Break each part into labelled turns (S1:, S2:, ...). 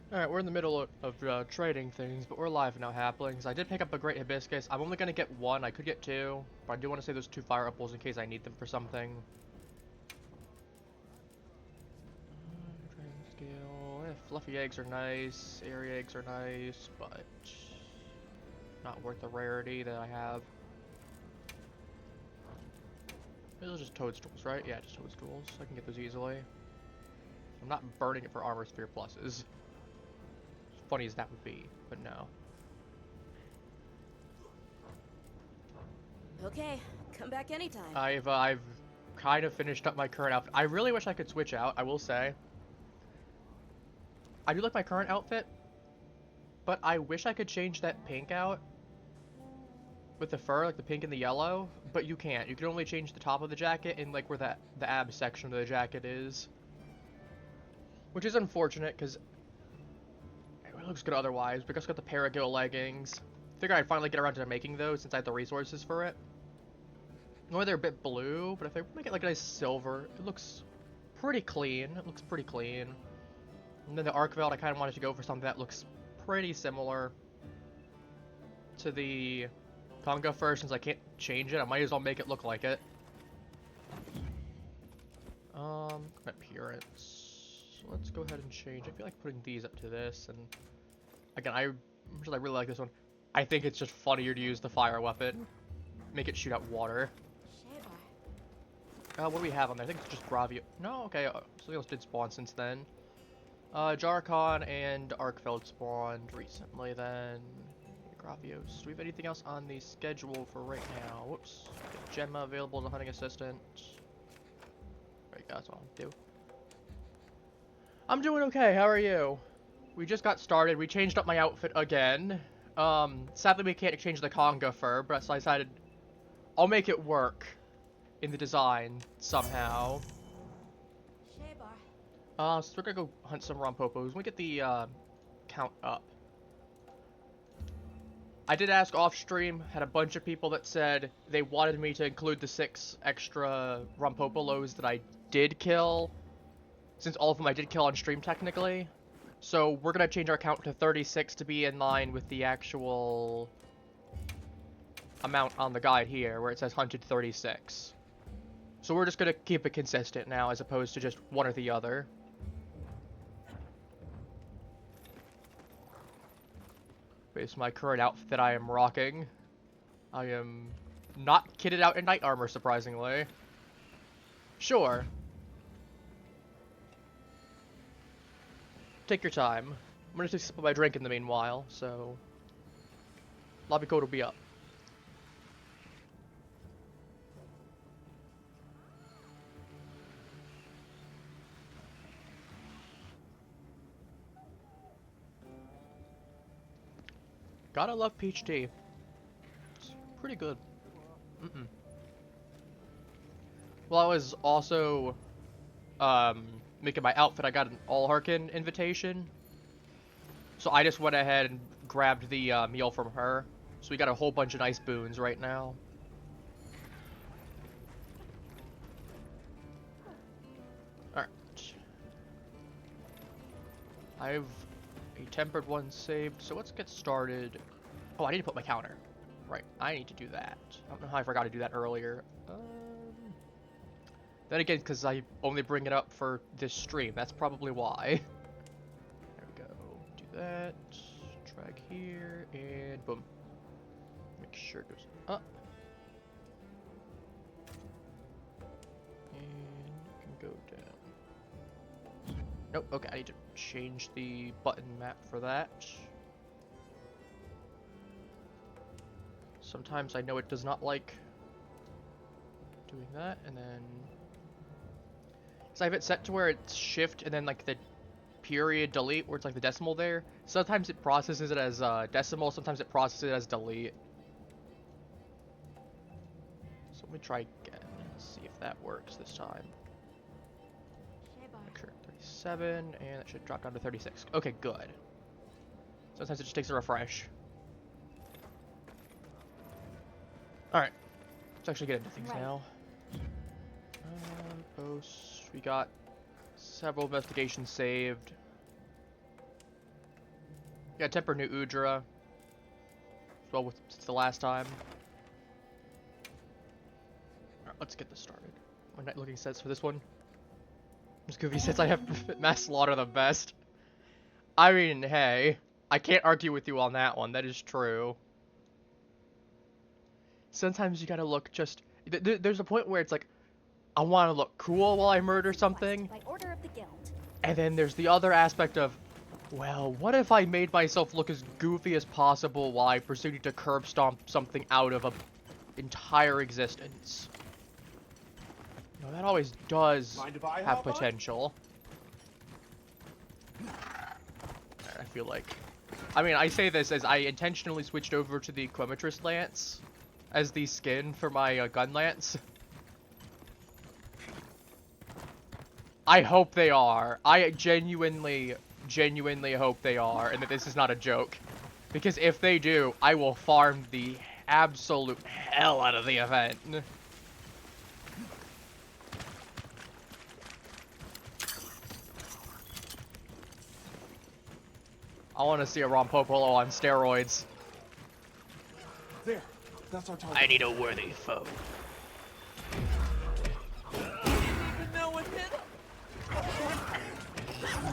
S1: Alright, we're in the middle of trading things, but we're live now, Halflings. I did pick up a great hibiscus. I'm only gonna get one. I could get two, but I do want to save those two fire apples in case I need them for something. Trading skill. Fluffy eggs are nice. Airy eggs are nice, but not worth the rarity that I have. Those are just toadstools, right? Yeah, just toadstools. I can get those easily. I'm not burning it for armor sphere pluses. Funny as that would be, but no.
S2: Okay, come back anytime.
S1: I've kind of finished up my current outfit. I really wish I could switch out, I will say. I do like my current outfit, but I wish I could change that pink out with the fur, like the pink and the yellow, but you can't. You can only change the top of the jacket and like where the ab section of the jacket is. Which is unfortunate because it looks good otherwise. Because I got the Paragill leggings. Figure I'd finally get around to making those since I have the resources for it. Normally they're a bit blue, but if I make it like a nice silver, it looks pretty clean. It looks pretty clean. And then the Archveld, I kind of wanted to go for something that looks pretty similar to the Congo fur, since I can't change it. I might as well make it look like it. Appearance. So let's go ahead and change. I feel like putting these up to this, and again, I really like this one. I think it's just funnier to use the fire weapon. Make it shoot out water. What do we have on there? I think it's just Bravio. No, okay, something else did spawn since then. Jarkon and Arkfeld spawned recently then. Gravios. Do we have anything else on the schedule for right now? Whoops. Gemma available as a hunting assistant. There you go, that's all I'll do. I'm doing okay, how are you? We just got started. We changed up my outfit again. Sadly we can't exchange the Conga fur, but so I decided I'll make it work in the design somehow. So we're gonna go hunt some Rompopos. We get the count up. I did ask off stream, had a bunch of people that said they wanted me to include the 6 extra Rompopolos that I did kill, since all of them I did kill on stream technically. So we're gonna change our count to 36 to be in line with the actual amount on the guide here, where it says hunted 36. So we're just gonna keep it consistent now, as opposed to just one or the other. Based on my current outfit that I am rocking. I am not kitted out in knight armor, surprisingly. Sure. Take your time. I'm gonna take a sip of my drink in the meanwhile, so lobby code will be up. Gotta love peach tea. It's pretty good. Well, I was also making my outfit. I got an All Harkin invitation, so I just went ahead and grabbed the meal from her. So we got a whole bunch of nice boons right now. Alright. I have a tempered one saved, so let's get started. Oh, I need to put my counter. Right, I need to do that. I don't know how I forgot to do that earlier. Then again, because I only bring it up for this stream, that's probably why. There we go. Do that. Drag here, and boom. Make sure it goes up. And it can go down. Nope, okay, I need to change the button map for that. Sometimes I know it does not like doing that, and then so I have it set to where it's shift and then like the period delete, where it's like the decimal there. Sometimes it processes it as decimal, sometimes it processes it as delete. So let me try again, see if that works this time. Make sure 37, and it should drop down to 36. Okay, good. Sometimes it just takes a refresh. Alright, let's actually get into things now. Posts. We got several investigations saved. Yeah, temper Nu Udra. As well since the last time. Alright, let's get this started. My night looking sets for this one. Just Goofy says I have Mass Slaughter the best. I mean, hey, I can't argue with you on that one. That is true. Sometimes you gotta look just... There's a point where it's like, I want to look cool while I murder something.
S2: By order of the guild.
S1: And then there's the other aspect of, well, what if I made myself look as goofy as possible while I proceeded to curb stomp something out of an entire existence? You know, that always does have potential. I feel like... I mean, I say this as I intentionally switched over to the Equimetrist Lance as the skin for my gun lance. I hope they are. I genuinely hope they are, and that this is not a joke. Because if they do, I will farm the absolute hell out of the event. I want to see a Rompopo on steroids.
S3: There, that's our target.
S1: I need a worthy foe.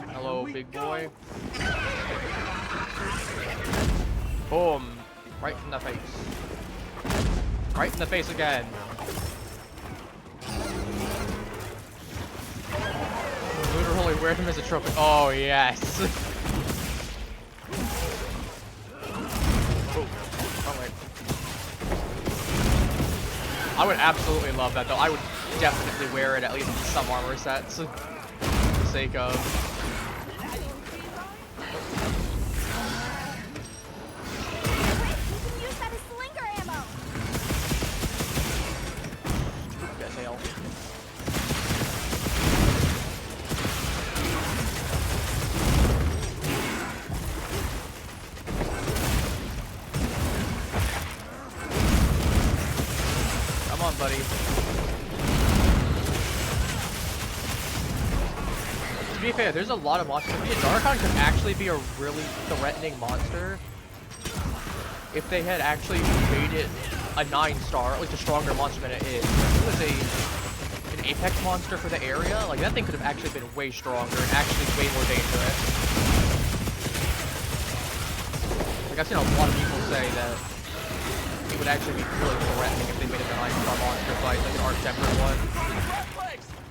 S1: Hello, big boy. Boom. Right in the face. Right in the face again. Literally wear him as a trophy. Oh, yes. Oh, wait. I would absolutely love that, though. I would definitely wear it at least in some armor sets. For the sake of... buddy. To be fair, there's a lot of monsters. The Darkon could actually be a really threatening monster if they had actually made it a 9-star, or at least a stronger monster than it is. If it was an Apex monster for the area, like that thing could have actually been way stronger and actually way more dangerous. Like I've seen a lot of people say that it would actually be really threatening if they made it a 9-star monster fight, like an Arc-tempered one.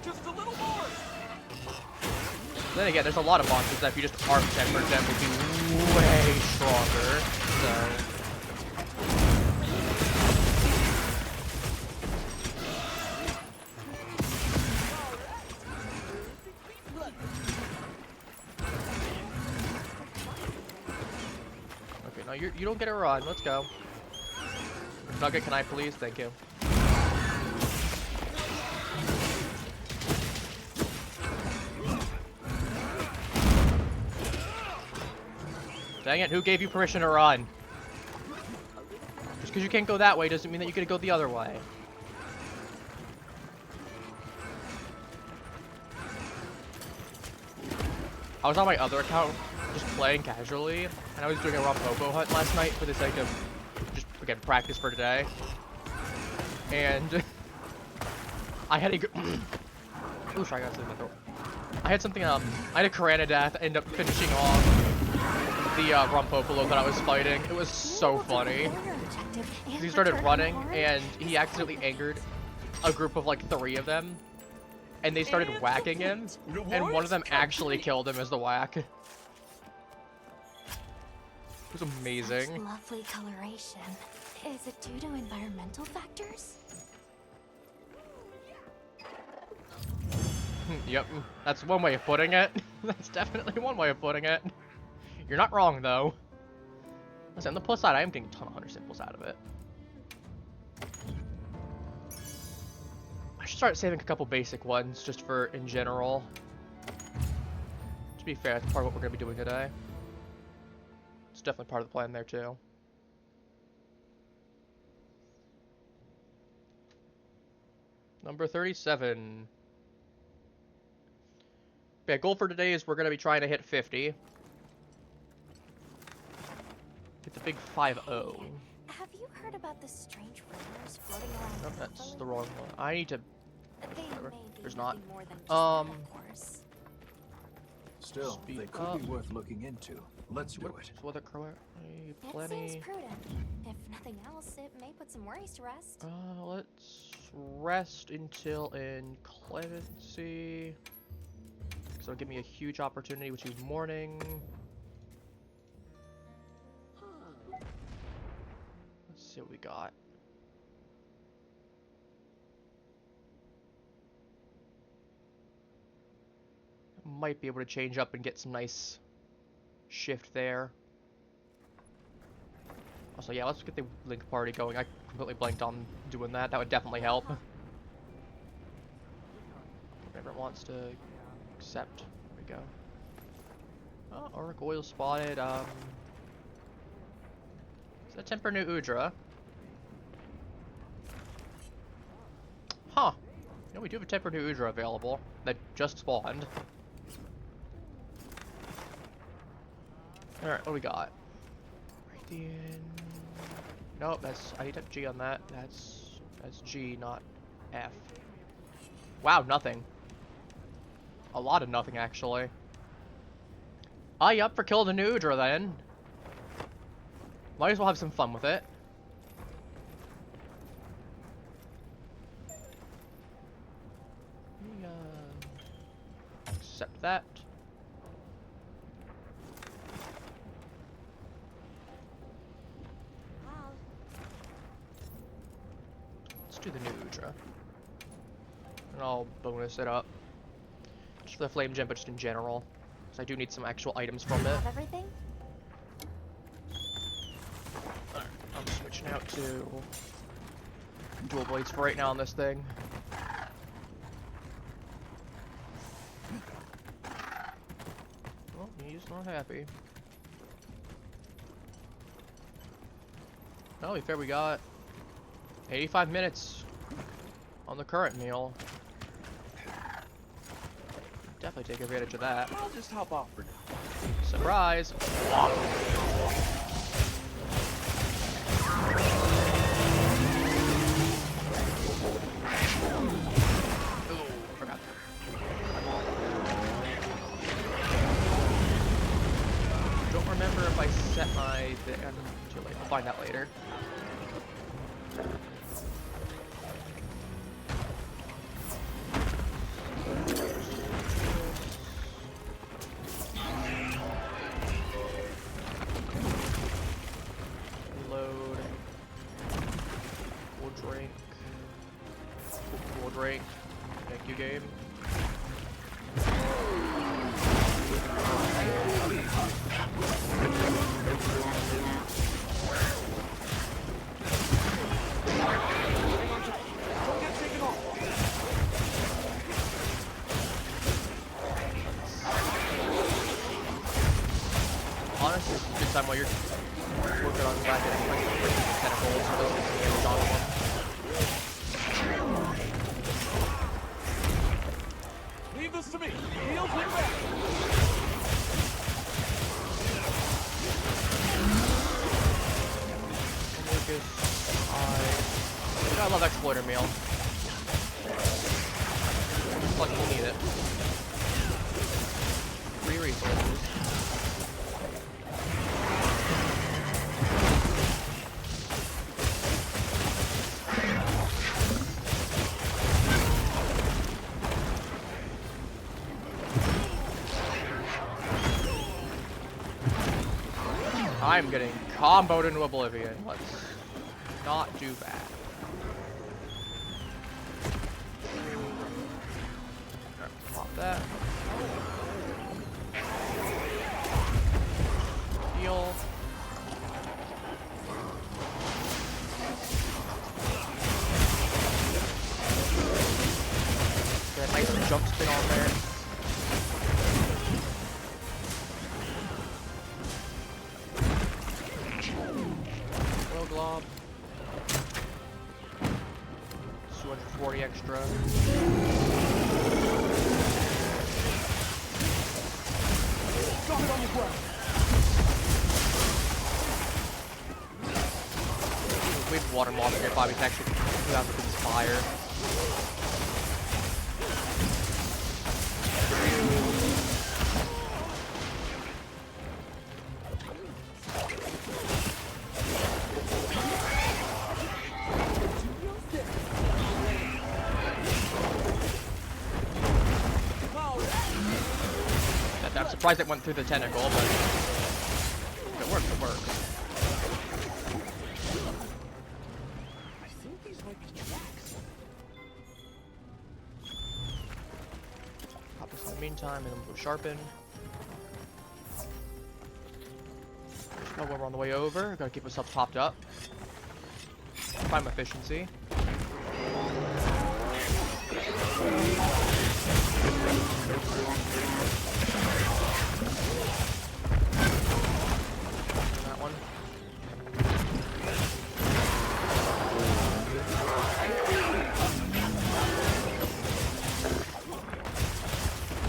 S3: Just a little more.
S1: Then again, there's a lot of monsters that if you just Arc-tempered them would be way stronger, so... Okay, no, you don't get a run, let's go. Nugget, can I please? Thank you. Dang it, who gave you permission to run? Just because you can't go that way doesn't mean that you can go the other way. I was on my other account just playing casually, and I was doing a Rompopo hunt last night for the sake of just, again, practice for today. And I had a good... Ooh, sorry, I got something in my throat. I had something, I had a Karanadeath end up finishing off the Rompopo that I was fighting. It was so funny. He started running, and he accidentally angered a group of like 3 of them. And they started whacking him, and one of them actually killed him as the whack. It was amazing.
S2: Such lovely coloration. Is it due to environmental factors?
S1: Yep, that's one way of putting it. That's definitely one way of putting it. You're not wrong, though. Listen, on the plus side, I am getting a ton of 100 simples out of it. I should start saving a couple basic ones, just for in general. To be fair, that's part of what we're going to be doing today. It's definitely part of the plan there, too. Number 37. Yeah, goal for today is we're going to be trying to hit 50. Get the big 5-0.
S2: Have you heard about the strange rumors floating around?
S1: Nope, that's the wrong one. I need to.
S2: They
S1: Whatever.
S2: may be
S1: There's not.
S2: nothing more than just that, of course.
S4: Still,
S1: Speak
S4: they could
S1: up.
S4: be worth looking into. Let's do it.
S1: What other crow?
S2: It
S1: Plenty.
S2: seems prudent. If nothing else, it may put some worries to rest.
S1: Let's rest until inclemency. So it'll give me a huge opportunity, which is morning. Let's see what we got. Might be able to change up and get some nice shift there. Also, yeah, let's get the link party going. I completely blanked on doing that. That would definitely help. Whoever wants to accept. There we go. Oh, Auric oil spotted. Is that temper Nu Udra? Huh. No, we do have a temper Nu Udra available that just spawned. Alright, what do we got? Artian. Nope, I need to G on that. That's G, not F. Wow, nothing. A lot of nothing, actually. I up for killing the Nu Udra then. Might as well have some fun with it. Let me, accept that. Let's do the Nu Udra. And I'll bonus it up. Just for the flame gem, but just in general. Because I do need some actual items from it.
S2: Have everything?
S1: Alright, I'm switching out to dual blades for right now on this thing. Well, he's not happy. No, to be fair, we got 85 minutes on the current meal. Definitely take advantage of that.
S3: I'll just hop off for now.
S1: Surprise! Ooh, forgot. Don't remember if I set my thing. Too late. I'll find out later. Reload. We'll drink. We'll drink. Thank you, game.
S3: Don't get taken off.
S1: Honestly, it's a good time while you're working on the back end anyway. Tentacles, so those get some damage on them.
S3: Leave this to me. Heal him back.
S1: Lucas, I love exploiter meal. Just lucky you need it. Free resources. I'm getting comboed into oblivion. Let's not do that. Alright, pop that. Heal. Get a nice jump spin on there. Glob. 240 extra.
S3: Drop it on the ground.
S1: water moth nearby, we can actually put out this fire. I'm surprised it went through the tentacle, but it works, it works.
S3: I think these might be tracks.
S1: Pop this in the meantime, and then we'll go sharpen. Oh, we're on the way over. Gotta keep ourselves topped up. Prime efficiency. That one.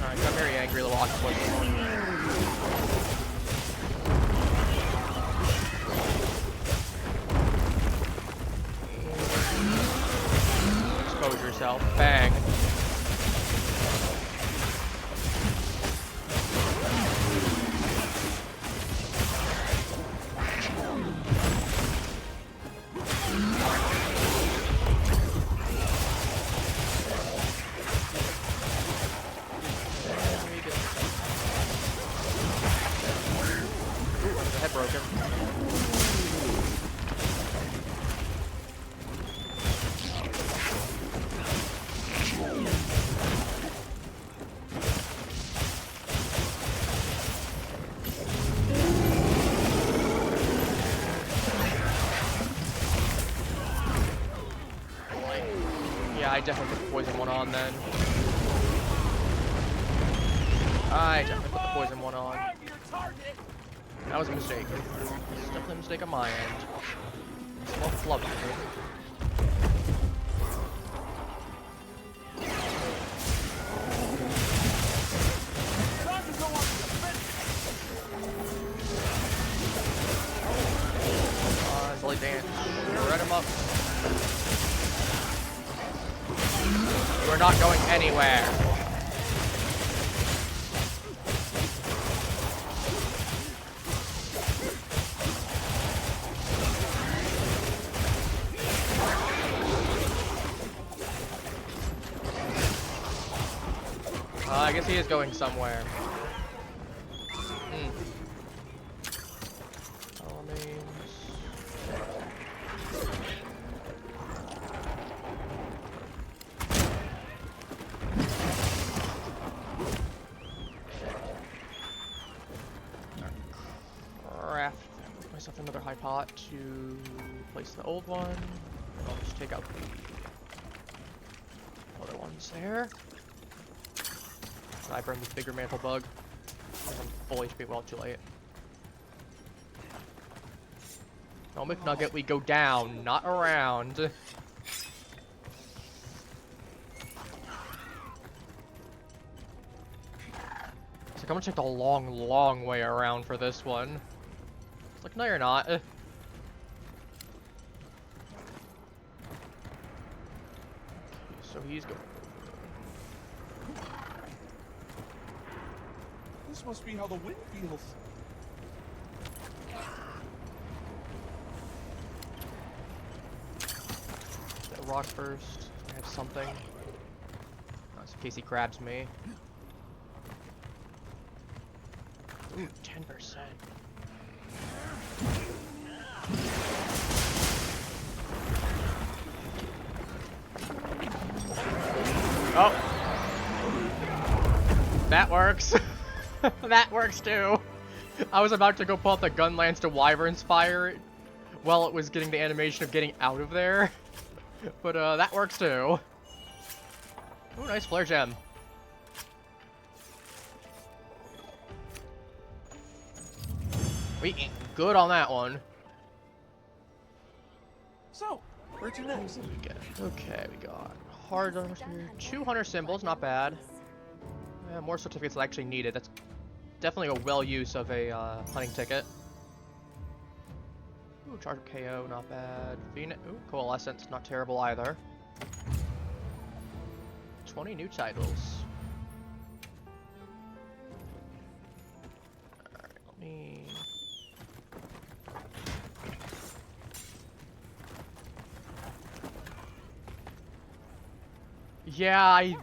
S1: Alright, got very angry little octopus. Expose yourself. Bang. Head broken. Yeah, I definitely put the poison one on then. I definitely put the poison one on. That was a mistake. It's definitely a mistake on my end. It's more flubbed. Silly dance. Shred him up. You are not going anywhere. I guess he is going somewhere. Craft myself another high pot to place the old one. I'll just take out the other ones there. I burn this bigger mantle bug. I'm full HP, well, too late. No McNugget, we go down, not around. It's like I'm gonna take the long, long way around for this one. It's like, no, you're not. Okay, so he's going.
S3: This must be how the wind feels.
S1: That rock first. I have something. Just in case he grabs me. Ooh, 10%. Oh! That works. That works too. I was about to go pull out the gun lance to Wyvern's Fire while it was getting the animation of getting out of there. But that works too. Ooh, nice flare gem. We eat good on that one.
S3: So, where'd you next?
S1: What do we get? Okay, we got hard on 200 symbols, not bad. Yeah, more certificates actually needed. That's definitely a well use of a hunting ticket. Ooh, charge KO, not bad. Phoenix, ooh, Coalescence, not terrible either. 20 new titles. Alright, let me... Yeah, I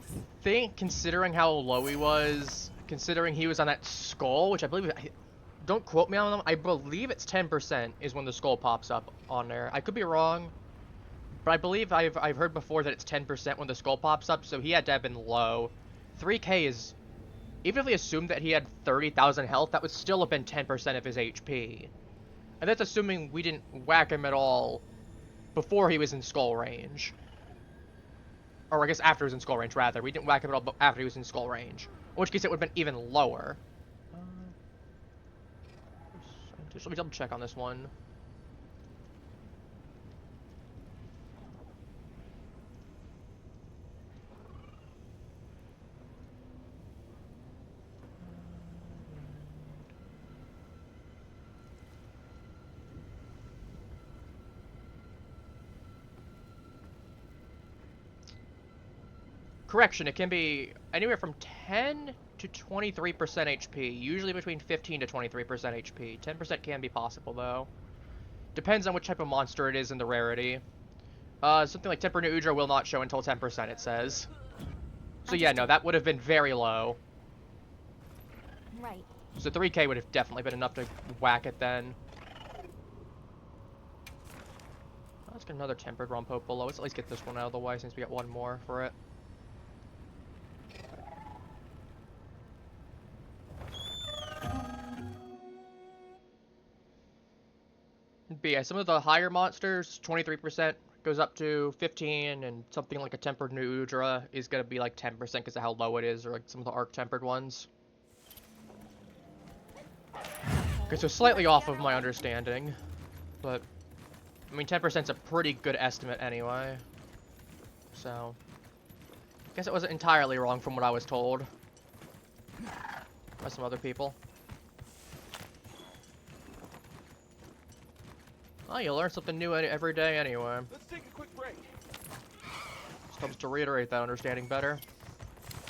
S1: think considering how low he was, considering he was on that skull, which I believe... Don't quote me on them. I believe it's 10% is when the skull pops up on there. I could be wrong, but I believe I've heard before that it's 10% when the skull pops up, so he had to have been low. 3K is... Even if we assumed that he had 30,000 health, that would still have been 10% of his HP. And that's assuming we didn't whack him at all before he was in skull range. Or I guess after he was in skull range, rather. We didn't whack him at all after he was in skull range. In which case it would have been even lower. Let me double check on this one. Correction, it can be anywhere from 10 to 23% HP, usually between 15 to 23% HP. 10% can be possible, though. Depends on which type of monster it is and the rarity. Something like Temper Nu Udra will not show until 10%, it says. So yeah, no, that would have been very low.
S2: Right.
S1: So 3K would have definitely been enough to whack it then. Let's get another Tempered Rompopo. Let's at least get this one out of the way since we got one more for it. But yeah, some of the higher monsters, 23% goes up to 15, and something like a Tempered Nu Udra is going to be like 10% because of how low it is, or like some of the Arc-Tempered ones. Okay, so slightly off of my understanding, but, I mean, 10% is a pretty good estimate anyway. So, I guess it wasn't entirely wrong from what I was told by some other people. Oh, you learn something new every day anyway.
S3: Let's take a quick break.
S1: Just helps to reiterate that understanding better.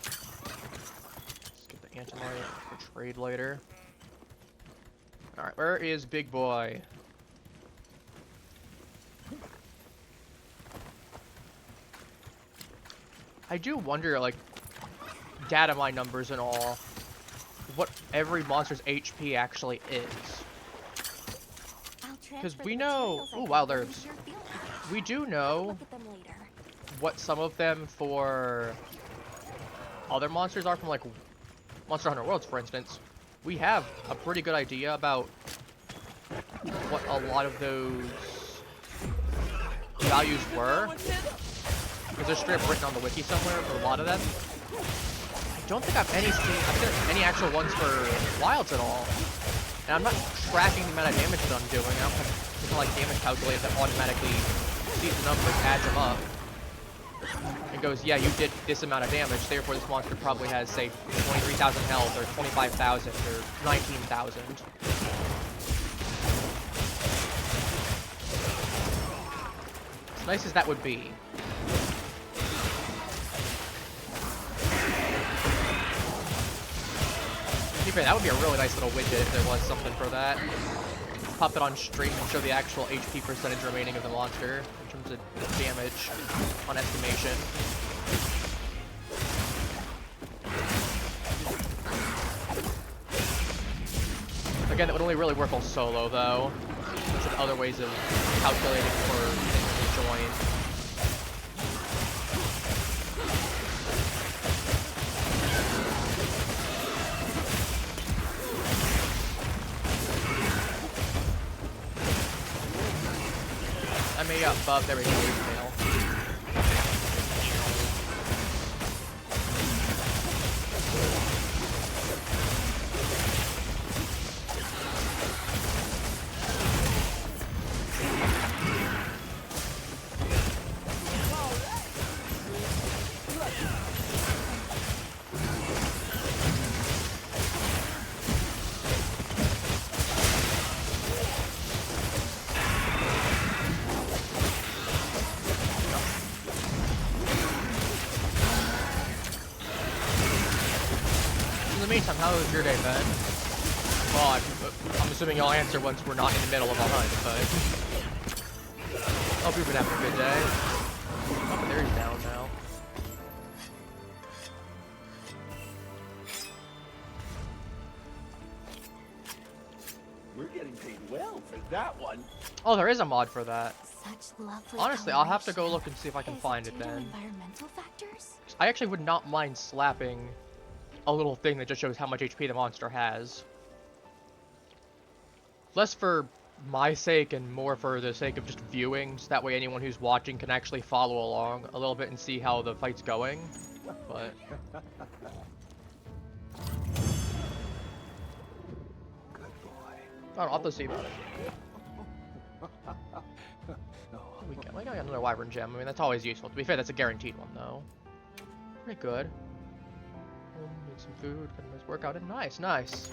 S1: Let's get the Antimite for trade later. Alright, where is Big Boy? I do wonder, like, data mine numbers and all, what every monster's HP actually is. Because we know, oh wow, there's, we do know what some of them for other monsters are from, like, Monster Hunter Worlds, for instance. We have a pretty good idea about what a lot of those values were. Because they're straight up written on the wiki somewhere for a lot of them. I don't think I've seen any actual ones for Wilds at all. And I'm not tracking the amount of damage that I'm doing. I don't have like damage calculator that automatically sees the numbers, adds them up, and goes, yeah, you did this amount of damage, therefore this monster probably has, say, 23,000 health, or 25,000, or 19,000. As nice as that would be. To be fair, that would be a really nice little widget if there was something for that. Pop it on stream and show the actual HP percentage remaining of the monster in terms of damage on estimation. Again, that would only really work on solo, though. There's other ways of calculating for things to join. I may up above, there we go, email. anytime. How was your day, Ben? Well, I'm assuming you'll answer once we're not in the middle of a hunt, but... Hope you've been having a good day. Oh, there he's down now.
S3: We're getting paid well for that one.
S1: Oh, there is a mod for that.
S2: Such lovely
S1: Honestly, I'll have to go
S2: coloration.
S1: look and see if I can
S2: Is
S1: find it
S2: due to
S1: then.
S2: environmental factors?
S1: I actually would not mind slapping a little thing that just shows how much HP the monster has. Less for my sake and more for the sake of just viewing, so that way anyone who's watching can actually follow along a little bit and see how the fight's going. But
S4: Good boy.
S1: I'll have to see about it. We got another wyvern gem. I mean, that's always useful. To be fair, that's a guaranteed one, though. Pretty good. Need some food. Got a nice workout in. Nice, nice.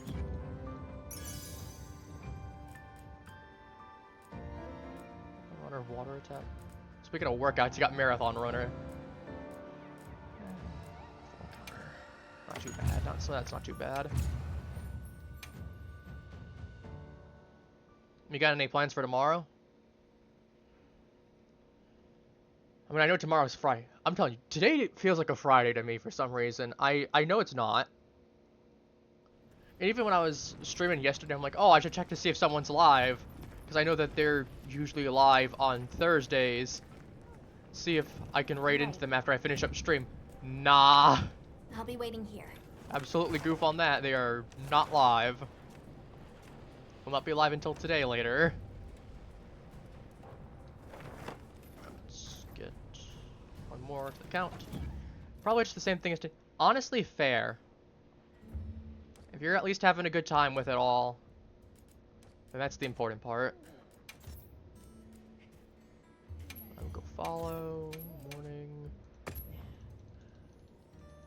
S1: Runner water attack. Speaking of workouts, you got marathon runner. Not too bad. So that's not too bad. You got any plans for tomorrow? I mean, I know tomorrow's Friday. I'm telling you, today feels like a Friday to me for some reason. I know it's not. And even when I was streaming yesterday, I'm like, oh, I should check to see if someone's live. Because I know that they're usually live on Thursdays. See if I can raid into them after I finish up stream. Nah.
S2: I'll be waiting here.
S1: Absolutely goof on that. They are not live. Will not be live until today later. Let's get one more to the count. Probably just the same thing as to... Honestly, fair. If you're at least having a good time with it all, then that's the important part. I'll go follow. Morning.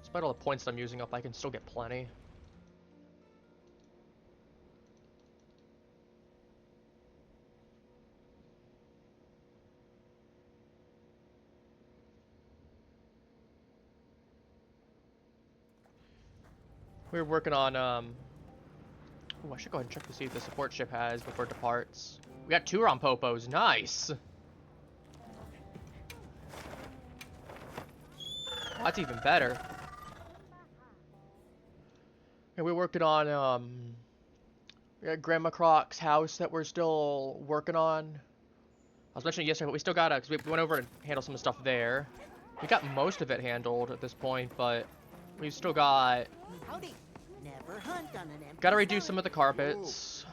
S1: Despite all the points I'm using up, I can still get plenty. We were working on, ooh, I should go ahead and check to see if the support ship has before it departs. We got 2 Rompopos, nice! Oh, that's even better. And we're working on, we got Grandma Croc's house that we're still working on. I was mentioning yesterday, but we still gotta, because we went over and handled some stuff there. We got most of it handled at this point, but we've still got...
S3: Howdy. Never hunt on an empty
S1: Gotta redo
S3: stomach.
S1: some of the carpets.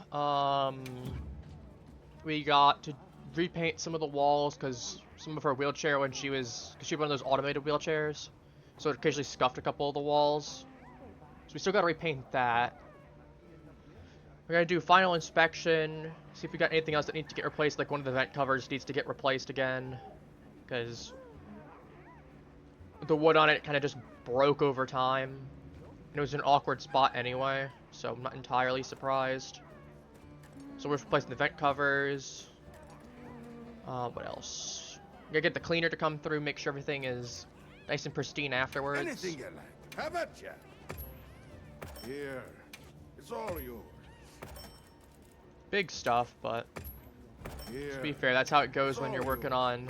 S1: We got to repaint some of the walls because some of her wheelchair when she was, because she had one of those automated wheelchairs, so it occasionally scuffed a couple of the walls. So we still gotta repaint that. We're gonna do final inspection, see if we got anything else that needs to get replaced, like one of the vent covers needs to get replaced again, because the wood on it kind of just broke over time. And it was an awkward spot anyway, so I'm not entirely surprised. So we're replacing the vent covers. What else? We gotta get the cleaner to come through, make sure everything is nice and pristine afterwards.
S5: Anything you like. How about ya? Here. It's all yours.
S1: Big stuff, but
S5: Here.
S1: to be fair, that's how it goes
S5: It's
S1: when
S5: all
S1: you're working
S5: yours.
S1: on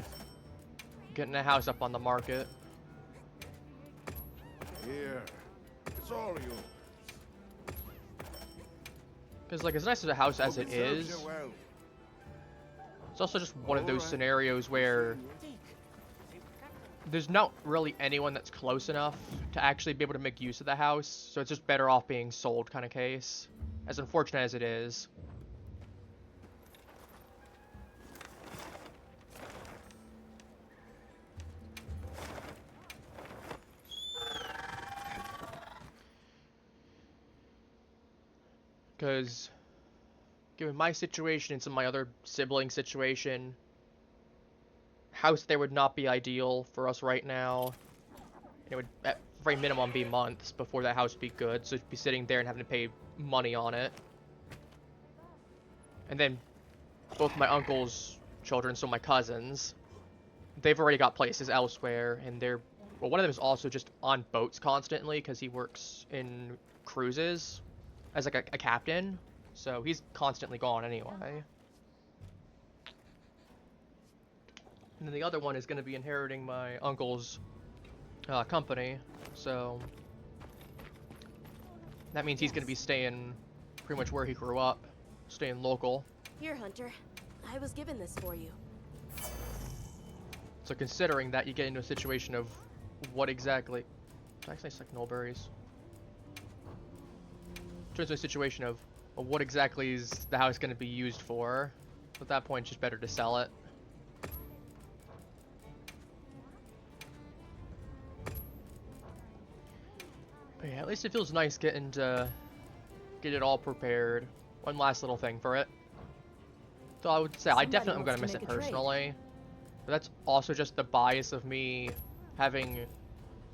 S1: getting a house up on the market.
S5: Here. It's all yours.
S1: Because, like, as nice as a house as
S5: Hope
S1: it
S5: serves
S1: is,
S5: you well.
S1: it's also just one of those
S5: Alright.
S1: scenarios where there's not really anyone that's close enough to actually be able to make use of the house, so it's just better off being sold kind of case, as unfortunate as it is. Because given my situation and some of my other sibling situation, house there would not be ideal for us right now. It would at very minimum be months before that house would be good, so it'd be sitting there and having to pay money on it. And then both my uncle's children, so my cousins, they've already got places elsewhere, and they're, well, one of them is also just on boats constantly because he works in cruises as like a captain, so he's constantly gone anyway. And then the other one is going to be inheriting my uncle's company, so that means he's going to be staying pretty much where he grew up, staying local.
S6: Here, Hunter. I was given this for you.
S1: So considering that, you get into a situation of what exactly... Actually, it's like Nullberries. Turns into a situation of what exactly is the house going to be used for. At that point, it's just better to sell it. But yeah, at least it feels nice getting to get it all prepared. One last little thing for it. So I would say I definitely am going to miss it personally. But that's also just the bias of me having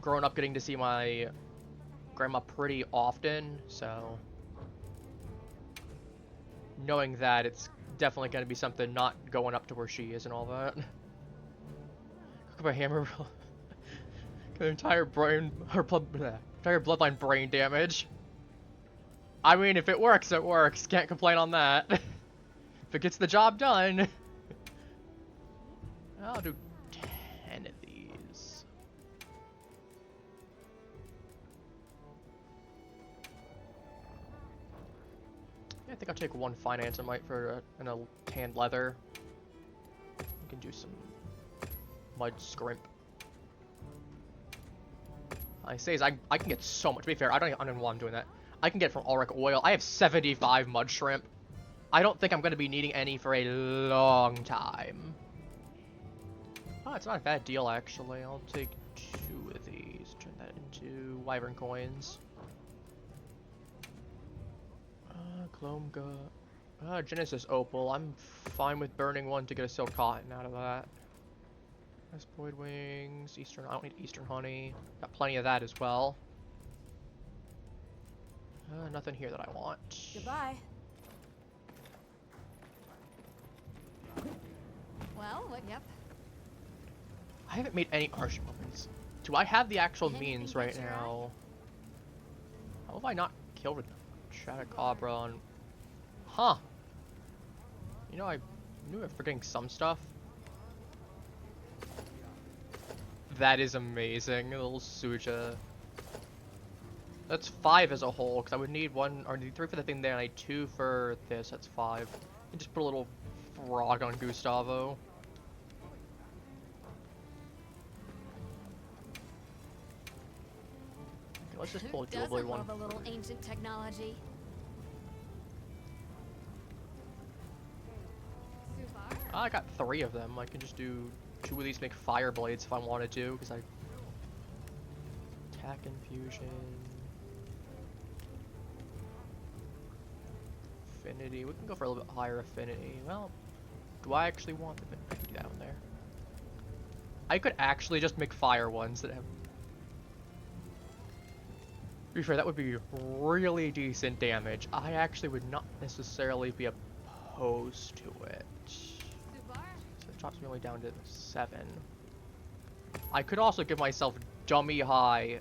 S1: grown up getting to see my grandma pretty often, so knowing that it's definitely going to be something not going up to where she is and all that. Look at my hammer. Her entire brain, entire bloodline brain damage. I mean, if it works, it works. Can't complain on that. If it gets the job done. I'll do 10 of these. Yeah, I think I'll take one finance and might for and a tanned leather. We can do some mud scrimp. I say is I can get so much. To be fair, I don't know why I'm doing that. I can get from Auric oil. I have 75 mud shrimp. I don't think I'm going to be needing any for a long time. Oh, it's not a bad deal actually. I'll take 2 of these. Turn that into wyvern coins. Glomga. Genesis opal. I'm fine with burning one to get a silk cotton out of that. Espoid wings, Eastern. I don't need Eastern honey. Got plenty of that as well. Nothing here that I want.
S6: Goodbye.
S2: Well, what? Yep.
S1: I haven't made any artian weapons. Do I have the actual means right
S2: Anything
S1: now? How have I not killed a Chatacabra on... Huh. You know, I knew I'm forgetting some stuff. That is amazing, a little Suja. That's 5 as a whole, because I would need 1, or need 3 for the thing there, and I need 2 for this, that's 5. And just put a little frog on Gustavo. Okay, let's just pull a dual blade one.
S2: Who doesn't love a little ancient technology?
S1: I got 3 of them. I can just do 2 of these, make fire blades if I wanted to, because I... Attack infusion... Affinity. We can go for a little bit higher affinity. Well, do I actually want the... I can do that one there. I could actually just make fire ones that have... To be fair, that would be really decent damage. I actually would not necessarily be opposed to it. So it drops me only down to 7. I could also give myself dummy high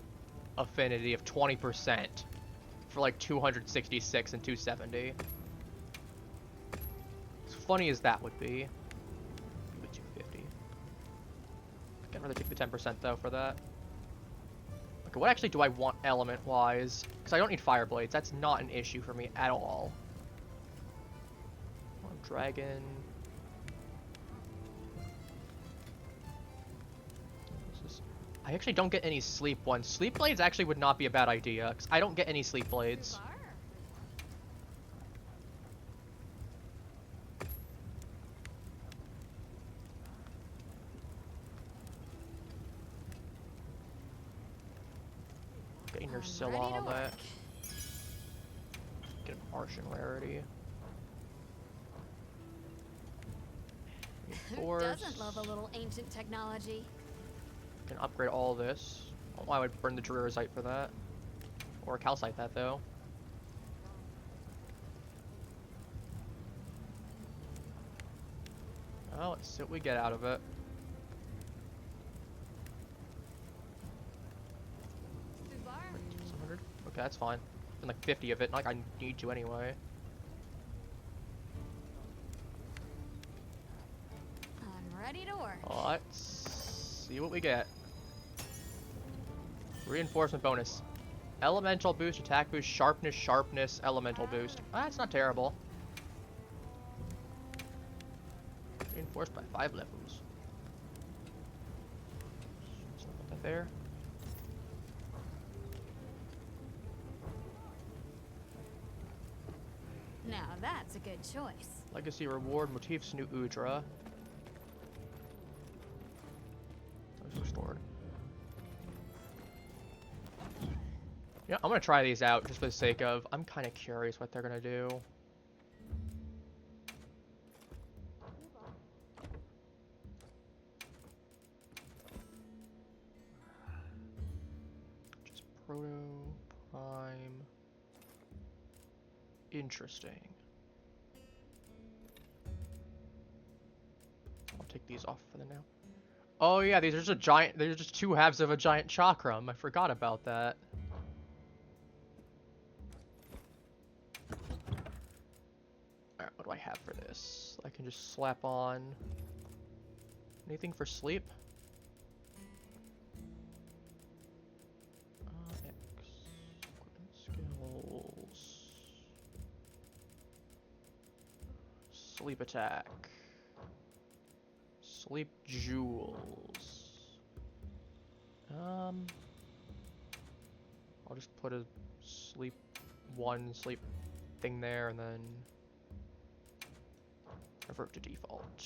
S1: affinity of 20% for like 266 and 270. As funny as that would be. Maybe 250. I'd rather take the 10% though for that. Okay, what actually do I want element-wise? Because I don't need fire blades. That's not an issue for me at all. Dragon. I actually don't get any sleep ones. Sleep blades actually would not be a bad idea, because I don't get any sleep blades. Getting your Scylla on that. Get an Artian rarity.
S2: Who doesn't love a little ancient technology?
S1: Can upgrade all this. Oh, I would burn the Drearzite for that. Or calcite that though. Oh, let's see what we get out of it. 700? Okay, that's fine. spend like 50 of it. Not like I need to anyway.
S2: I'm ready to work.
S1: Let's see what we get. Reinforcement bonus. Elemental boost, attack boost, sharpness, elemental boost. That's not terrible. Reinforced by 5 levels. Just put that there.
S2: Now that's a good choice.
S1: Legacy reward, motifs, Nu Udra. That was restored. Yeah, I'm gonna try these out just for the sake of. I'm kind of curious what they're gonna do. Just proto prime. Interesting. I'll take these off for the now. Oh yeah, these are just a giant. They're just 2 halves of a giant chakram. I forgot about that. Alright, what do I have for this? I can just slap on. Anything for sleep? X. Equipment skills. Sleep attack. Sleep jewels. I'll just put a sleep thing there and then revert to default.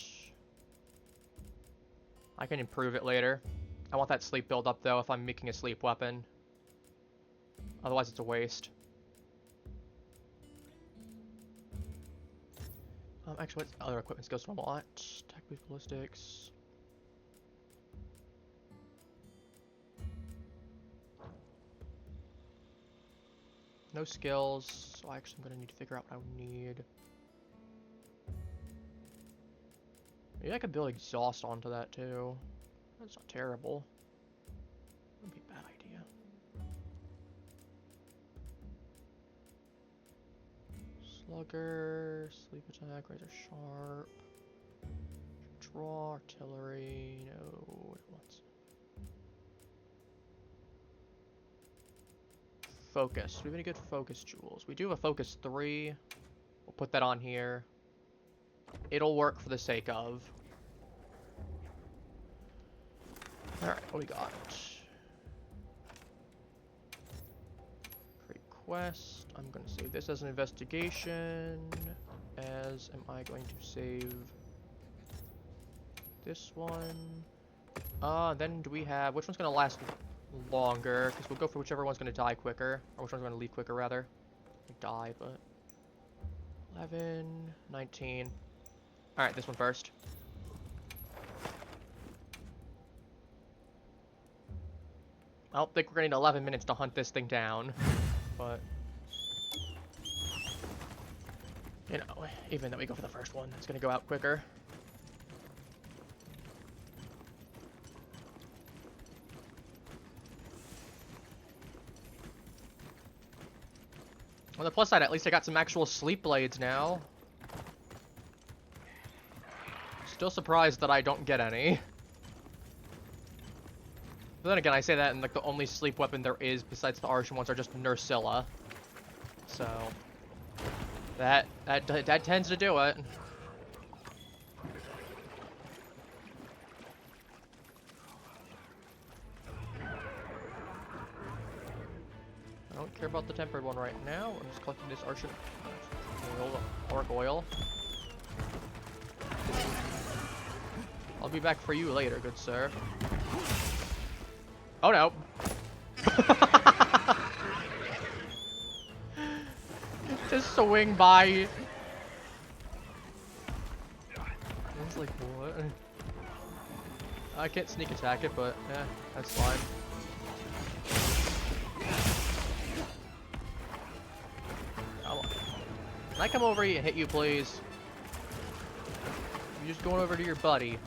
S1: I can improve it later. I want that sleep build up though if I'm making a sleep weapon. Otherwise it's a waste. Actually, what other equipment skills do I want? Attack boost, ballistics. No skills, so I actually am gonna need to figure out what I would need. Maybe I could build exhaust onto that too. That's not terrible. Wouldn't be a bad idea. Slugger, sleep attack, razor sharp, draw, artillery, no, it wants focus. Do we have any good focus jewels? We do have a focus 3. We'll put that on here. It'll work for the sake of. Alright, what we got? Create quest. I'm going to save this as an investigation. As am I going to save this one. Then do we have... Which one's going to last longer? Because we'll go for whichever one's going to die quicker. Or which one's going to leave quicker, rather. Die, but... 11, 19... Alright, this one first. I don't think we're gonna need 11 minutes to hunt this thing down, but... You know, even though we go for the first one, it's gonna go out quicker. On the plus side, at least I got some actual sleep blades now. Still surprised that I don't get any. But then again, I say that and like the only sleep weapon there is besides the Artian ones are just Nursilla. So that tends to do it. I don't care about the tempered one right now. I'm just collecting this Artian oil, Auric oil. I'll be back for you later, good sir. Oh no. Just swing by. I was like, what? I can't sneak attack it, but yeah, that's fine. Come on. Can I come over here and hit you, please? You're just going over to your buddy.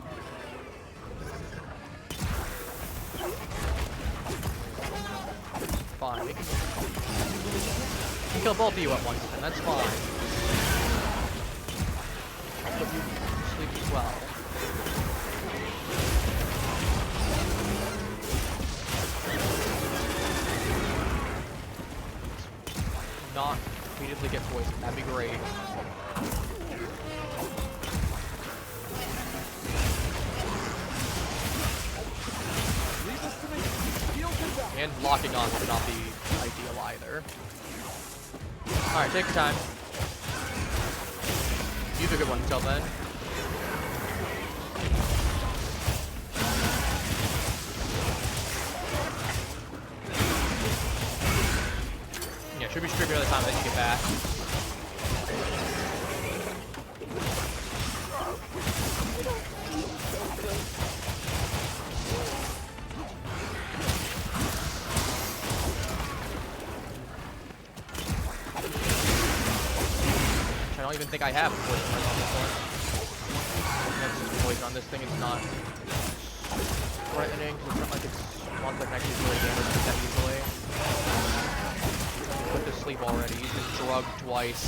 S1: Fine. can kill both of you at once, and that's fine. I'll put you to sleep as well. Not repeatedly get poisoned. That'd be great. And locking on would not be ideal either. Alright, take your time. You have a good one until then. Yeah, should be streaming another time that you get back. I don't even think I have poison on this one. Next poison on this thing is not threatening because it's not like it's one that can actually really damage it that easily. Put to sleep already. He's been drugged twice.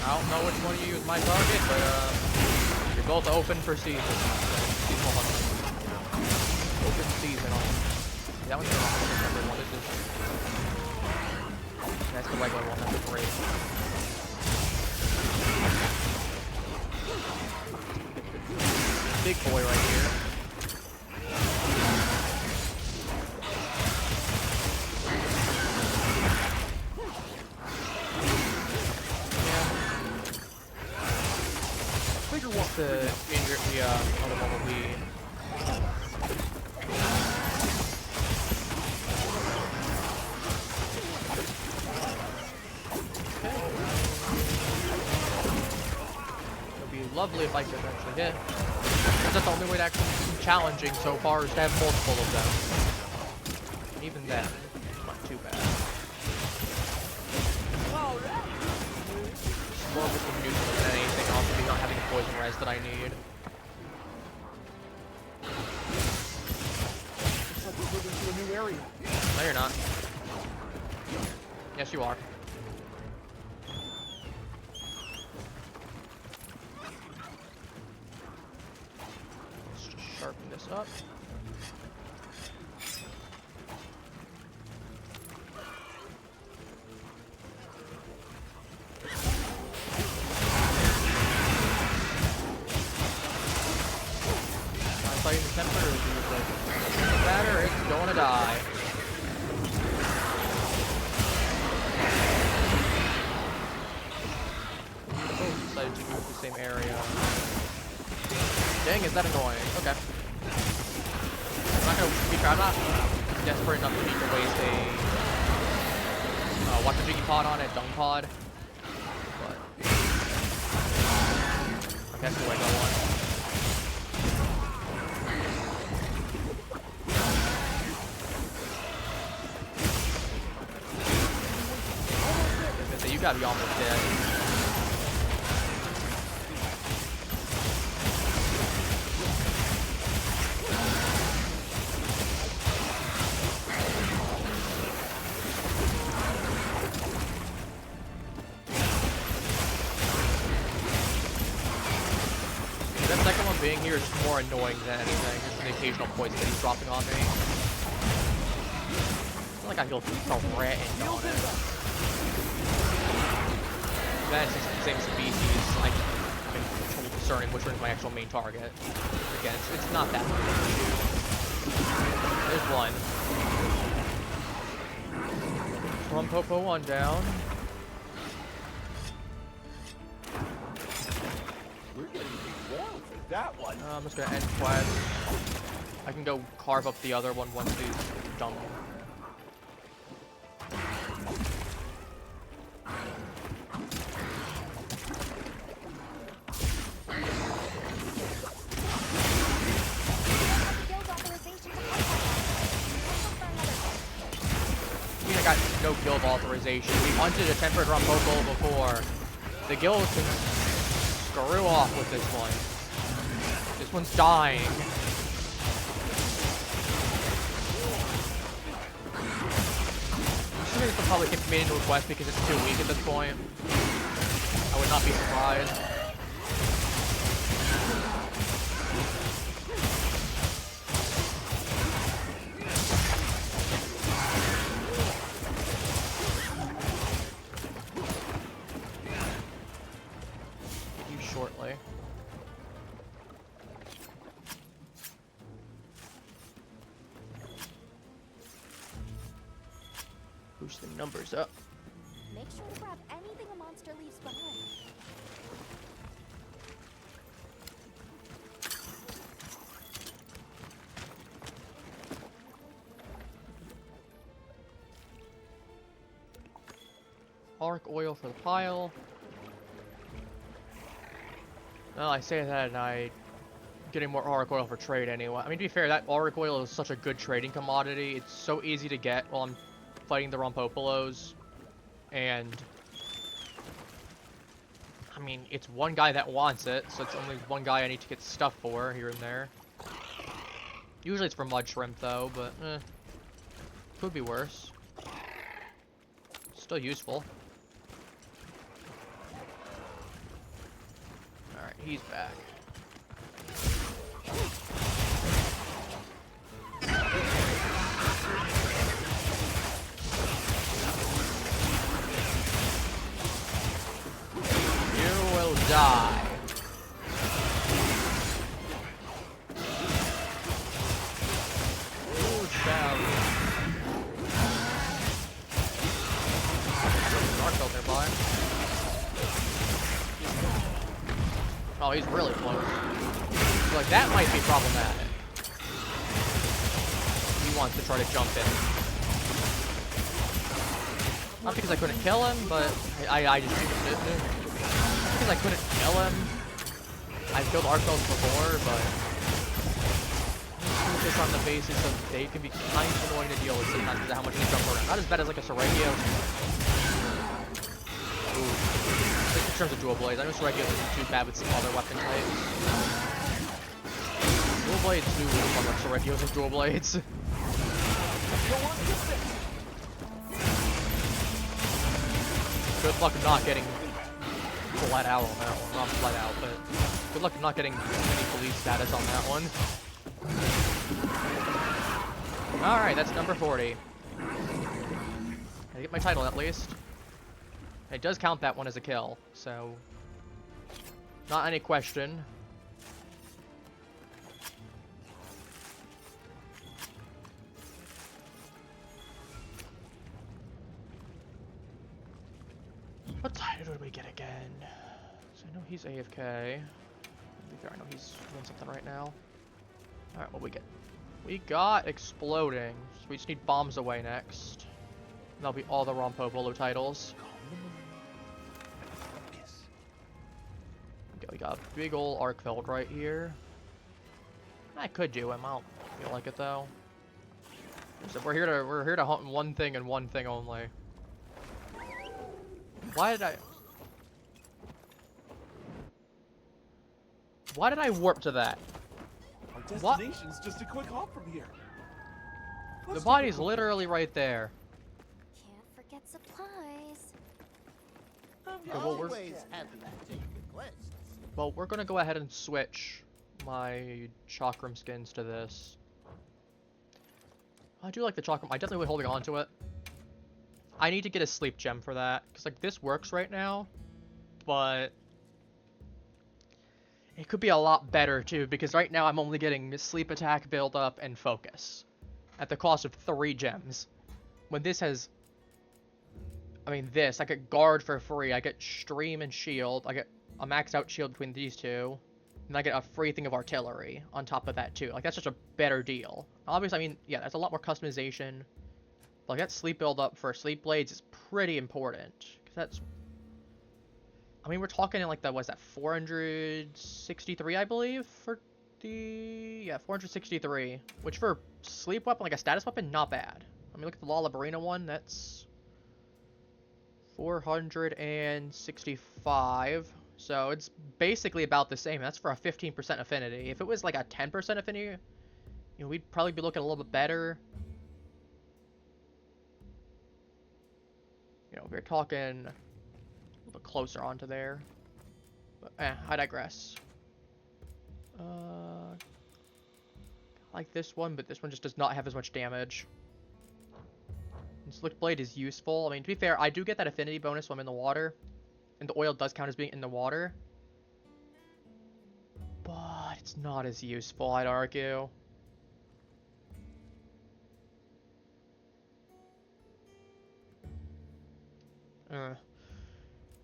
S1: I don't know which one of you is my target, but you're both open for season. Open season on that one's the number one. This is that's the regular one. That's great. Big boy right here. The other one will be okay. It'll be lovely if I could actually hit. That's the only way to actually be challenging so far is to have multiple of them. And even then, not too bad. More with the neutral than anything else, maybe not having the poison res that I need.
S3: Looks like we're moving to a new area.
S1: No, you're not. Yes, you are. Let's just sharpen this up. Fighting the temper, or is it like, doesn't matter, it's going to die. Oh, decided to move the same area. Dang, is that annoying? Okay. I'm not desperate enough to need to waste a Water Jiggy pod on it, Dung pod. But okay, that's the way I go on. You gotta be almost dead. That second one being here is more annoying than anything. Just the occasional poison that he's dropping on me. I feel like I feel threatened on it. That's just the same species. I've been discerning which one is my actual main target. Again, it's not that much. There's one. Rompopo one down.
S3: We're getting well for that one.
S1: I'm just gonna end quest. I can go carve up the other one once he's done. Got no guild authorization. We hunted a tempered Rompopo before. The guild can screw off with this one. This one's dying. I'm assuming this will probably get made into a quest because it's too weak at this point. I would not be surprised. Shortly. Boost the numbers up.
S2: Make sure to grab anything a monster leaves behind.
S1: Arc oil for the pile. Well, I say that and I getting more arc oil for trade anyway. I mean, to be fair, that arc oil is such a good trading commodity. It's so easy to get while I'm fighting the Rompopolos. And I mean, it's one guy that wants it, so it's only one guy I need to get stuff for here and there. Usually it's for mud shrimp though, but could be worse. Still useful. Alright, he's back. You will die. You shall. Dark belt nearby. Oh, he's really close. So, like, that might be problematic. He wants to try to jump in. Not because I couldn't kill him, but I just didn't. Because I couldn't kill him. I've killed Archbells before, but just on the basis of they can be kind of annoying to deal with sometimes because of how much they jump around. Not as bad as like a Flaregem. In terms of dual blades, I know Flaregem isn't too bad with some other weapon types. Dual blades do look like Flaregems with dual blades. Good luck not getting flat out on that one. Not flat out, but good luck not getting any police status on that one. Alright, that's number 40. I get my title at least. It does count that one as a kill, so not any question. What title did we get again? So I know he's AFK. I know he's doing something right now. Alright, what we get? We got Exploding. So we just need Bombs Away next. And that'll be all the Rompopo titles. Okay, we got a big ol' Arkfeld right here. I could do him. I don't feel like it though. So we're here to hunt one thing and one thing only. Why did I warp to that?
S3: Our destination's just a quick hop from here.
S1: The body's literally right there.
S2: Can't forget supplies.
S1: Okay, well, we're gonna go ahead and switch my chakram skins to this. I do like the chakram. I definitely will be holding on to it. I need to get a sleep gem for that, because like this works right now, but it could be a lot better too, because right now I'm only getting sleep attack, build up, and focus at the cost of 3 gems. When this has, I mean this, I get guard for free, I get stream and shield, I get a maxed out shield between these two, and I get a free thing of artillery on top of that too. Like that's just a better deal. Obviously, I mean, yeah, that's a lot more customization. Like that sleep build up for sleep blades is pretty important, because that's, I mean, we're talking in like the, what's that, 463 I believe for the, yeah, 463, which for sleep weapon, like a status weapon, not bad. I mean, look at the La Labrina one, that's 465. So it's basically about the same. That's for a 15% affinity. If it was like a 10% affinity, you know, we'd probably be looking a little bit better. You know, we're talking a little bit closer onto there. But I digress. I like this one, but this one just does not have as much damage. And Slick Blade is useful. I mean, to be fair, I do get that affinity bonus when I'm in the water. And the oil does count as being in the water. But it's not as useful, I'd argue.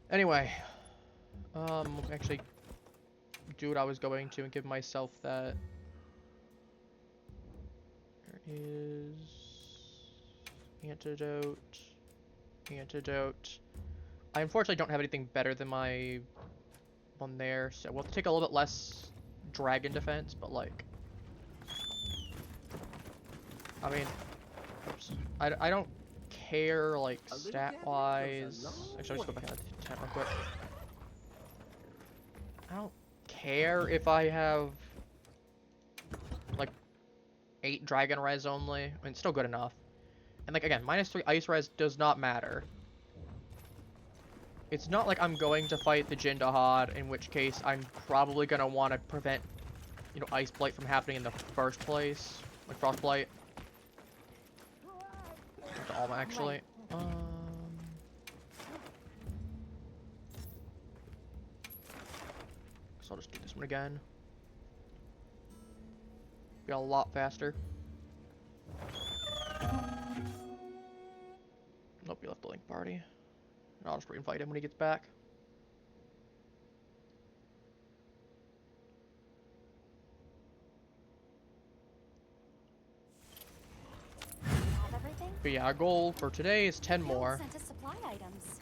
S1: Anyway. Actually do what I was going to and give myself that. There is... Antidote. Antidote. I unfortunately don't have anything better than my one there, so we'll take a little bit less dragon defense, but like... I mean... Oops. I don't care, like, stat-wise... Actually, I'll just go back to the tent real quick. I don't care if I have... like, 8 dragon res only. I mean, it's still good enough. And like, again, -3 ice res does not matter. It's not like I'm going to fight the Jindahad, in which case I'm probably going to want to prevent, you know, Ice Blight from happening in the first place. Like Frostblight. To Alma, actually. So I'll just do this one again. Be a lot faster. Nope, you left the Link party. I'll just re-invite him when he gets back.
S2: Have everything?
S1: But yeah, our goal for today is 10 more.
S2: Sent us supply items.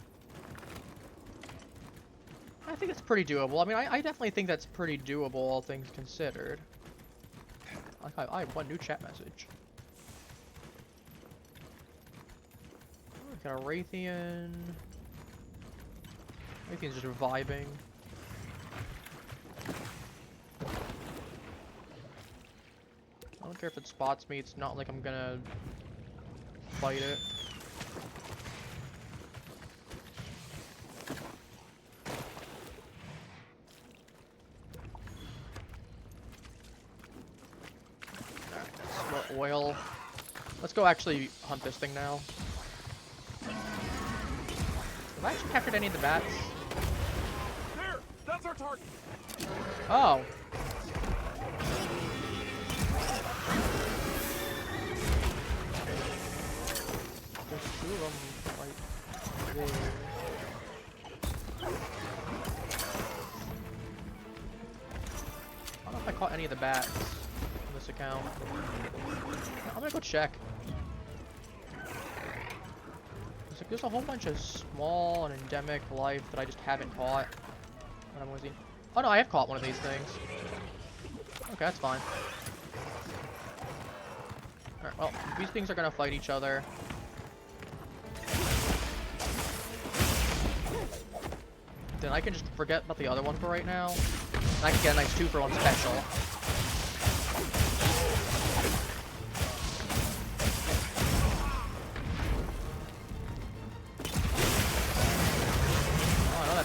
S1: I think it's pretty doable. I mean, I definitely think that's pretty doable, all things considered. I have one new chat message. Got a Raytheon. Raytheon's just reviving. I don't care if it spots me, it's not like I'm gonna fight it. Alright, oil. Let's go actually hunt this thing now. Have I actually captured any of the bats?
S3: There! That's our target!
S1: Oh. There's 2 of them right there. I don't know if I caught any of the bats on this account. I'm gonna go check. There's a whole bunch of small and endemic life that I just haven't caught. Oh no, I have caught one of these things. Okay, that's fine. Alright, well, these things are gonna fight each other. Then I can just forget about the other one for right now. And I can get a nice 2-for-1 special.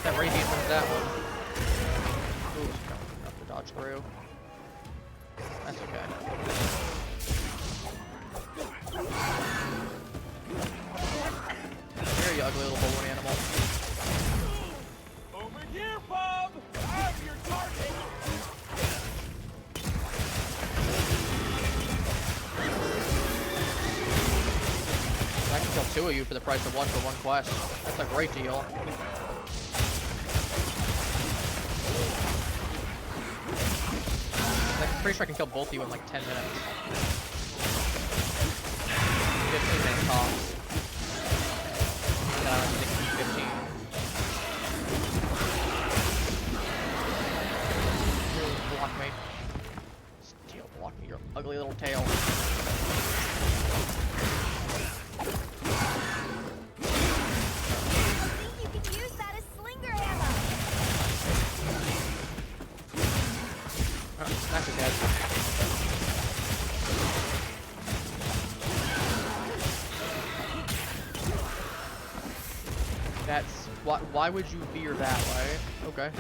S1: That radiant was that one. Ooh, enough to dodge through. That's okay. Here, you ugly little balloon animal.
S3: Over here, Bob! I'm your target!
S1: I can kill 2 of you for the price of 1 for 1 quest. That's a great deal. I'm pretty sure I can kill both of you in like 10 minutes. 15 minutes tops. I think 15. Block me. Steel block me, your ugly little tail. Smack his head. That's why would you veer that way? Okay.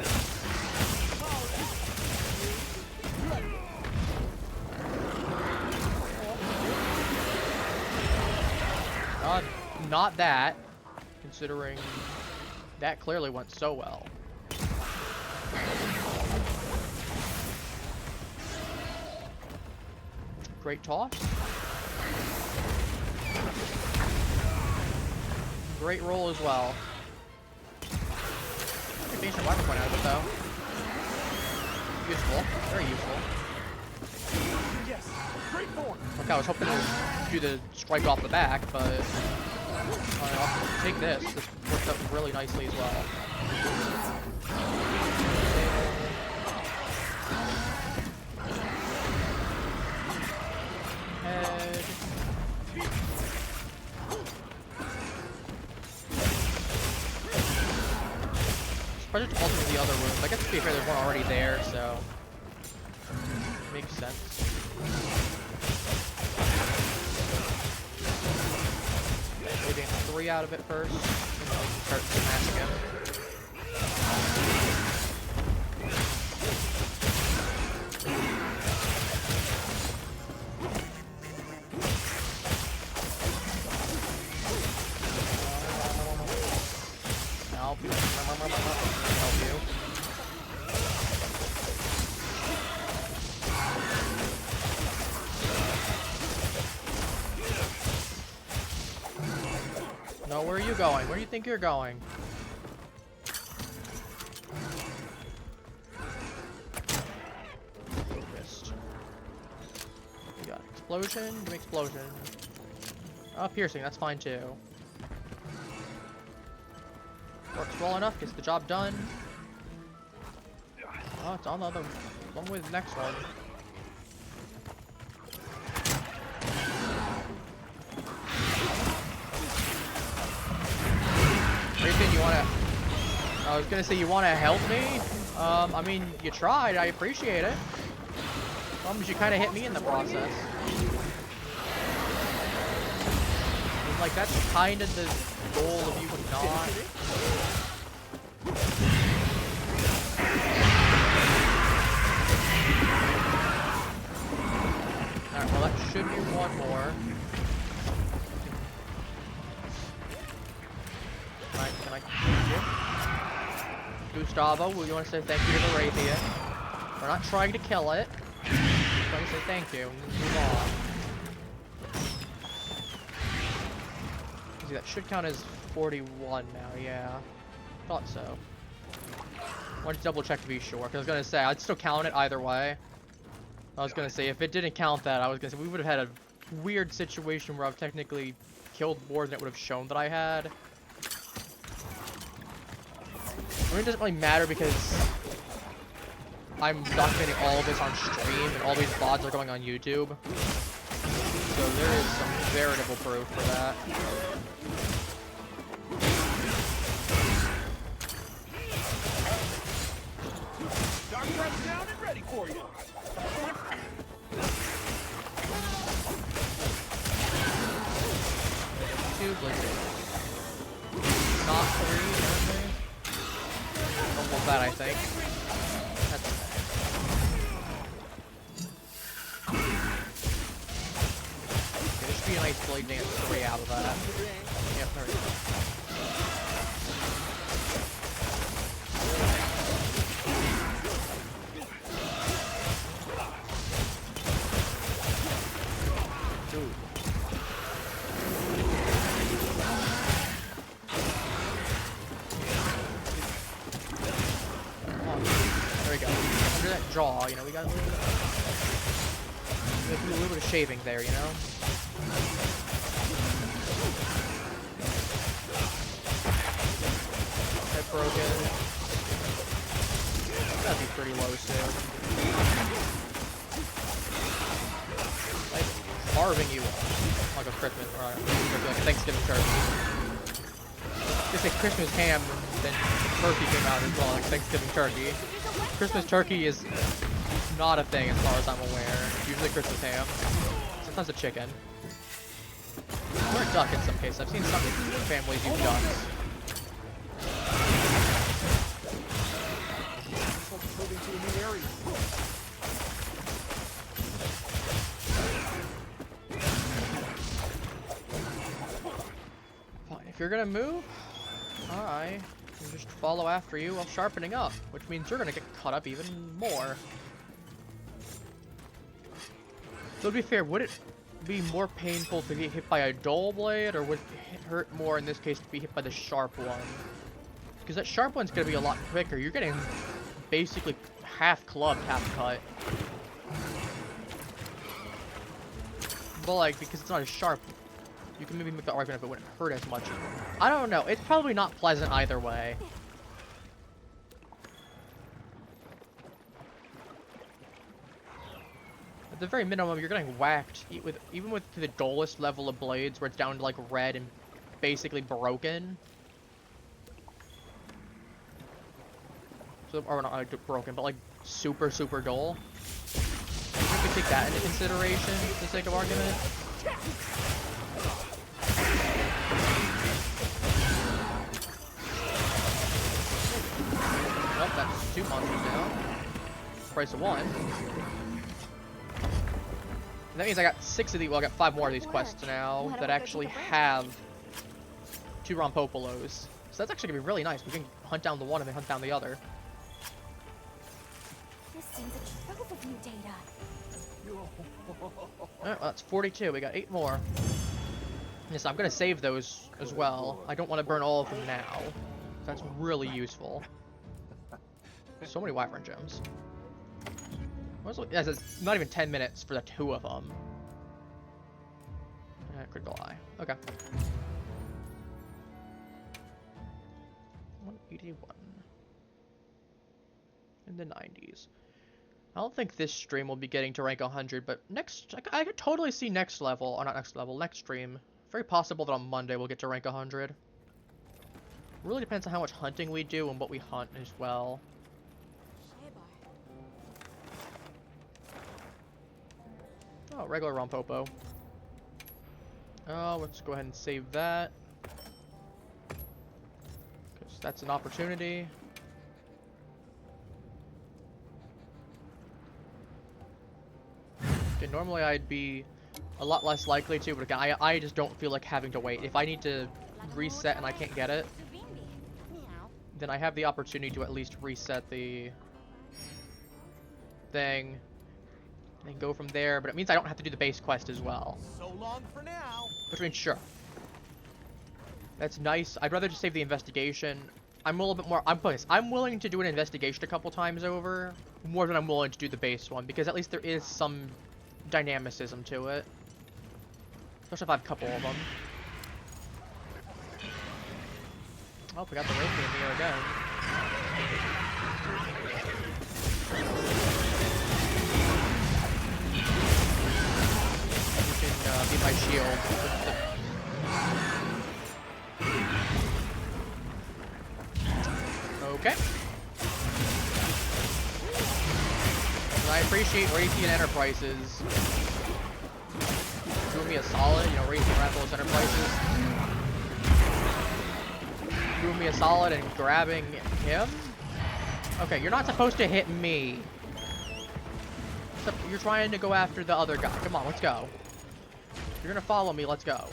S1: Not that, considering that clearly went so well. Great toss. Great roll as well. Good decent weapon point out of it though. Useful. Very useful.
S3: Yes, great form.
S1: Okay, I was hoping to do the strike off the back, but I'll take this. This worked out really nicely as well. Head. Surprised to ultimate the other rooms. I guess to be fair, there's one already there, so makes sense. Maybe 3 out of it first, and then we can start smashing him. Help you. Help you. No, where are you going? Where do you think you're going? Focused. We got explosion. Give me explosion. Oh, piercing. That's fine too. Works well enough. Gets the job done. Oh, it's on the other one with the next one. You wanna? I was gonna say you wanna help me. I mean, you tried. I appreciate it. Problem is, you kind of hit me in the process. I mean, like that's kind of the goal of you not. All right. Well, that should be one more. Can I thank you? Gustavo, will you want to say thank you to the Raytheon? We're not trying to kill it. We're trying to say thank you and move on. See, that should count as 41 now, yeah. Thought so. Wanted to double check to be sure, because I was going to say, I'd still count it either way. I was going to say, if it didn't count that, I was going to say, we would have had a weird situation where I've technically killed more than it would have shown that I had. I mean, it doesn't really matter because I'm documenting all of this on stream and all these VODs are going on YouTube. So there is some veritable proof for that.
S3: Dark Threat's down and ready for you.
S1: Two blizzards. Not 3, apparently. Almost that, I think. That's okay, there should be a nice blade dance 3 out of that. Yep, there we go. Ooh. There we go. Under that jaw, you know, we got a little bit of shaving there, you know? Head broken. That'd be pretty low soon. Like, carving you up. Like a Christmas, or like a Thanksgiving turkey. Just like Christmas ham, then turkey came out as well, like Thanksgiving turkey. Christmas turkey is not a thing as far as I'm aware. Usually Christmas ham. Sometimes a chicken. Or a duck in some cases. I've seen some families use ducks.
S3: Moving to a new area.
S1: Fine, if you're gonna move, I can just follow after you while sharpening up, which means you're gonna get caught up even more. So to be fair, would it be more painful to get hit by a dull blade, or would it hurt more in this case to be hit by the sharp one? Because that sharp one's gonna be a lot quicker. You're getting basically half clubbed, half cut. But like, because it's not as sharp, you can maybe make the argument if it wouldn't hurt as much. I don't know. It's probably not pleasant either way. At the very minimum, you're getting whacked even with the dullest level of blades, where it's down to like red and basically broken. So, or not like broken, but like super dull. You have to take that into consideration for the sake of argument. Well, that's 2 monsters now. Price of 1. And that means I got 6 of these. Well, I got 5 more of these quests now that actually have 2 Rompopolos. So that's actually gonna be really nice. We can hunt down the one and then hunt down the other.
S2: This seems a trove of new data.
S1: Alright, well, that's 42. We got 8 more. Yes, I'm gonna save those as well. I don't want to burn all of them now. That's really useful. So many wyvern gems. Yes, it's not even 10 minutes for the 2 of them. Critical eye. Okay. 181. In the 90s. I don't think this stream will be getting to rank 100, but I could totally see next level, or not next level, next stream. Very possible that on Monday we'll get to rank 100. Really depends on how much hunting we do and what we hunt as well. Oh, regular Rompopo. Oh, let's go ahead and save that. Because that's an opportunity. Okay, normally I'd be a lot less likely to, but again, I just don't feel like having to wait. If I need to reset and I can't get it, then I have the opportunity to at least reset the thing. And go from there, but it means I don't have to do the base quest as well.
S3: So long for now.
S1: Which means sure. That's nice. I'd rather just save the investigation. I'm a little bit more. I'm willing to do an investigation a couple times over, more than I'm willing to do the base one, because at least there is some dynamicism to it. Especially if I have a couple of them. Oh, we got the Reiki in here again. Be my shield. Okay. And I appreciate Raytheon Enterprises doing me a solid, you know, Raytheon Raffles Enterprises doing me a solid and grabbing him. Okay, you're not supposed to hit me. You're trying to go after the other guy. Come on, let's go. You're gonna follow me, let's go.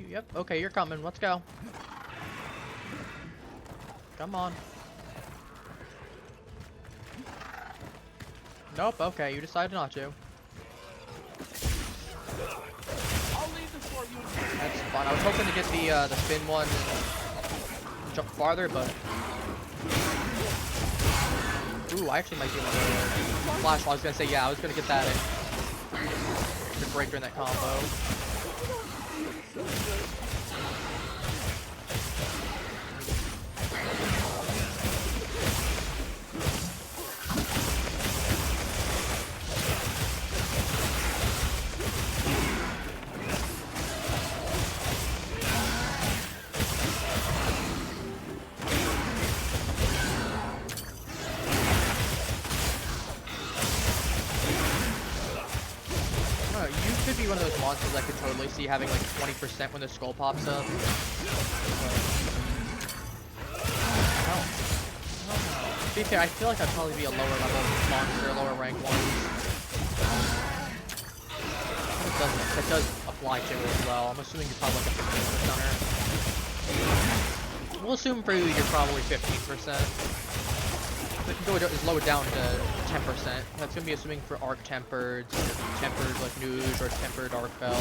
S1: Yep, okay, you're coming, let's go. Come on. Nope, okay, you decided not to. That's fun. I was hoping to get the spin one and jump farther, but ooh, I actually might be able to flash. I was gonna say, yeah, I was gonna get that in to break during that combo. could be one of those monsters I could totally see having like 20% when the skull pops up. But, I don't know. To be fair, I feel like I'd probably be a lower level monster, lower rank one. That does apply to it as well. I'm assuming you're probably like a 15%. We'll assume for you you're probably 15%. But you can go as low it down to 10%. That's gonna be assuming for arc tempered like Nu Udra or tempered arc feld.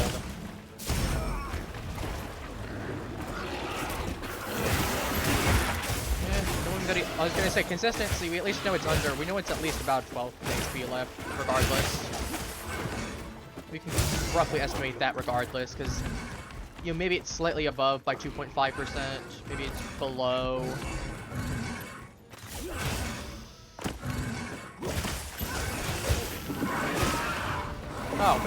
S1: I was gonna say consistency. We at least know it's under. We know it's at least about 12 HP left, regardless. We can roughly estimate that regardless, because you know maybe it's slightly above by 2.5%. Maybe it's below. Oh.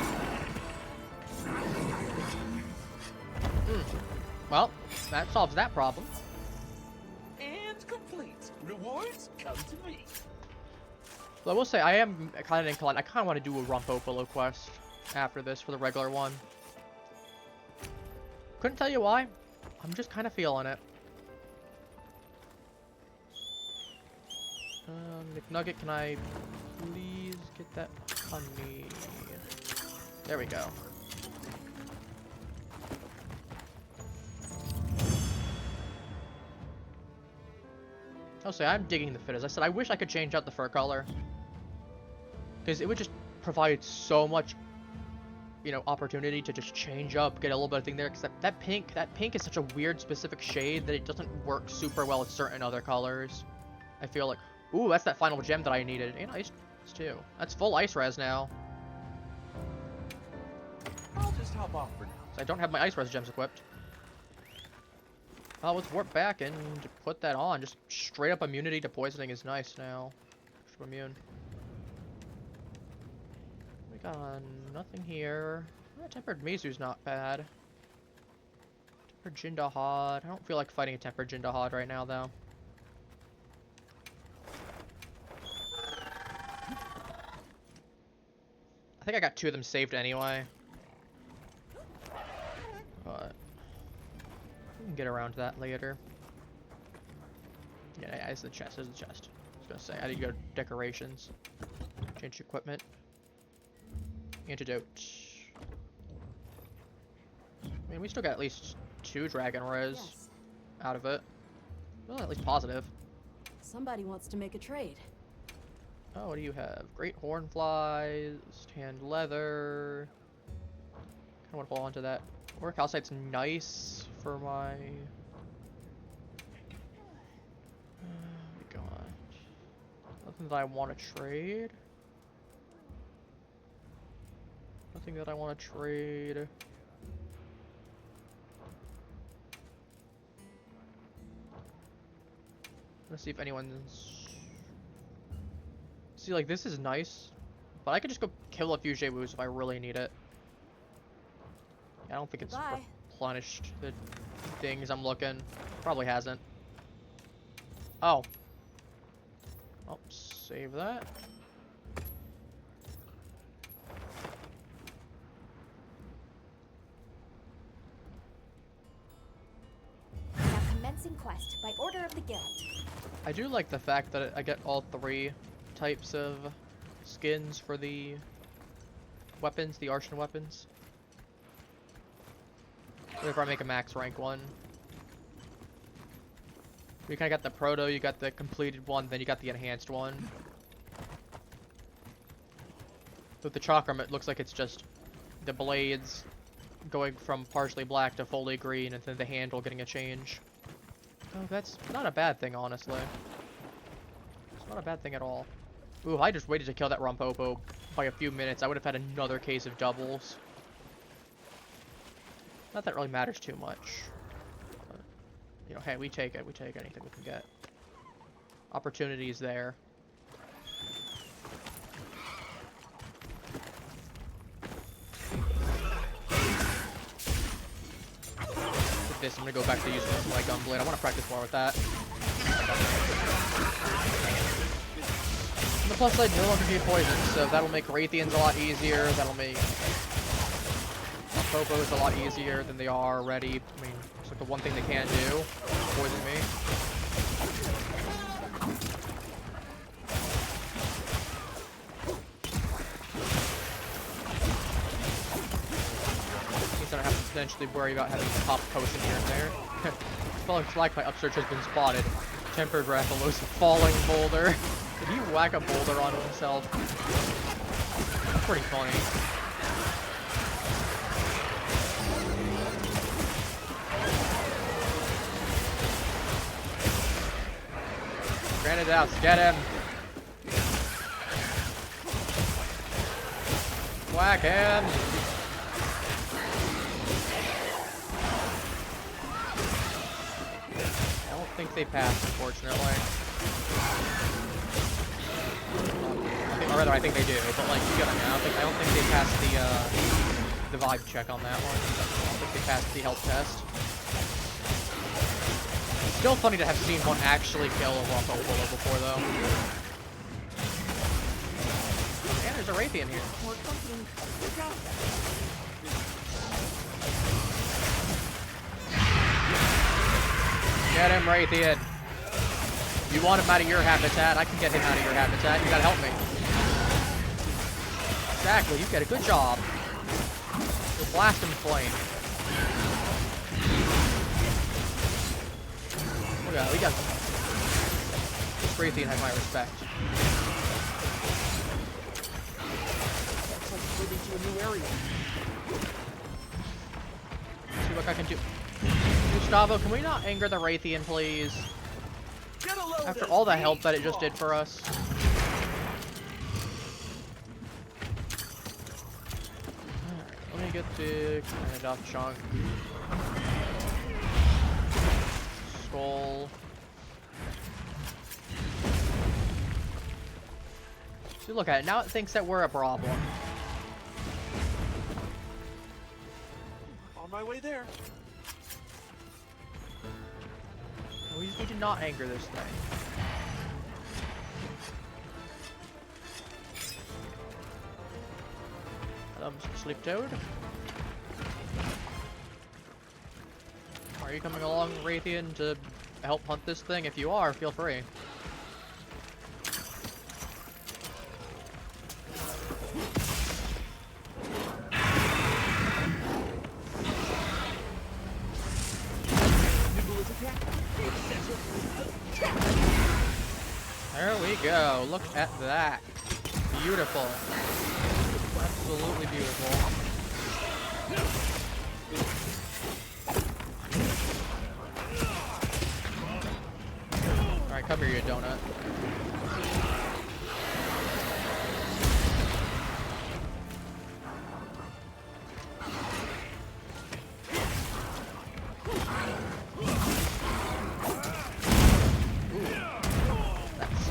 S1: Well, that solves that problem.
S3: And complete. Rewards come to me.
S1: Well, I will say I am kind of inclined. I kind of want to do a Rompopo quest after this for the regular one. Couldn't tell you why. I'm just kind of feeling it. McNugget, can I please get that honey? There we go. I'll say I'm digging the fit. As I said, I wish I could change out the fur color, because it would just provide so much, you know, opportunity to just change up, get a little bit of thing there. Because that pink is such a weird specific shade that it doesn't work super well with certain other colors. I feel like, ooh, that's that final gem that I needed. And ice too. That's full ice res now.
S3: I'll just hop off for now.
S1: So I don't have my ice res gems equipped. Oh, let's warp back and put that on. Just straight up immunity to poisoning is nice now. Extra immune. We got nothing here. Tempered Mizu's not bad. Tempered Jindahad. I don't feel like fighting a tempered Jindahad right now, though. I think I got 2 of them saved anyway. But we can get around to that later. Yeah, it's the chest. There's the chest. I was gonna say, I need to go to decorations. Change equipment. Antidote. I mean, we still got at least 2 dragon res out of it. Well, at least positive.
S6: Somebody wants to make a trade.
S1: Oh, what do you have? Great horn flies, tanned leather. Kind of want to hold on to that. Or calcite's nice for my. God. Nothing that I want to trade. Nothing that I want to trade. Let's see if anyone's. See, like, this is nice, but I could just go kill a few Jebus if I really need it. I don't think it's replenished the things I'm looking. Probably hasn't. Oh. Oh, save that.
S2: Now commencing quest by order of the guild.
S1: I do like the fact that I get all 3 types of skins for the weapons, the artian weapons. If I make a max rank one. You kind of got the proto, you got the completed one, then you got the enhanced one. With the chakram, it looks like it's just the blades going from partially black to fully green, and then the handle getting a change. Oh, that's not a bad thing, honestly. It's not a bad thing at all. Ooh, I just waited to kill that Rompopo by a few minutes. I would have had another case of doubles. Not that it really matters too much. But, you know, hey, we take it. We take anything we can get. Opportunities there. With this, I'm gonna go back to using my gunblade. I want to practice more with that. And the plus side no longer be poisoned, so that'll make Raytheons a lot easier. That'll make Rompopo is a lot easier than they are already. I mean, it's like the one thing they can do, poison me. Means I don't have to potentially worry about having to pop a potion here and there. Well, it's like my upsurge has been spotted. Tempered Rathalos, falling boulder. Did he whack a boulder onto himself? That's pretty funny. Granted out, get him! Whack him! I don't think they passed, unfortunately. Or rather, I think they do, but like, you get me, I don't think they passed the vibe check on that one. I don't think they passed the health test. It's still funny to have seen one actually kill a Rompopo before, though. And there's a Raytheon here. Get him, Raytheon. You want him out of your habitat, I can get him out of your habitat. You gotta help me. Exactly, you get a good job. You'll blast him flame. Look at that, we got this Raytheon has my respect.
S3: That's like moving to a new area.
S1: See what I can do. Gustavo, can we not anger the Raytheon, please?
S3: Get a load
S1: After
S3: of
S1: all the
S3: these
S1: help that it just did for us. Alright, let me get the Canada chunk. Skull. See, look at it. Now it thinks that we're a problem.
S3: On my way there.
S1: We just need to not anger this thing. Sleep Toad. Are you coming along, Raytheon, to help hunt this thing? If you are, feel free. There we go. Look at that. Beautiful. Absolutely beautiful. Alright, come here, you donut.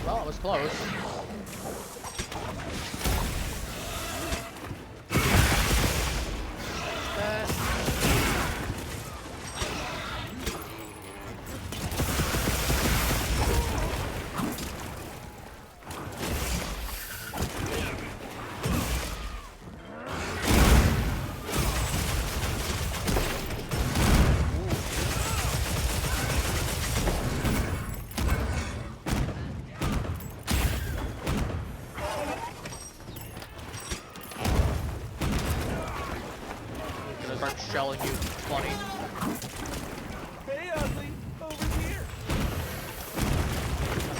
S1: Well, it was close. Shelling you, funny.
S3: Hey, ugly, over here.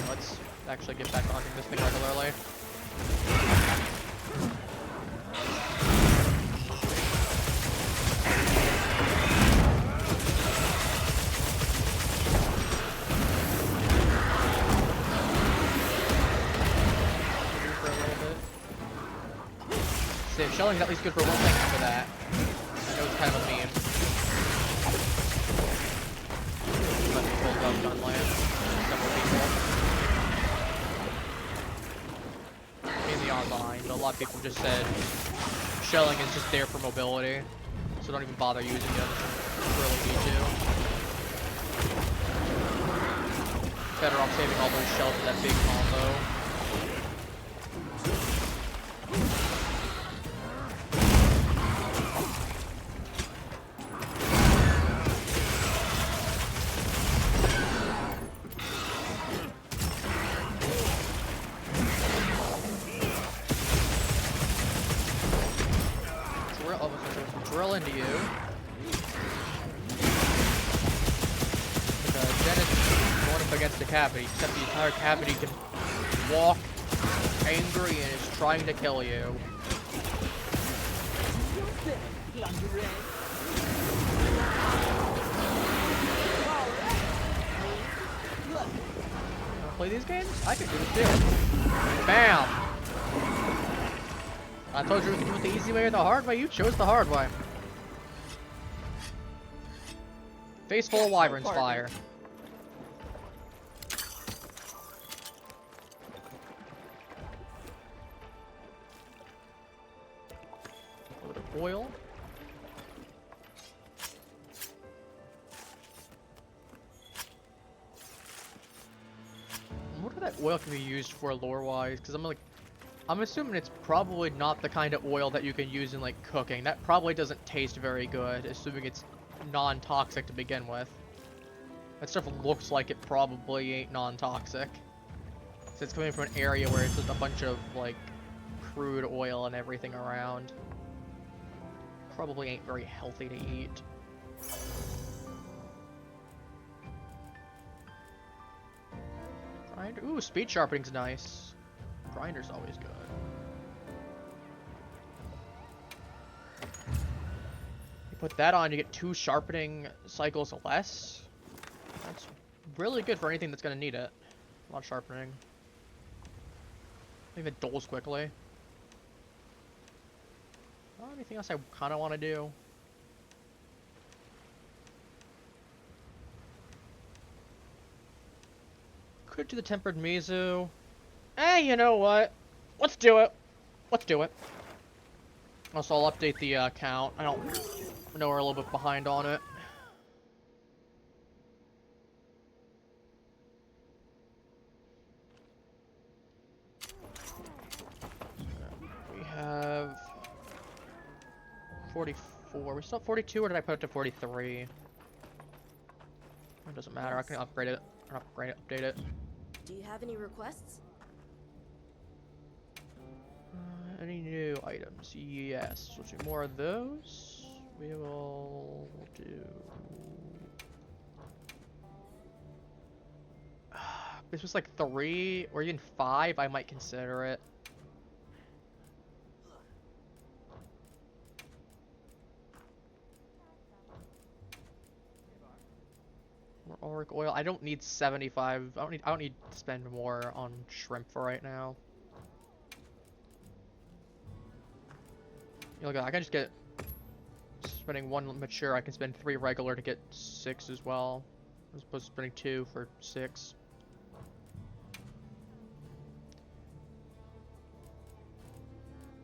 S1: Let's actually get back on this thing regularly. For a little bit. See, shelling's at least good for one thing after that. It was kind of a meme. But it pulled up Gunland. Several people. In the online, but a lot of people just said shelling is just there for mobility. So don't even bother using it. You really need to. Better off saving all those shells for that big combo. drill into you. Because then it's going up against the cavity, except the entire cavity can walk angry and is trying to kill you. Play these games? I could do it too. Bam! I told you we could do it the easy way or the hard way. You chose the hard way. Face full of Wyvern's fire. A little bit of oil. I wonder what that oil can be used for lore-wise, because I'm assuming it's probably not the kind of oil that you can use in like cooking. That probably doesn't taste very good, assuming it's non-toxic to begin with. That stuff looks like it probably ain't non-toxic. So it's coming from an area where it's just a bunch of like crude oil and everything around. Probably ain't very healthy to eat. Grinder. Ooh, speed sharpening's nice. Grinder's always good. You put that on, you get 2 sharpening cycles less. That's really good for anything that's gonna need it. A lot of sharpening. I think that dulls quickly. Anything else I kind of want to do? Could do the tempered mizu. You know what? Let's do it. Let's do it. Also, I'll update the count. I know we're a little bit behind on it. We have 44. We still have 42, or did I put it to 43? It doesn't matter. I can upgrade it. Or upgrade it, update it.
S6: Do you have any requests?
S1: Any new items? Yes. We'll do more of those. We will do... This was like 3 or even 5. I might consider it. More auric oil. I don't need 75. I don't need to spend more on shrimp for right now. You look, I can just get spending 1 mature. I can spend 3 regular to get 6 as well, as opposed to spending 2 for 6.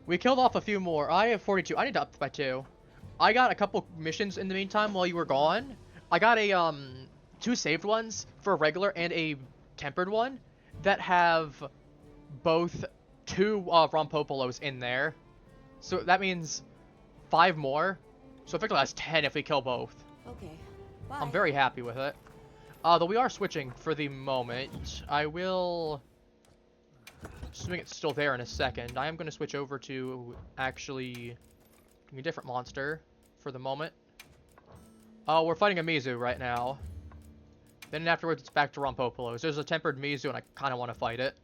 S1: We killed off a few more. I have 42. I need to up by 2. I got a couple missions in the meantime while you were gone. I got a 2 saved ones for a regular and a tempered one that have both 2 Rompopolos in there. So that means 5 more. So effectively that's 10 if we kill both.
S6: Okay. Bye.
S1: I'm very happy with it. Though we are switching for the moment. I will... Assuming it's still there in a second. I am going to switch over to actually a different monster for the moment. We're fighting a Mizu right now. Then afterwards it's back to Rompopolos. There's a tempered Mizu and I kind of want to fight it.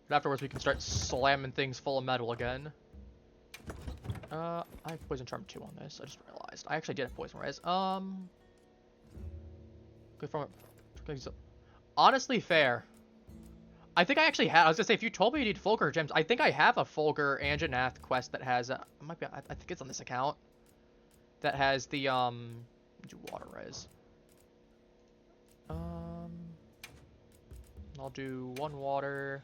S1: But afterwards we can start slamming things full of metal again. I have Poison Charm 2 on this, I just realized. I actually did have Poison Res. Good from it. Honestly, fair. I think I actually have. I was gonna say, if you told me you need Fulgur gems, I think I have a Fulgur Anjanath quest that has. It might be. I think it's on this account. That has the do water res. I'll do 1 water.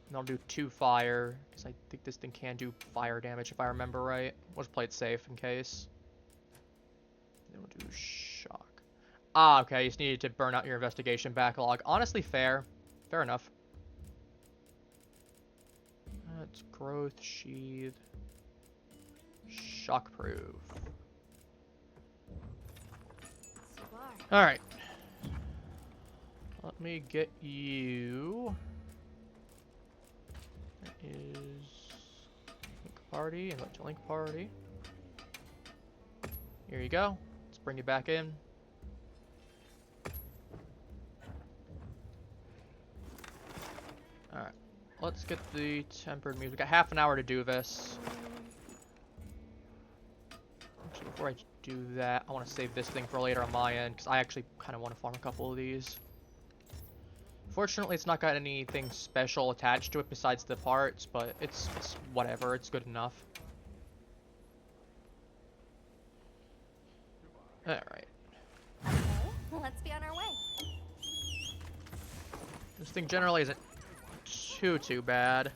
S1: And I'll do 2 fire, because I think this thing can do fire damage if I remember right. We'll just play it safe in case. Then we'll do shock. Ah, okay, you just needed to burn out your investigation backlog. Honestly, fair. Fair enough. That's growth, sheath, shockproof. Alright. Let me get you. That is link party, and to link party. Here you go. Let's bring you back in. Alright. Let's get the tempered music. We got half an hour to do this. Actually, before I do that, I want to save this thing for later on my end, because I actually kind of want to farm a couple of these. Fortunately, it's not got anything special attached to it besides the parts, but it's whatever. It's good enough. Alright.
S2: Okay, let's be on our way.
S1: This thing generally isn't too bad.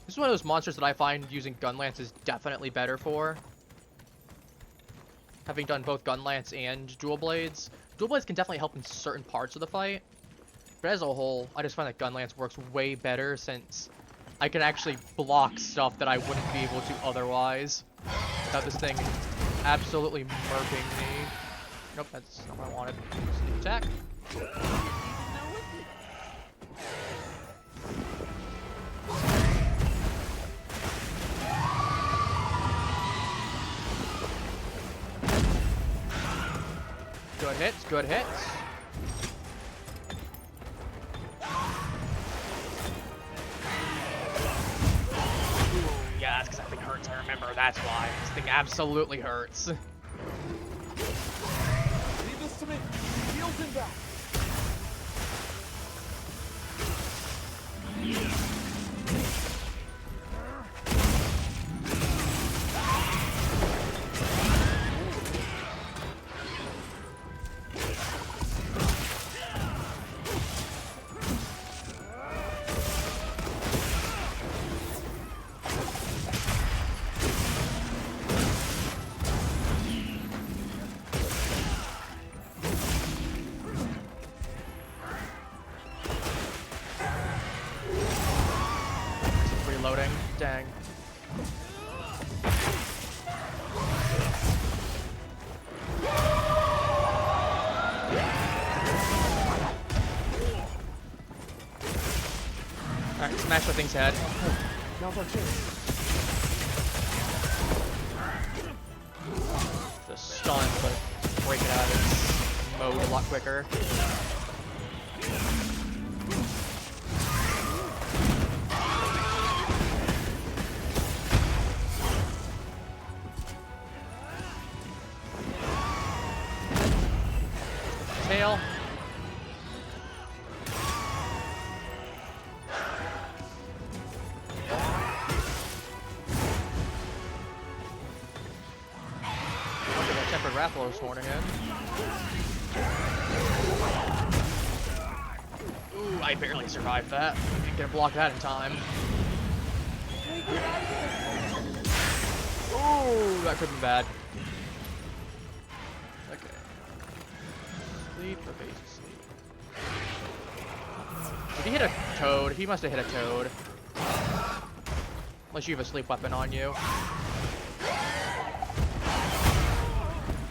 S1: This is one of those monsters that I find using gun lance is definitely better for. Having done both gun lance and dual blades. Dual blades can definitely help in certain parts of the fight. But as a whole, I just find that gun lance works way better since I can actually block stuff that I wouldn't be able to otherwise. Without this thing absolutely murking me. Nope, that's not what I wanted. Sneak attack. Good hits, good hits. Yeah, that's because that thing hurts, I remember, that's why. This thing absolutely hurts.
S3: Leave this to me. Shields in back.
S1: Reloading, dang. Alright, smash the thing's head. The stun, but break it out of its mode a lot quicker. Tail. Tempered Rathalos horn again. Ooh, I barely survived that. Didn't get to block that in time. Ooh, that could have been bad. Okay. Sleep or basic sleep. Did he hit a toad? He must have hit a toad. Unless you have a sleep weapon on you.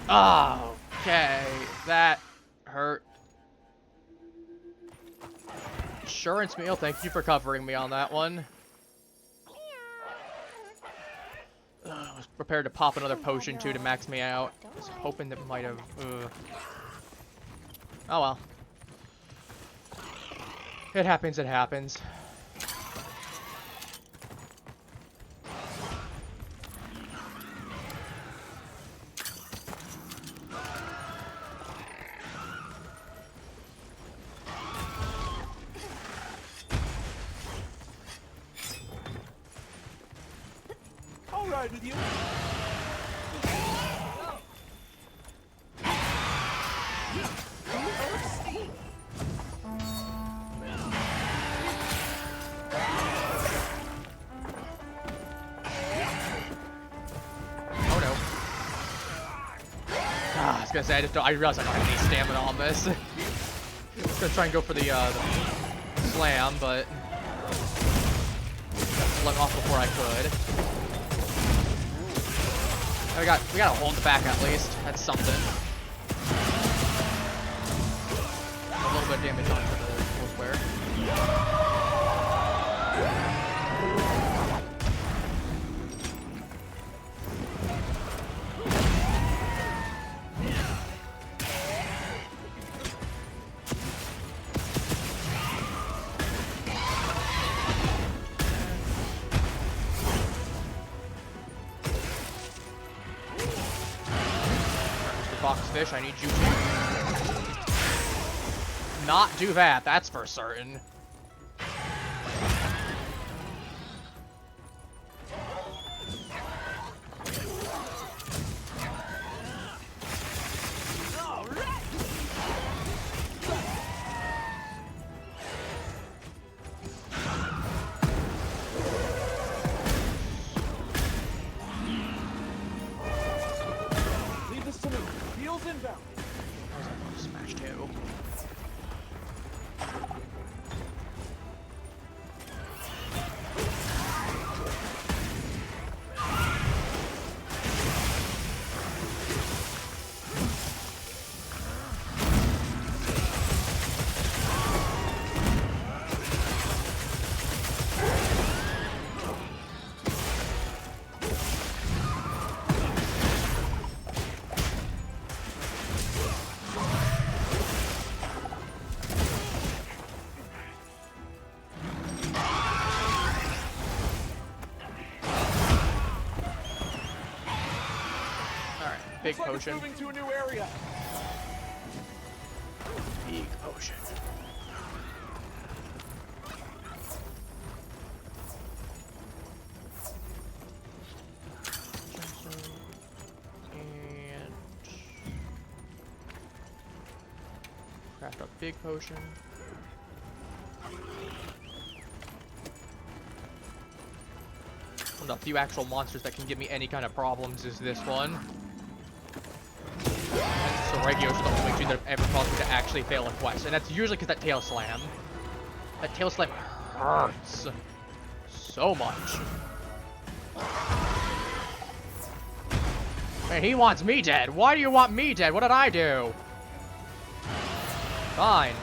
S1: Oh, okay. That hurt. Insurance meal, thank you for covering me on that one. I was prepared to pop another potion too to max me out. I was hoping that might have. Oh well. It happens, it happens.
S3: I'll ride with you.
S1: Oh no. Ah, I was gonna say, I realized I don't have any stamina on this. I was gonna try and go for the slam, but got flung off before I could. We gotta hold the back at least. That's something. A little bit that damage onto the full square. Foxfish, I need you to not do that, that's for certain. Smash two. Big potion.
S3: Moving to a new area.
S1: Big potion. And craft up big potion. One of the few actual monsters that can give me any kind of problems is this one. So Regio's the only two that have ever caused me to actually fail a quest, and that's usually because that tail slam. That tail slam hurts so much. Man, he wants me dead. Why do you want me dead? What did I do? Fine.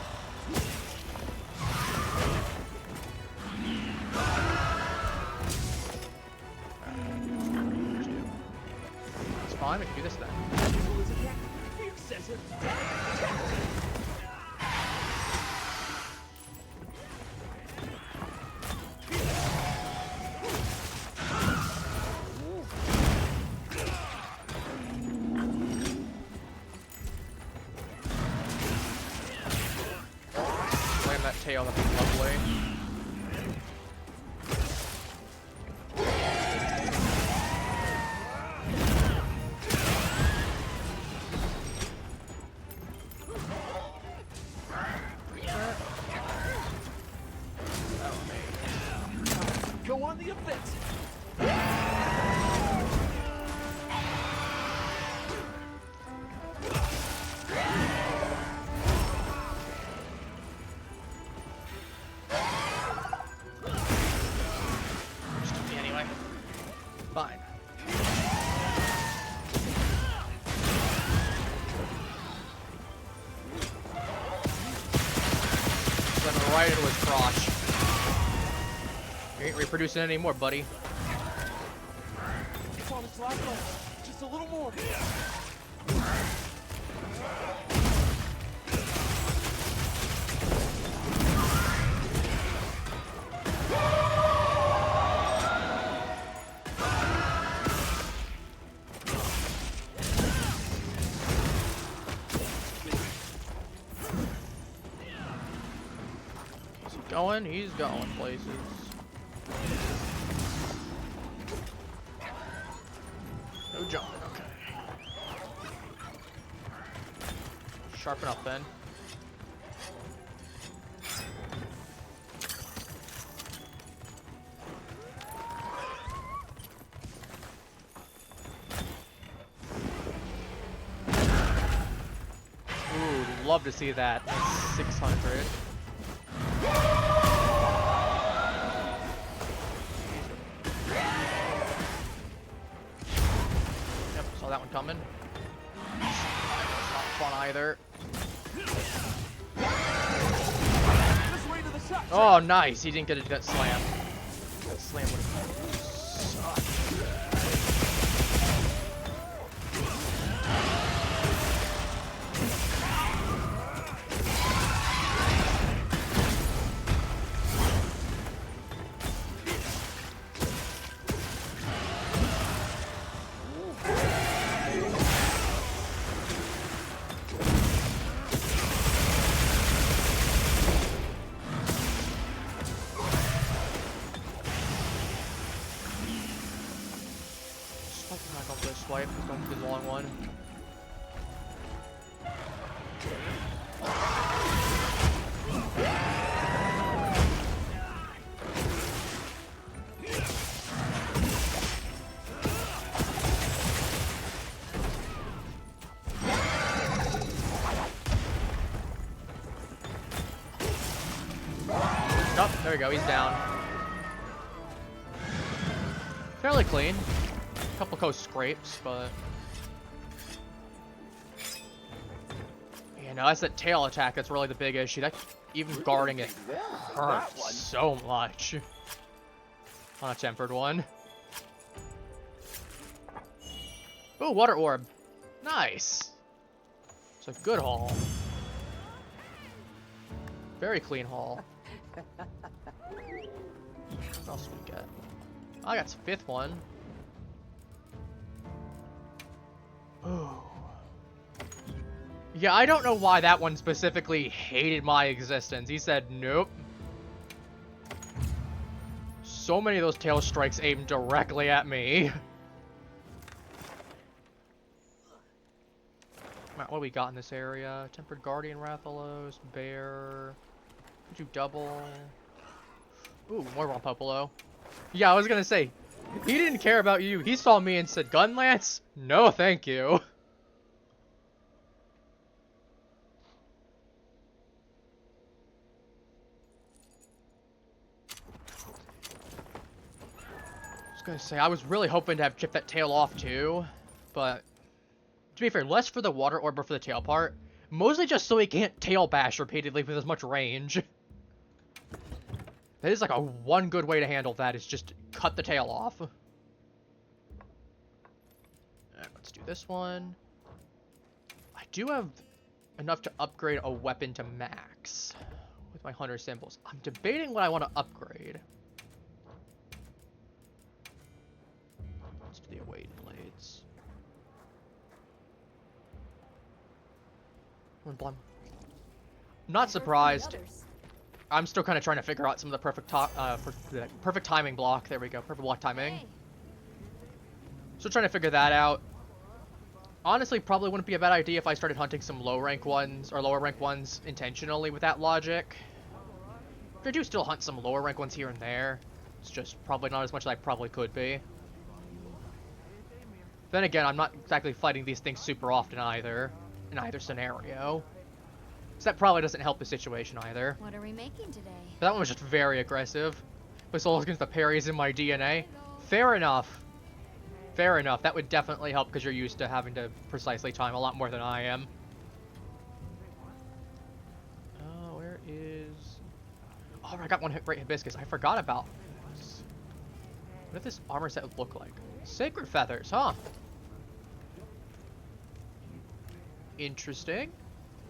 S1: It's fine, we can do this then. Slam that tail, that'd be lovely.
S3: Go on the offensive.
S1: Anyway, fine. Slam it right into his crotch. You ain't reproducing anymore, buddy.
S3: It's on its last leg. Just a little more.
S1: He's going places. No jumping, okay. Sharpen up then. Ooh, love to see that. That's 600. Yep, saw that one coming. Not fun either. Oh, nice. He didn't get a gut slam. That slam would have sucked. Swipe, he's going for the long one. Oh, there we go, he's down. Fairly clean. Couple close scrapes, but you know, that's that tail attack that's really the big issue. That even guarding it hurts so much on a tempered one. Ooh, water orb. Nice. It's a good haul. Very clean haul. What else do we get? I got some fifth one. Ooh. Yeah, I don't know why that one specifically hated my existence. He said, nope. So many of those tail strikes aimed directly at me. What do we got in this area? Tempered Guardian, Rathalos, Bear. Could you double? Ooh, more Rompopo. Yeah, I was gonna say, he didn't care about you. He saw me and said, Gun Lance? No, thank you. I was gonna say, I was really hoping to have chipped that tail off too, but to be fair, less for the water orb or for the tail part. Mostly just so he can't tail bash repeatedly with as much range. That is like one good way to handle that is just cut the tail off. Alright, let's do this one. I do have enough to upgrade a weapon to max with my hunter symbols. I'm debating what I want to upgrade. Let's do the Await Blades. I'm not surprised. I'm still kind of trying to figure out some of the perfect timing block. There we go, perfect block timing. Still trying to figure that out. Honestly, probably wouldn't be a bad idea if I started hunting some low rank ones or lower rank ones intentionally with that logic. I do still hunt some lower rank ones here and there. It's just probably not as much as I probably could be. Then again, I'm not exactly fighting these things super often either, in either scenario. So that probably doesn't help the situation either.
S2: What are we making today?
S1: But that one was just very aggressive. My soul against the parries in my DNA. Fair enough. Fair enough. That would definitely help because you're used to having to precisely time a lot more than I am. Where is... Oh, I got one great hibiscus. I forgot about this. What does this armor set look like? Sacred feathers, huh? Interesting.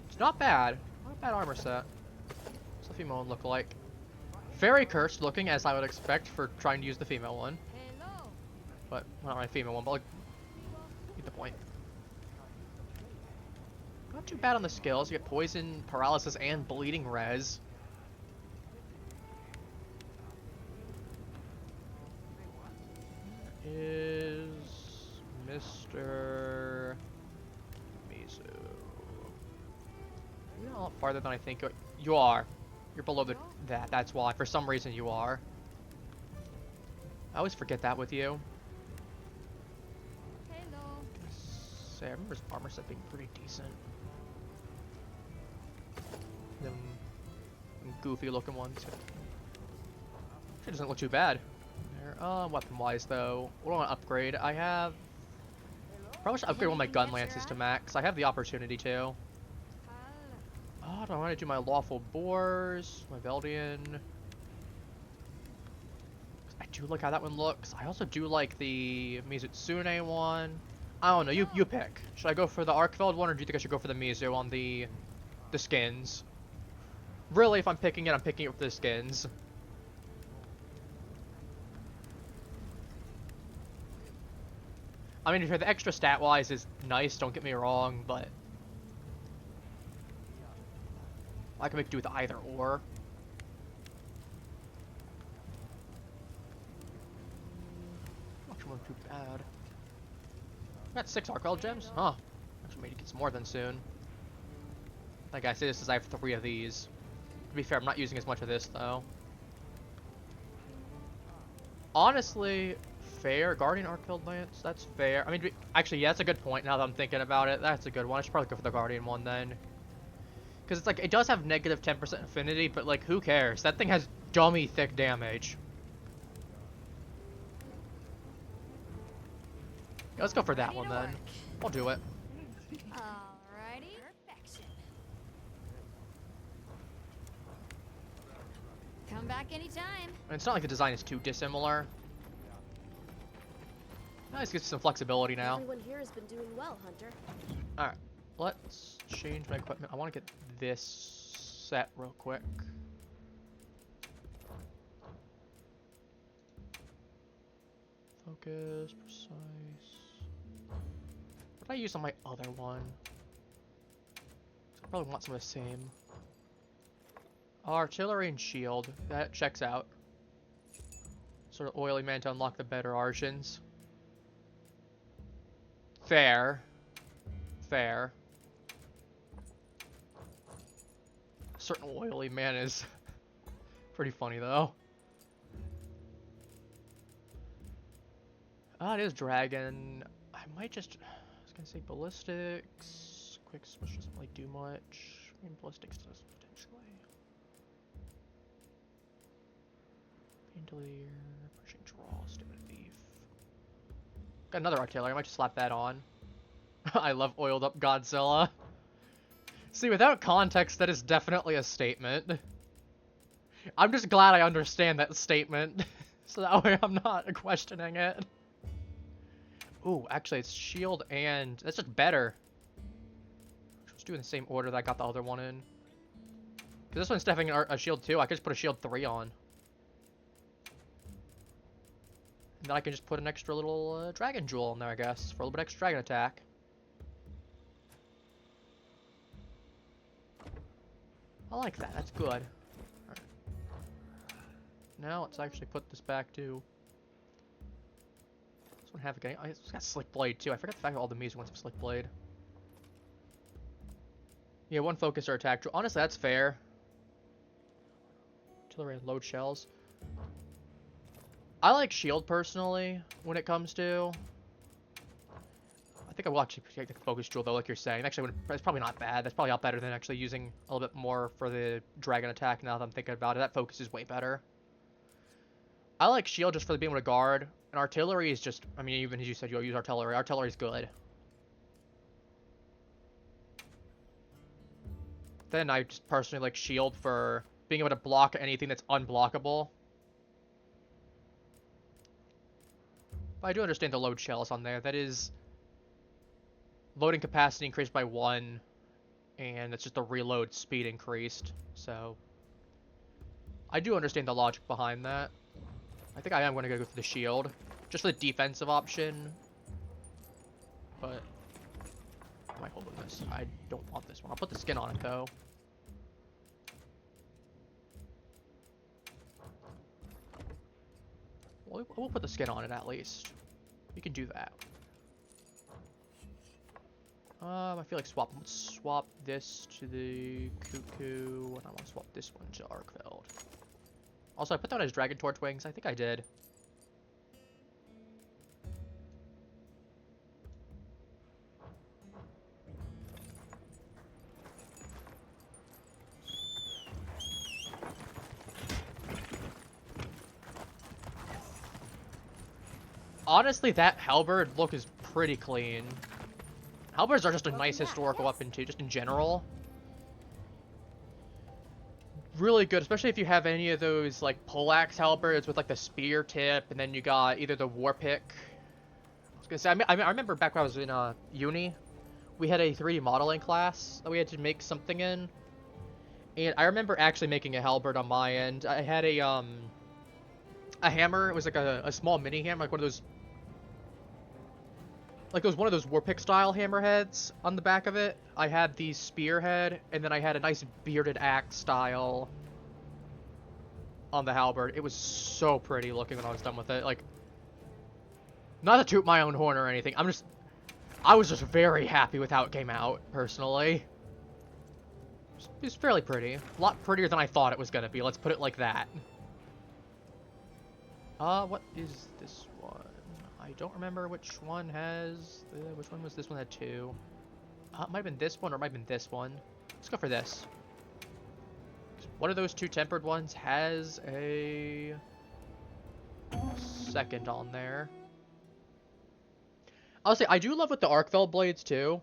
S1: It's not bad. Not a bad armor set. What's the female one look like? Very cursed looking, as I would expect for trying to use the female one. But, well, not my female one, but like, get the point. Not too bad on the skills. You get poison, paralysis, and bleeding res. Is Mr. Mizu? You're a lot farther than I think you are. You're below that. That's why. For some reason, you are. I always forget that with you. I remember his armor set being pretty decent. Them goofy looking ones. It doesn't look too bad. Weapon wise though, what do I want to upgrade? I have... Probably should upgrade one of my gun lances to max. I have the opportunity to. Oh, do I want to do my lawful boars? My Veldian? do like how that one looks. I also do like the Mizutsune one. I don't know, you pick. Should I go for the Arkfeld one, or do you think I should go for the Mizu on the skins? Really, if I'm picking it, I'm picking it for the skins. I mean, if the extra stat-wise is nice, don't get me wrong, but I can make do with either or. Actually, wasn't too bad. Got 6 Arkwell gems? Huh. Actually, maybe get some more than soon. Like I say, this is I have 3 of these. To be fair, I'm not using as much of this though. Honestly, fair. Guardian Arcfield Lance, that's fair. I mean, actually, yeah, that's a good point now that I'm thinking about it. That's a good one. I should probably go for the Guardian one then. Because it's like, it does have negative 10% affinity, but like, who cares? That thing has dummy thick damage. Yeah, let's go for that one then. I'll do it.
S2: Alrighty. Perfection. Come back anytime.
S1: And it's not like the design is too dissimilar. Nice, gets some flexibility now.
S6: Everyone here has been doing well, Hunter.
S1: Alright, let's change my equipment. I want to get this set real quick. Focus, precise. What did I use on my other one? I probably want some of the same. Artillery and shield. That checks out. Sort of oily man to unlock the better Artians. Fair. Fair. Certain oily man is pretty funny though. Ah, it is dragon. I might just. I was gonna say ballistics. Quick switch doesn't really do much. I mean, ballistics does potentially. Bandolier, pushing draw, stupid thief. Got another artillery. I might just slap that on. I love oiled up Godzilla. See, without context, that is definitely a statement. I'm just glad I understand that statement, so that way I'm not questioning it. Ooh, actually, it's shield and... That's just better. Let's do it in the same order that I got the other one in. Because this one's definitely a shield too. I could just put a shield 3 on. And then I can just put an extra little dragon jewel in there, I guess, for a little bit extra dragon attack. I like that. That's good. Alright. Now let's actually put this back to... This one have again. Oh, it's got Slick Blade too. I forgot the fact that all the Mizu ones have Slick Blade. Yeah, one focus or attack. Honestly, that's fair. Artillery and load shells. I like shield personally when it comes to. I think I will actually take the focus jewel though, like you're saying. Actually, it's probably not bad. That's probably a lot better than actually using a little bit more for the dragon attack. Now that I'm thinking about it, that focus is way better. I like shield just for being able to guard, and artillery is just. I mean, even as you said, you'll use artillery. Artillery is good. Then I just personally like shield for being able to block anything that's unblockable. But I do understand the load shells on there. That is loading capacity increased by 1, and it's just the reload speed increased. So I do understand the logic behind that. I think I am going to go for the shield, just for the defensive option. But I might hold on this. I don't want this one. I'll put the skin on it though. We'll put the skin on it at least. We can do that. I feel like let's swap this to the Cuckoo, and I want to swap this one to Arkfeld. Also, I put that as Dragon Torch Wings. I think I did. Honestly, that halberd look is pretty clean. Halberds are just a nice historical weapon too, just in general. really good, especially if you have any of those like poleaxe halberds with like the spear tip, and then you got either the war pick. I was gonna say, I remember back when I was in uni, we had a 3D modeling class that we had to make something in, and I remember actually making a halberd on my end. I had a hammer. It was like a small mini hammer, like one of those. Like, it was one of those Warpick style hammerheads on the back of it. I had the spearhead, and then I had a nice bearded axe style on the halberd. It was so pretty looking when I was done with it. Like, not to toot my own horn or anything. I was just very happy with how it came out, personally. It was fairly pretty. A lot prettier than I thought it was gonna be. Let's put it like that. What is this one? I don't remember which one has... which one was this one had two? It might have been this one or it might have been this one. Let's go for this. One of those two tempered ones has a... second on there. I'll say, I do love with the Arcveld blades too.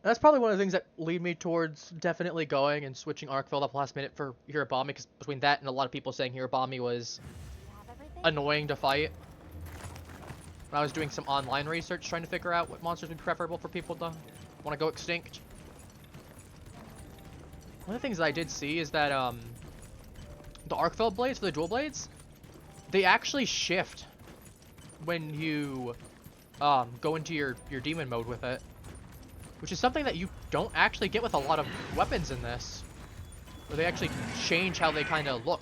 S1: And that's probably one of the things that lead me towards definitely going and switching Arcveld up last minute for Hirabami, because between that and a lot of people saying Hirabami was annoying to fight. When I was doing some online research trying to figure out what monsters would be preferable for people to want to go extinct. One of the things that I did see is that the Arcveld blades for the dual blades, they actually shift when you go into your demon mode with it, which is something that you don't actually get with a lot of weapons in this, where they actually change how they kind of look.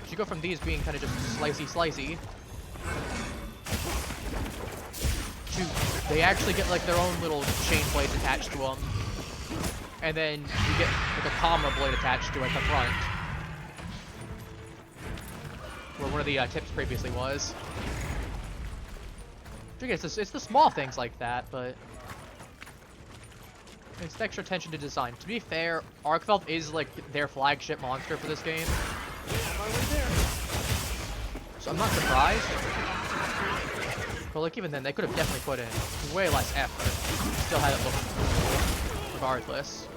S1: You go from these being kind of just slicey to they actually get like their own little chain blades attached to them, and then you get like a combo blade attached to it at the front, where one of the tips previously was. It's the small things like that, but it's the extra attention to design. To be fair, Arcveld is like their flagship monster for this game, so I'm not surprised. But like even then, they could have definitely put in way less effort. Still had it look cool, regardless.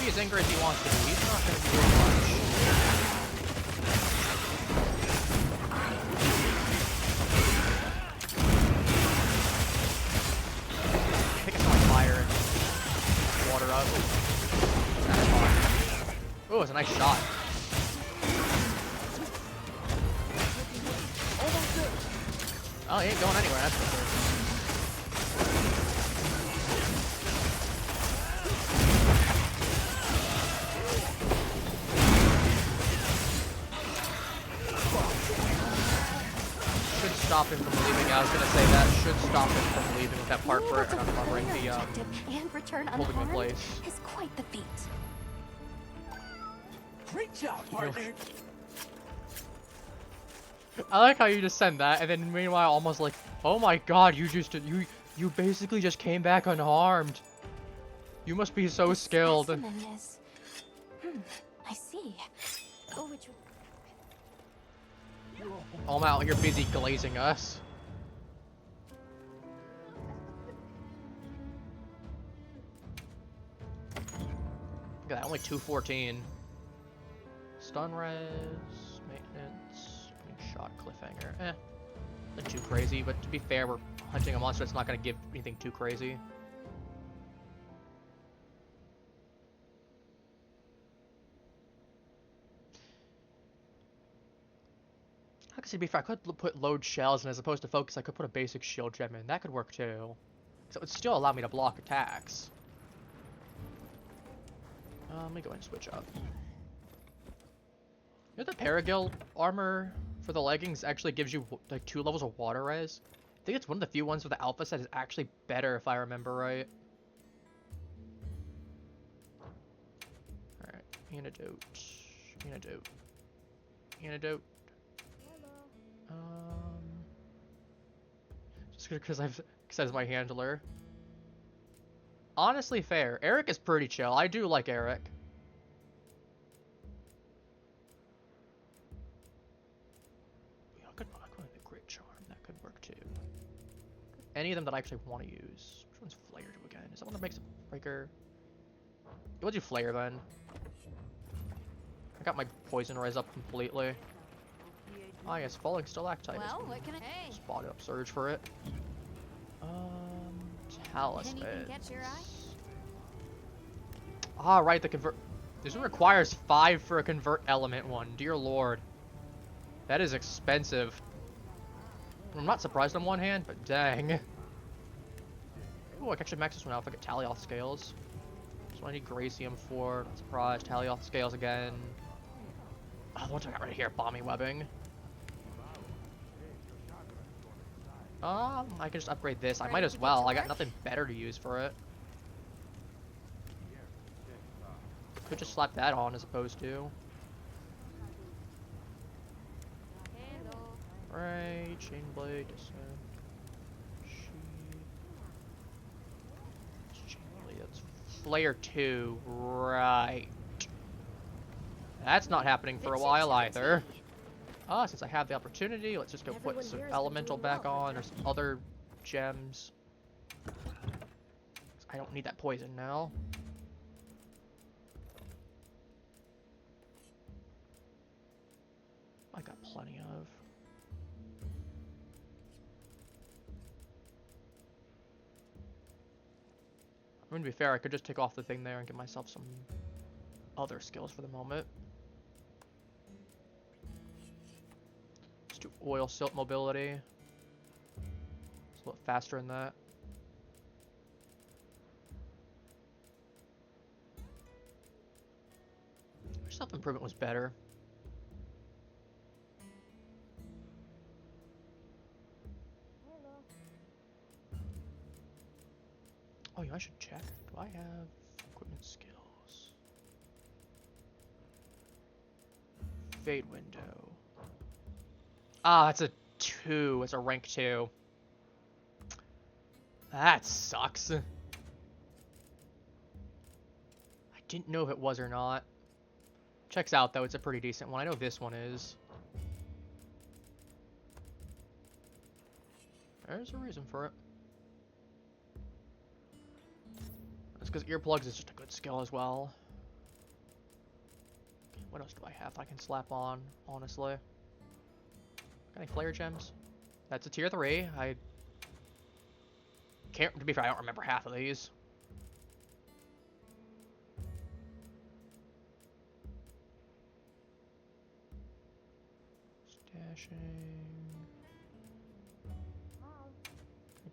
S1: As angry as he wants to be, he's not going to be doing much. I think I saw like fire and water up. That's fun. Oh, it's a nice shot. Oh, he ain't going anywhere, that's for sure. Stop him from leaving. I was gonna say that should stop him from leaving with that part for it and uncovering the
S2: and return
S1: holding in
S2: unharmed
S1: place.
S2: is quite the feat.
S3: Great job, partner.
S1: I like how you just send that, and then meanwhile almost like, oh my god, you basically just came back unharmed. You must be so skilled.
S2: Is... I see. Oh, which...
S1: Oh, I'm out here busy glazing us. Look at that, only 214. Stun res, maintenance, shot, cliffhanger. Not too crazy, but to be fair, we're hunting a monster that's not going to give anything too crazy. To be fair, I could put load shells, and as opposed to focus, I could put a basic shield gem in. That could work too. So it would still allow me to block attacks. Let me go ahead and switch up. You know, the Paragil armor for the leggings actually gives you like 2 levels of water res. I think it's one of the few ones with the alpha set is actually better, if I remember right. Alright, antidote. Just because I've says my handler. Honestly, fair. Eric is pretty chill. I do like Eric. Yeah, I could have a great charm. That could work too. Any of them that I actually want to use. Which one's Flare do again? Is that one that makes a breaker? We'll do Flare then. I got my poison res up completely. Ah, yes, falling stalactite.
S2: Well, what can I say?
S1: Spotted up surge for it. Talisman.
S2: Anything catch your eye?
S1: Ah, right, the convert. This one requires 5 for a convert element one. Dear lord. That is expensive. I'm not surprised on one hand, but dang. Ooh, I can actually max this one out if I get Talioth scales. So I need Gracium for. Not surprised. Talioth scales again. Oh, what do I got right here? Bombing webbing. I can just upgrade this. I might as well. I got nothing better to use for it. Could just slap that on as opposed to. Right, chain blade, descent. Chain blade, that's Flare 2. Right. That's not happening for a while either. Since I have the opportunity, let's just go put some elemental back on or some other gems. I don't need that poison now. I got plenty of. I mean, to be fair, I could just take off the thing there and give myself some other skills for the moment. Let's do oil silt mobility. It's a little faster than that. Self-improvement was better. Oh yeah, I should check. Do I have equipment skills? Fade window. Ah, that's a 2. It's a rank 2. That sucks. I didn't know if it was or not. Checks out though, it's a pretty decent one. I know this one is. There's a reason for it. That's because earplugs is just a good skill as well. What else do I have I can slap on, honestly? Got any Flaregems? That's a tier 3. I can't, to be fair, I don't remember half of these. Stashing.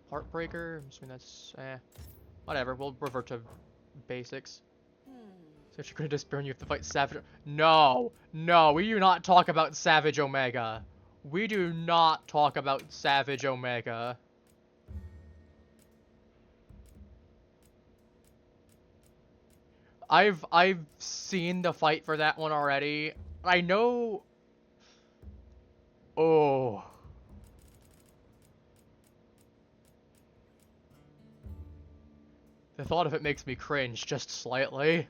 S1: Part breaker. I'm assuming that's whatever. We'll revert to basics. So if you're gonna disappear and you have to fight Savage. No, no, we do not talk about Savage Omega. We do not talk about Savage Omega. I've seen the fight for that one already. I know. Oh. The thought of it makes me cringe just slightly.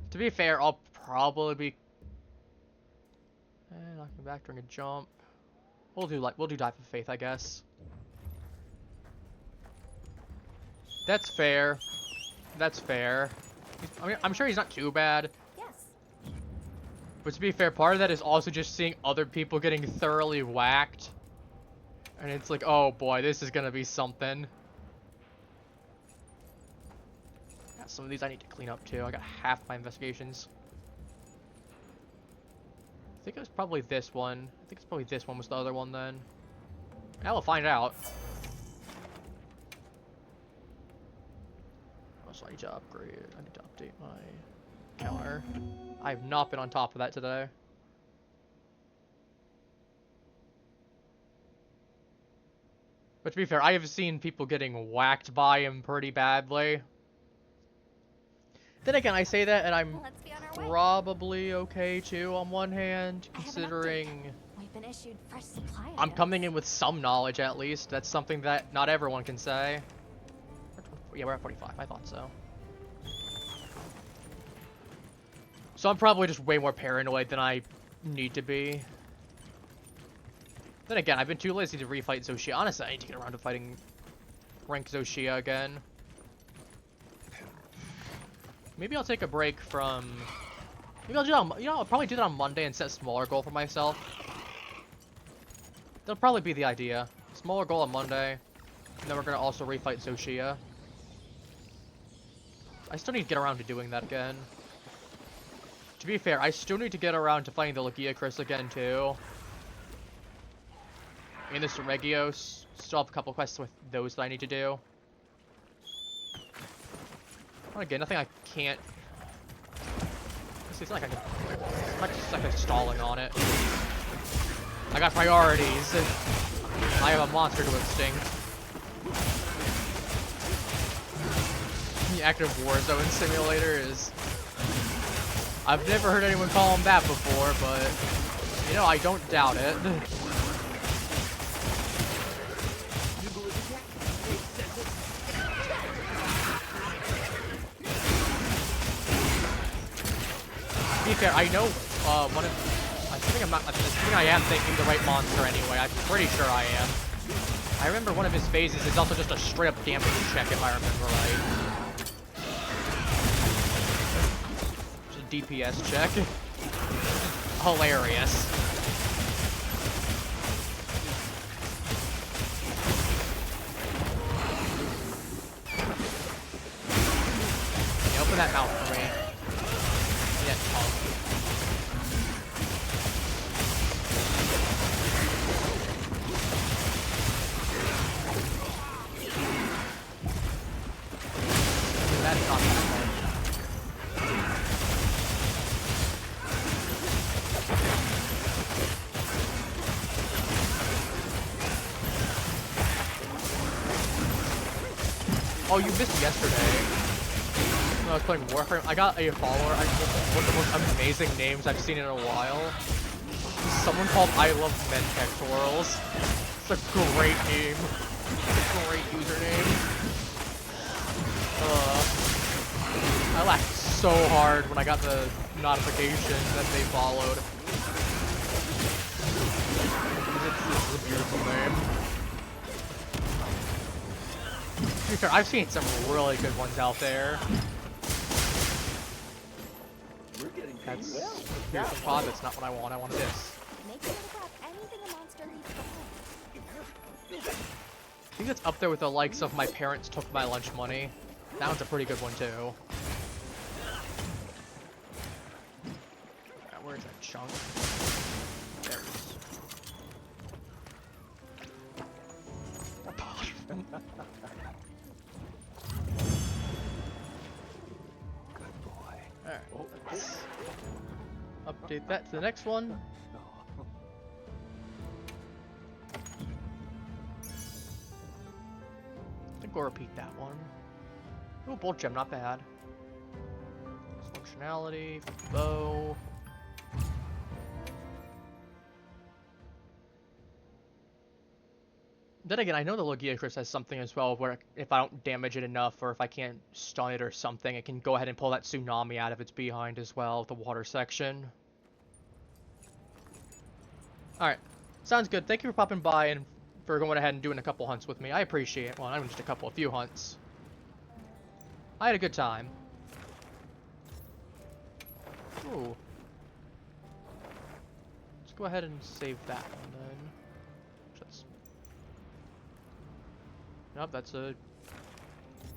S1: To be fair, I'll probably be knocking back during a jump. We'll do Dive of Faith, I guess. That's fair. That's fair. I mean, I'm sure he's not too bad.
S2: Yes.
S1: But to be fair, part of that is also just seeing other people getting thoroughly whacked. And it's like, oh boy, this is gonna be something. Got some of these I need to clean up too. I got half my investigations. I think it was probably this one. I think it's probably this one was the other one then. Now we'll find out. Also, I need to upgrade. I need to update my counter. I have not been on top of that today. But to be fair, I have seen people getting whacked by him pretty badly. Then again, I say that and I'm
S2: way.
S1: probably okay too on one hand,
S2: I have an update.
S1: considering
S2: We've been issued fresh supply
S1: I'm
S2: items.
S1: coming in with some knowledge at least. That's something that not everyone can say. Yeah, we're at 45. I thought so. So I'm probably just way more paranoid than I need to be. Then again, I've been too lazy to refight Zoshia. Honestly, I need to get around to fighting rank Zoshia again. Maybe I'll take a break from... Maybe I'll do that on, I'll probably do that on Monday and set a smaller goal for myself. That'll probably be the idea. Smaller goal on Monday, and then we're gonna also refight Zoshia. I still need to get around to doing that again. To be fair, I still need to get around to fighting the Legiacris again too. And the Regios. Still have a couple quests with those that I need to do. Well, again, nothing I can't... It's not like I'm just like stalling on it. I got priorities. I have a monster to extinct. The active Warzone simulator is... I've never heard anyone call him that before, but... You know, I don't doubt it. To be fair, I know one of... I think I am thinking the right monster anyway. I'm pretty sure I am. I remember one of his phases is also just a straight up damage check, if I remember right. Just a DPS check. Hilarious. Yeah, open that mouth for me. Yeah, punk. That's not that fun. Oh, you missed yesterday. When I was playing Warframe, I got a follower. One of the most amazing names I've seen in a while. Someone called I Love Men Pectorals. It's a great name. Great username. I laughed so hard when I got the notification that they followed. It's a beautiful name. To be fair, I've seen some really good ones out there. That's beautiful pod. That's not what I want. I want this.
S2: Make sure to grab anything a monster needs to hold.
S1: I think that's up there with the likes of my parents took my lunch money. That one's a pretty good one too. Where's that chunk? There it is.
S4: Good boy.
S1: Alright, let's update that to the next one. I think we'll repeat that one. Ooh, bolt gem, not bad. Functionality, bow. Then again, I know the Legiacris has something as well where if I don't damage it enough or if I can't stun it or something, it can go ahead and pull that tsunami out of its behind as well, the water section. Alright, sounds good. Thank you for popping by and for going ahead and doing a couple hunts with me. I appreciate it. Well, not even just a few hunts. I had a good time. Ooh. Let's go ahead and save that one then. That's... Nope, that's a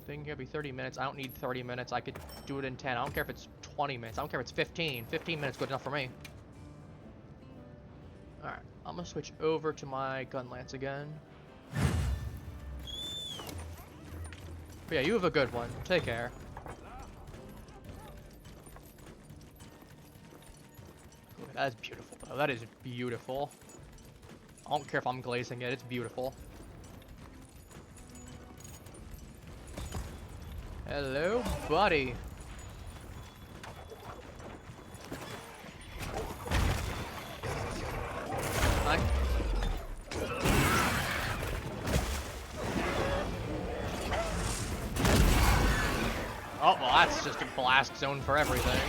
S1: thing here. Be 30 minutes. I don't need 30 minutes. I could do it in 10. I don't care if it's 20 minutes. I don't care if it's 15. 15 minutes good enough for me. Alright, I'm gonna switch over to my gun lance again. But yeah, you have a good one. Take care. That is beautiful, though. That is beautiful. I don't care if I'm glazing it. It's beautiful. Hello, buddy. Oh, well, that's just a blast zone for everything.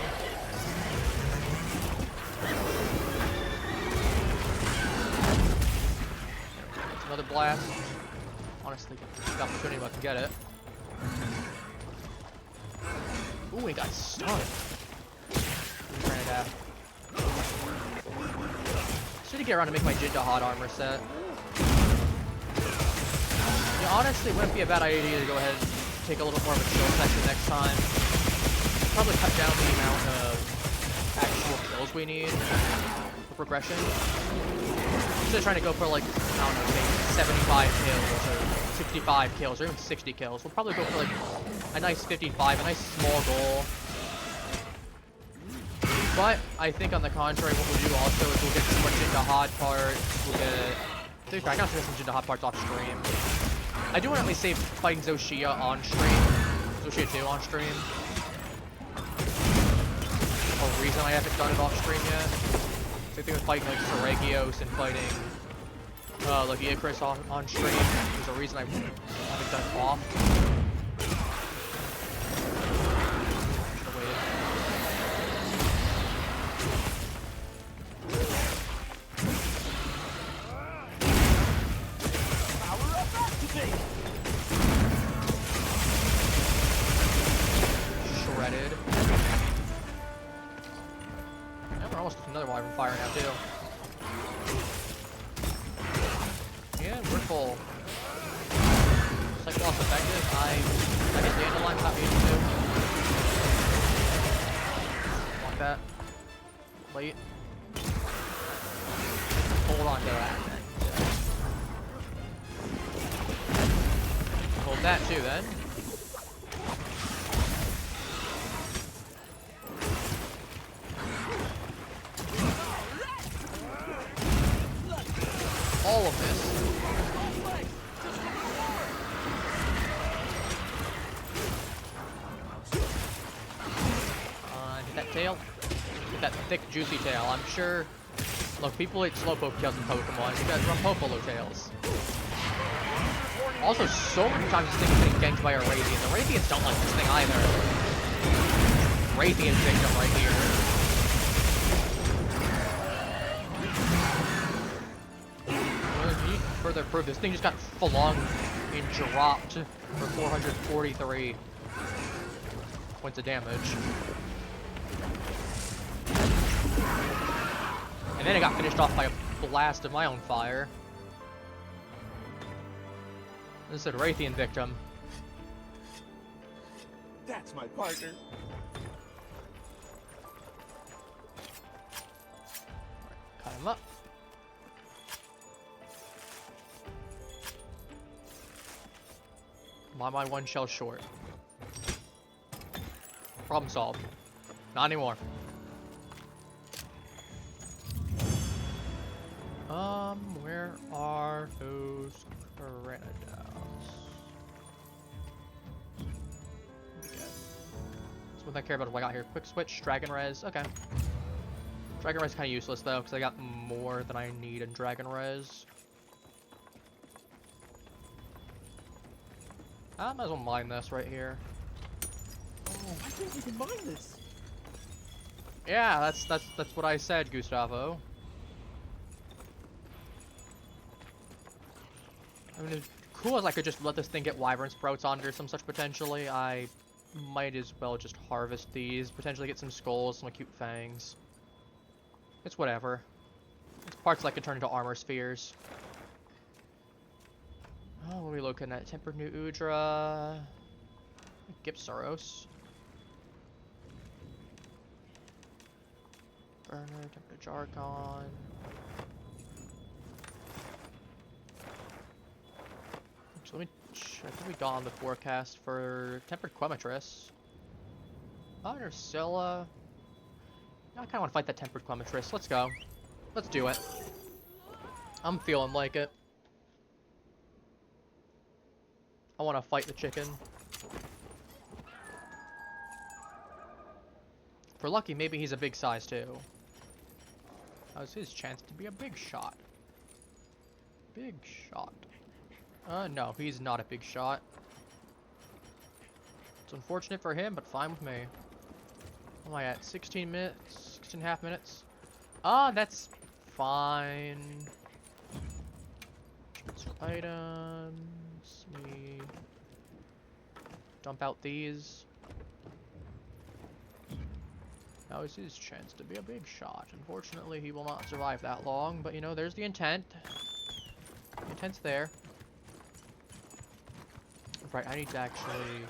S1: That's another blast. Honestly, the opportunity if I can get it. Ooh, he got stunned. Ran it out. Should get around to make my Jinja hot armor set. Yeah, honestly, it wouldn't be a bad idea to go ahead and take a little more of a chill section next time. Probably cut down the amount of actual kills we need for progression. Instead of trying to go for like, I don't know, maybe 75 kills or 65 kills or even 60 kills, we'll probably go for like a nice 55, a nice small goal. But I think on the contrary, what we'll do also is we'll get some more Jinja hot parts. We'll get, I gotta get some Jinja hot parts off stream. I do want to at least save fighting Zoshia on stream. Zoshia 2 on stream. A reason I haven't done it off stream yet. Same thing with fighting like Flaregems and fighting like Icarus on stream. There's a reason I haven't done it off. Should've waited.
S3: Power up activate!
S1: Shredded. And we're almost to another Wyvern Fire now too. Yeah, we're full. Cyclops effective. I guess Dandelion's not being too. Want that. Late. Hold on to that. Hold that too then. All of this. Hit that tail. Hit that thick, juicy tail. I'm sure. Look, people hate slowpoke tails in Pokemon because Rompopo tails. Also, so many times this thing is getting ganked by a Radiant. The Radiants don't like this thing either. Radiant victim right here. Further proof, this thing just got flung and dropped for 443 points of damage. And then it got finished off by a blast of my own fire. This is a Raytheon victim.
S3: That's my partner.
S1: Cut him up. I'm on my one shell short. Problem solved. Not anymore. Where are those Granados? That's what I care about what I got here. Quick switch, Dragon Res. Okay. Dragon Res is kind of useless though, because I got more than I need in Dragon Res. I might as well mine this right here.
S3: Oh, I think we can mine this.
S1: Yeah, that's what I said, Gustavo. I mean, as cool as I could just let this thing get Wyvern Sprouts on it or some such potentially, I might as well just harvest these, potentially get some skulls, some cute fangs. It's whatever. It's parts that can turn into armor spheres. Oh, what are we looking at? Tempered Nu Udra. Gipsaros. Burner, Tempered Jargon. So let me check. What we got on the forecast for Tempered Quematress? Ursula. I kind of want to fight that Tempered Quematress. Let's go. Let's do it. I'm feeling like it. I want to fight the chicken. If we're lucky, maybe he's a big size too. How's his chance to be a big shot? Big shot. No, he's not a big shot. It's unfortunate for him, but fine with me. What am I at? 16 minutes? 16 and a half minutes? Ah, that's fine. Items. Me dump out these. Now is his chance to be a big shot. Unfortunately, he will not survive that long, but you know, there's the intent. The intent's there. Right, I need to actually...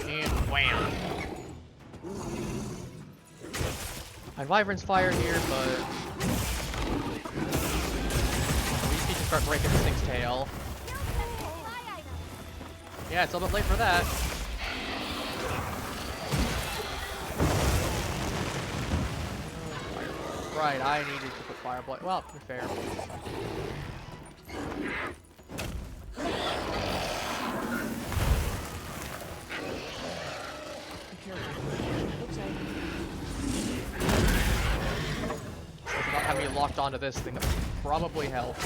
S1: And wham! I had Wyvern's Fire here, but... we just need to start breaking this thing's tail. Yeah, it's a little bit late for that. Right, I needed to put Fireblight. Well, to be fair. So not having me locked onto this thing, that would probably help.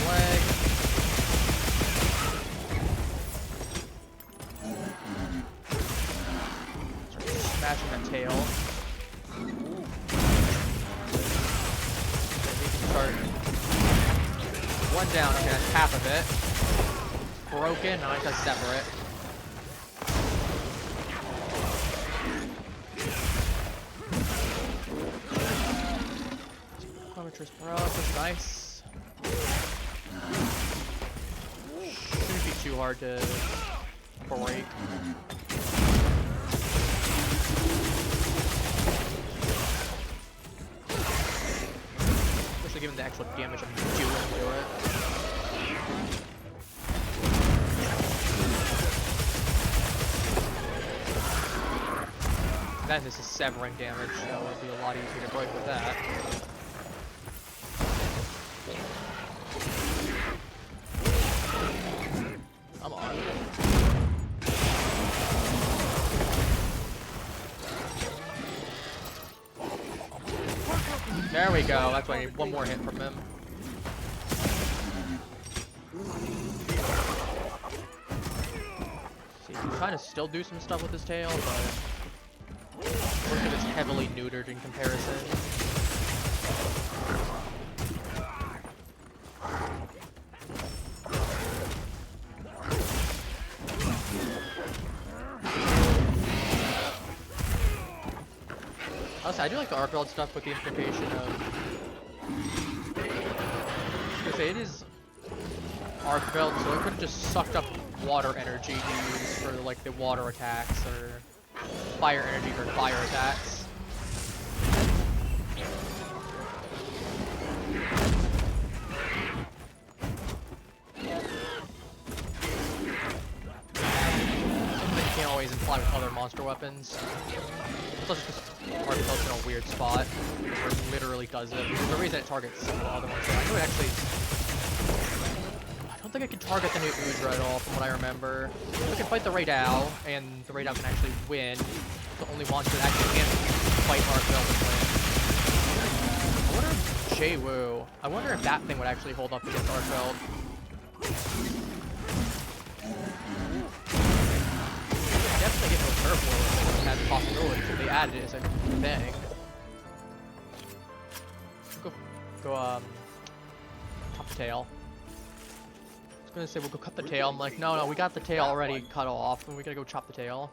S1: Leg. Smashing that tail. Okay, we can start. One down, okay, that's half of it. Broken, now I gotta separate. Chronometer's broke, that's nice. Shouldn't be too hard to break. Especially given the actual damage I'm doing to it. Then this is severing damage, so it'll be a lot easier to break with that. Come on. There we go. That's why I need one more hit from him. See, you can kind of still do some stuff with his tail, but look at it's heavily neutered in comparison. Also, I do like the arc weld stuff with the implication of... because it is arc weld, so it could have just sucked up water energy to use for like the water attacks, or fire energy for fire attacks. Something that you can't always imply with other monster weapons. It's also just arc weld's in a weird spot where it literally does it. There's a reason it targets some of the other ones. So I know it actually... I don't think I can target the Nu Udra at all, from what I remember. I can fight the Raidao, and the Raidao can actually win. It's the only monster that actually can't fight arc weld and win. I wonder if Jay-Woo... I wonder if that thing would actually hold up against arc weld. Definitely get no turf war if it has possibilities if they added it as a thing. Go chop the tail. I was gonna say we'll go cut the tail. I'm like, no, we got the tail already cut off, and we gotta go chop the tail.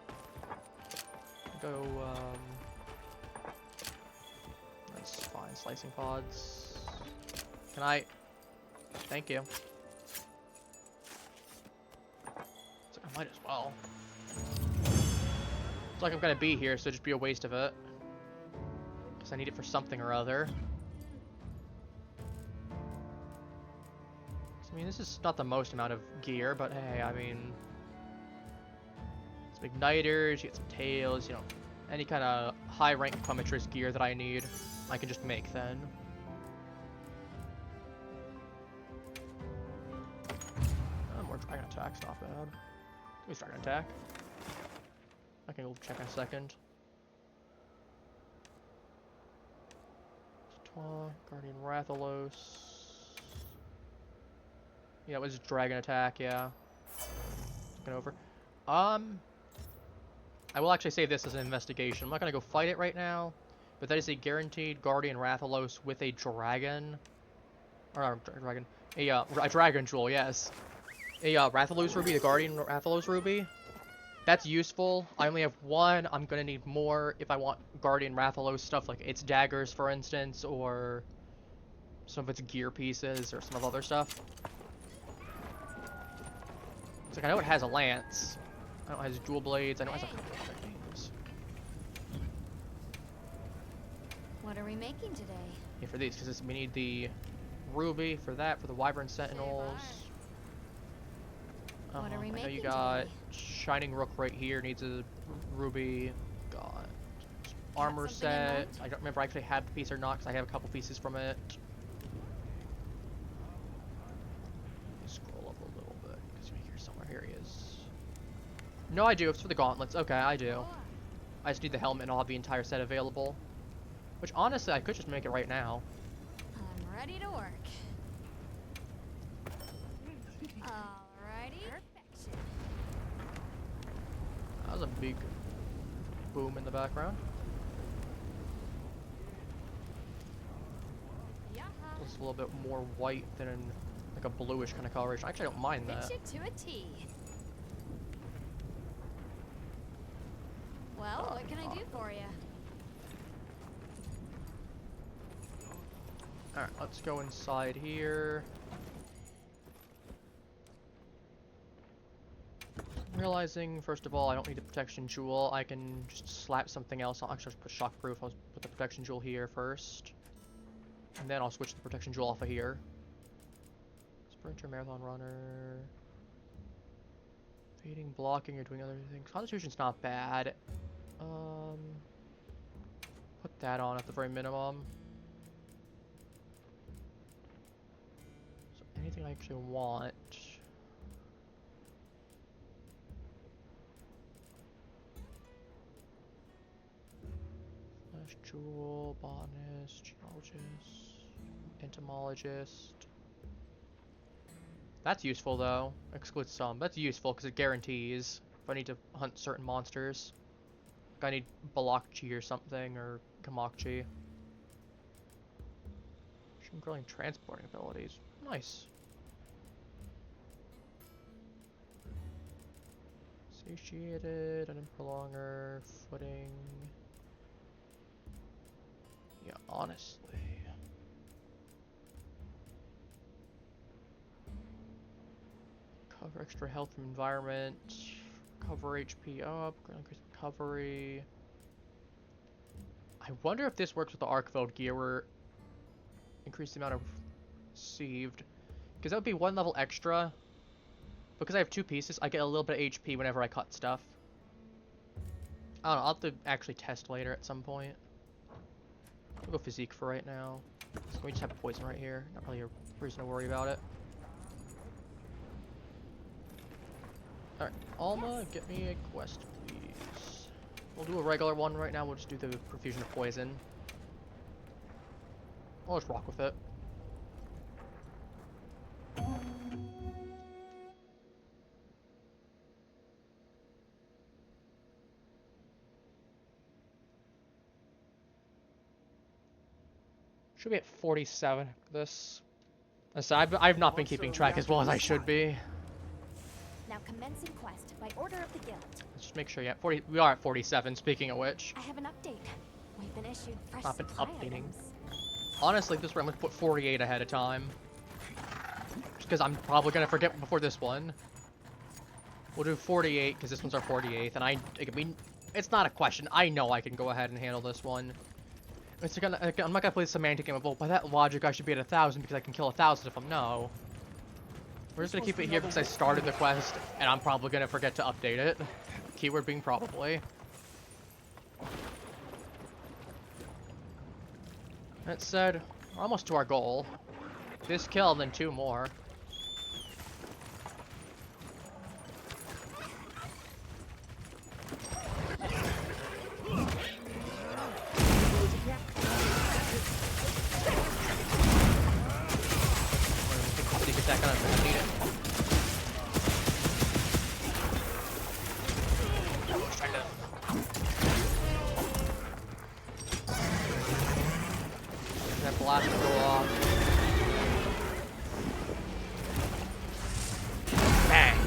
S1: Go, that's fine. Slicing pods. Can I? Thank you. So I might as well. It's like I'm gonna be here, so it'd just be a waste of it. Because I need it for something or other. I mean, this is not the most amount of gear, but hey, I mean... some igniters, you get some tails, you know... any kind of high-rank Chronometrist gear that I need, I can just make then. Oh, more dragon attacks, not bad. Let me start an attack. I can go check in a second. Guardian Rathalos. Yeah, it was dragon attack, yeah. Looking over. I will actually say this as an investigation. I'm not gonna go fight it right now, but that is a guaranteed Guardian Rathalos with a dragon. Or dragon. A dragon jewel, yes. A Rathalos ruby, the Guardian Rathalos ruby. That's useful. I only have one. I'm gonna need more if I want Guardian Rathalos stuff, like its daggers, for instance, or some of its gear pieces, or some of other stuff. It's like, I know it has a lance. I know it has dual blades. I know it has a couple other things.
S2: What are we making today?
S1: Yeah, for these, because we need the ruby for that, for the Wyvern Sentinels.
S2: What are we
S1: I know
S2: making
S1: you got
S2: today?
S1: Shining Rook right here, needs a ruby. Got armor
S2: something in
S1: set.
S2: mind?
S1: I don't remember if I actually have the piece or not, because I have a couple pieces from it. Scroll up a little bit, because right here somewhere. Here he is. No, I do. It's for the gauntlets. Okay, I do. I just need the helmet and I'll have the entire set available. Which, honestly, I could just make it right now.
S2: I'm ready to work. Alrighty. Perfection.
S1: That was a big boom in the background. It's a little bit more white than in like a bluish kind of coloration. Actually, I don't mind that.
S2: Fix it to a T. Well, what can I do for you?
S1: Alright, let's go inside here. Realizing, first of all, I don't need the protection jewel. I can just slap something else. I'll actually just put shockproof. I'll put the protection jewel here first. And then I'll switch the protection jewel off of here. Sprinter, marathon runner. Fading, blocking, or doing other things. Constitution's not bad. Put that on at the very minimum. So anything I actually want. Flash jewel, botanist, geologist, entomologist. That's useful though. Excludes some. That's useful because it guarantees if I need to hunt certain monsters. Like I need Balakchi or something, or Kamakchi. Mushroom growing transporting abilities. Nice. Satiated, an prolonger, footing. Yeah, honestly. Cover extra health from environment. Cover HP up. Increase recovery. I wonder if this works with the Arcveld gear where increase the amount of received. Because that would be one level extra. Because I have two pieces, I get a little bit of HP whenever I cut stuff. I don't know, I'll have to actually test later at some point. We'll go physique for right now. So we just have poison right here. Not really a reason to worry about it. Alright, Alma, get me a quest, please. We'll do a regular one right now. We'll just do the profusion of poison. I'll just rock with it. Should be at 47 after this. So I've not been keeping track as well as I should be.
S6: Now commencing quest by order of the guild.
S1: Let's just make sure, yeah, 40. We are at 47. Speaking of which,
S6: I have an update. We've been issued fresh
S1: Not been
S6: supply
S1: updating.
S6: items.
S1: honestly, this one I'm gonna put 48 ahead of time, just because I'm probably gonna forget before this one. We'll do 48 because this one's our 48th, and I mean, it's not a question. I know I can go ahead and handle this one. I'm not gonna play the semantic game of, well, by that logic, I should be at 1,000 because I can kill 1,000 of them. No. We're just gonna keep it here because I started the quest, and I'm probably gonna forget to update it. Keyword being probably. That said, we're almost to our goal. This kill, then 2 more. last to go off. Bang!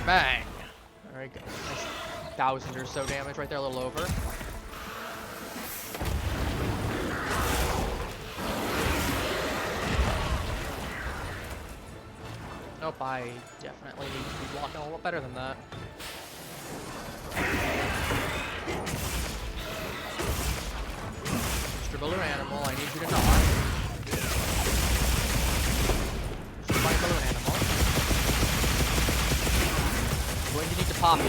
S1: Bang! Alright, nice 1,000 or so damage right there, a little over. Nope, I definitely need to be blocking a little better than that. Mr. Balloon Animal, I need you to not. Mr. Fine Balloon Animal. I'm going to need to pop you.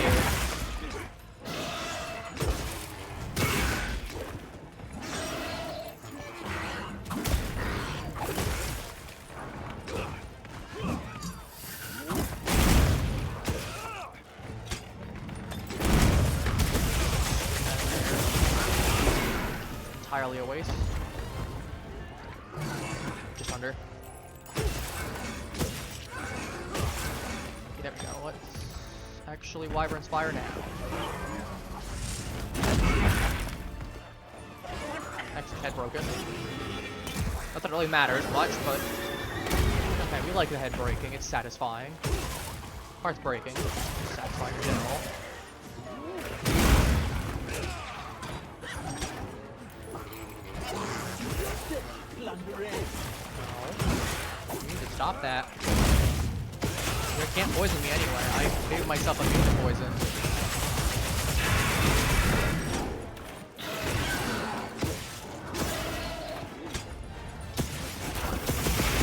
S1: Entirely a waste. Just under. Okay, there we go. Let's actually Wyvern's Fire now. Next head broken. Not that it really matters much, but okay, we like the head breaking. It's satisfying. Heart's breaking. It's satisfying in general. You need to stop that. You can't poison me anyway. I made myself immune to poison.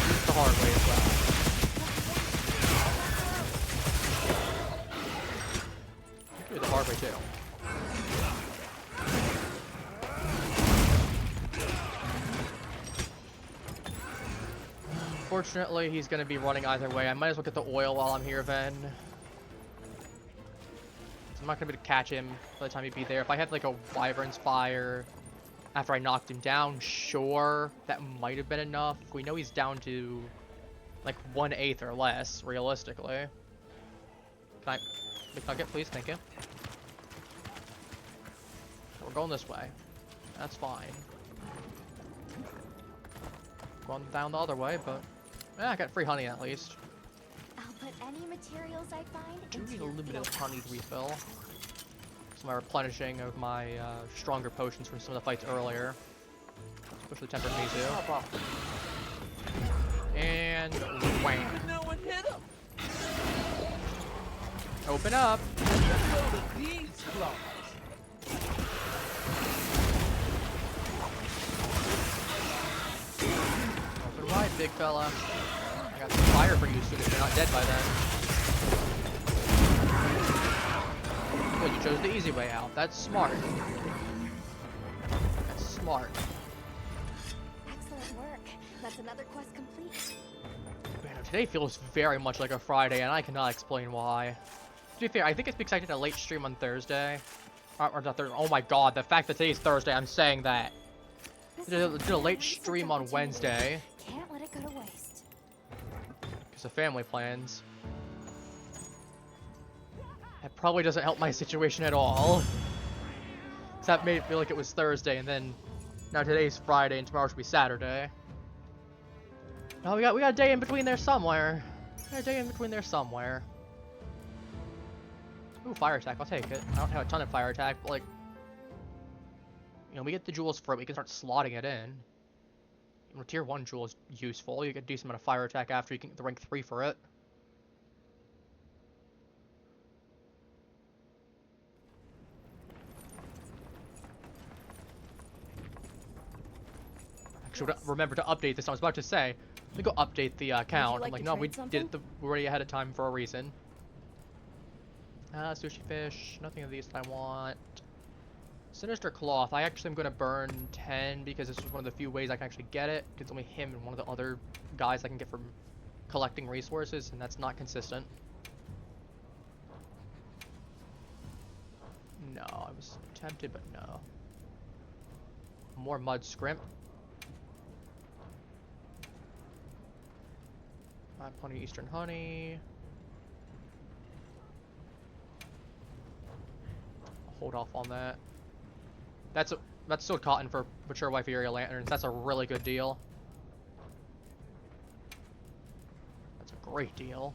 S1: Use the hard way as well. Do it the hard way too. Unfortunately, he's going to be running either way. I might as well get the oil while I'm here then. I'm not going to be able to catch him by the time he'd be there. If I had like a Wyvern's Fire after I knocked him down, sure, that might have been enough. We know he's down to like 1/8 or less, realistically. Can I... Big nugget, please? Thank you. We're going this way. That's fine. Going down the other way, but... I got free honey at least.
S2: I'll put any materials I find.
S1: I do
S2: into
S1: need a
S2: your
S1: limited
S2: field
S1: honey
S2: pouch.
S1: refill. It's my replenishing of my stronger potions from some of the fights earlier. Especially Tempered Mizu. And wham.
S3: No one hit him.
S1: Open up.
S3: Let's go to these claws.
S1: Open wide, big fella. I got some fire for you soon if you're not dead by then. Well, you chose the easy way out. That's smart. That's smart.
S2: Excellent work. That's another quest complete.
S1: Man, today feels very much like a Friday, and I cannot explain why. To be fair, I think it's because I did a late stream on Thursday. Or not Thursday. Oh my god, the fact that today's Thursday, I'm saying that. Did a late stream on Wednesday.
S2: Can't let it go to waste.
S1: Because of family plans. That probably doesn't help my situation at all. So that made it feel like it was Thursday, and then now today's Friday, and tomorrow should be Saturday. No, we got a day in between there somewhere. We got a day in between there somewhere. Ooh, fire attack. I'll take it. I don't have a ton of fire attack, but like, you know, we get the jewels for it. We can start slotting it in. You know, tier 1 jewel is useful. You get a decent amount of fire attack after you can get the rank 3 for it. Actually, remember to update this. I was about to say, let me go update the account.
S2: like
S1: I'm like,
S2: to
S1: no, we
S2: trade
S1: did it already ahead of time for a reason. Sushi fish. Nothing of these that I want. Sinister Cloth. I actually am going to burn 10 because this is one of the few ways I can actually get it. It's only him and one of the other guys I can get from collecting resources, and that's not consistent. No, I was tempted, but no. More mud scrimp. I have plenty of Eastern honey. I'll hold off on that. That's That's still cotton for mature Wiferia lanterns. That's a really good deal. That's a great deal.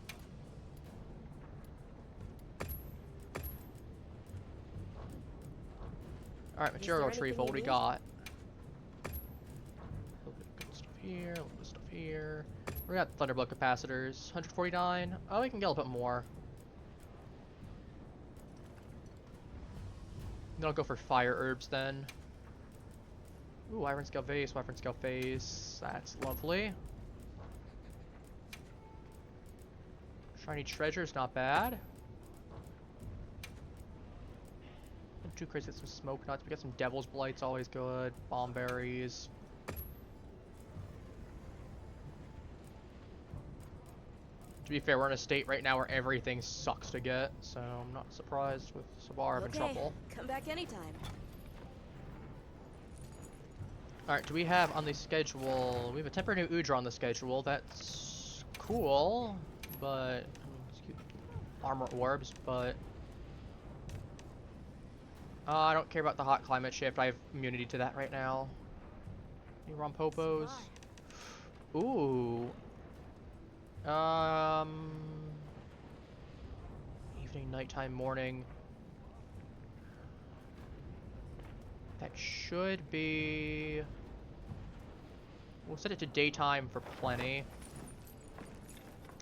S1: Alright, material retrieval, what do we got? A little bit of good stuff here, a little bit of stuff here. We got Thunderbolt capacitors, 149. Oh, we can get a little bit more. Then I'll go for fire herbs then. Ooh, iron scale vase, wyvern scale vase. That's lovely. Shiny treasure's not bad. Too crazy, get some smoke nuts. We got some devil's blights, always good. Bomb berries. To be fair, we're in a state right now where everything sucks to get, so I'm not surprised with Sabar having trouble.
S7: Come back anytime.
S1: Alright, do we have on the schedule... We have a temporary Nu Udra on the schedule. That's cool, but... Armor orbs, but... I don't care about the hot climate shift. I have immunity to that right now. Any Rompopos? Ooh. Evening, nighttime, morning. That should be... We'll set it to daytime for plenty.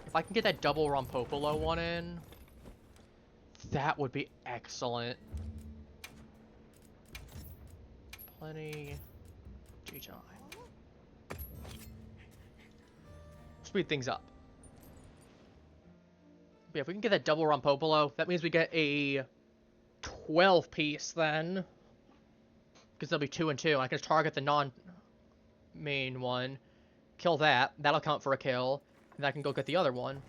S1: If I can get that double Rompopolo one in, that would be excellent. Plenty. Daytime. Speed things up. But yeah, if we can get that double Rompopolo, that means we get a 12-piece then. Because there'll be 2 and 2. I can just target the non-main one, kill that. That'll count for a kill. And I can go get the other one.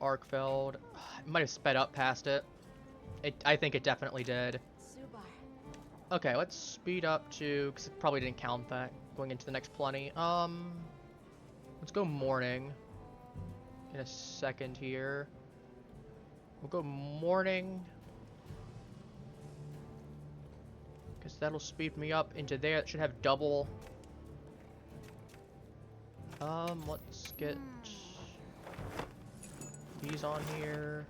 S1: Arkfeld. It might have sped up past it. I think it definitely did. Okay, let's speed up to, because it probably didn't count that going into the next plenty. Let's go morning in a second here. We'll go morning, because that'll speed me up into there. It should have double. Let's get these on here.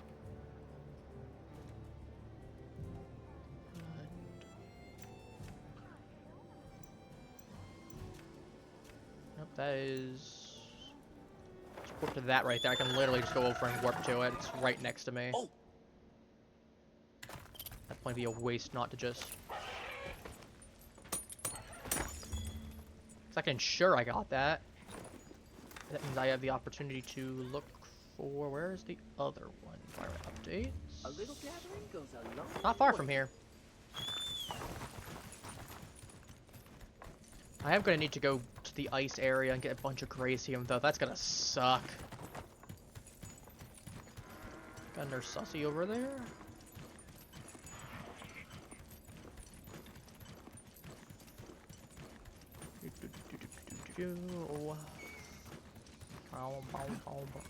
S1: That is... Just warp to that right there. I can literally just go over and warp to it. It's right next to me.
S3: Oh.
S1: That'd probably be a waste not to just... So I can ensure I got that. That means I have the opportunity to look for... Where's the other one? Environment updates.
S3: A little gathering goes a long
S1: Not far
S3: way.
S1: from here. I am going to need to go to the ice area and get a bunch of Gracium, though. That's going to suck. Got a Nurse Sussy over there.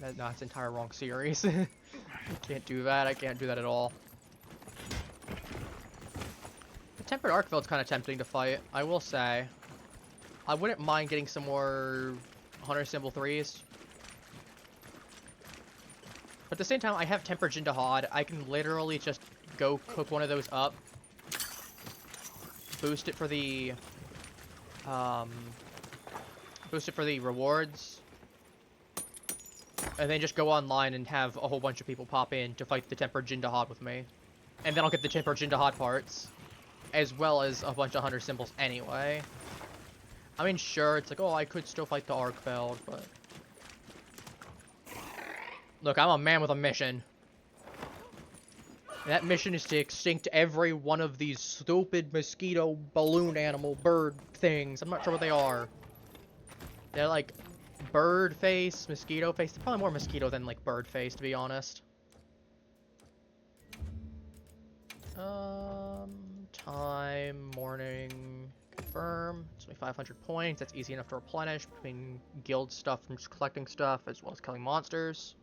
S1: No, that's entire wrong series. Can't do that. I can't do that at all. The Tempered Arkfeld's kind of tempting to fight, I will say. I wouldn't mind getting some more Hunter Symbol 3s. But at the same time, I have Tempered Jindahad. I can literally just go cook one of those up. Boost it for the... boost it for the rewards. And then just go online and have a whole bunch of people pop in to fight the Tempered Jindahad with me. And then I'll get the Tempered Jindahad parts. As well as a bunch of Hunter Symbols anyway. I mean, sure, it's like, oh, I could still fight the Arkfeld, but... Look, I'm a man with a mission. And that mission is to extinct every one of these stupid mosquito, balloon animal, bird things. I'm not sure what they are. They're like bird face, mosquito face. They're probably more mosquito than like bird face, to be honest. Time, morning, confirm. It's only 500 points. That's easy enough to replenish between guild stuff from just collecting stuff as well as killing monsters.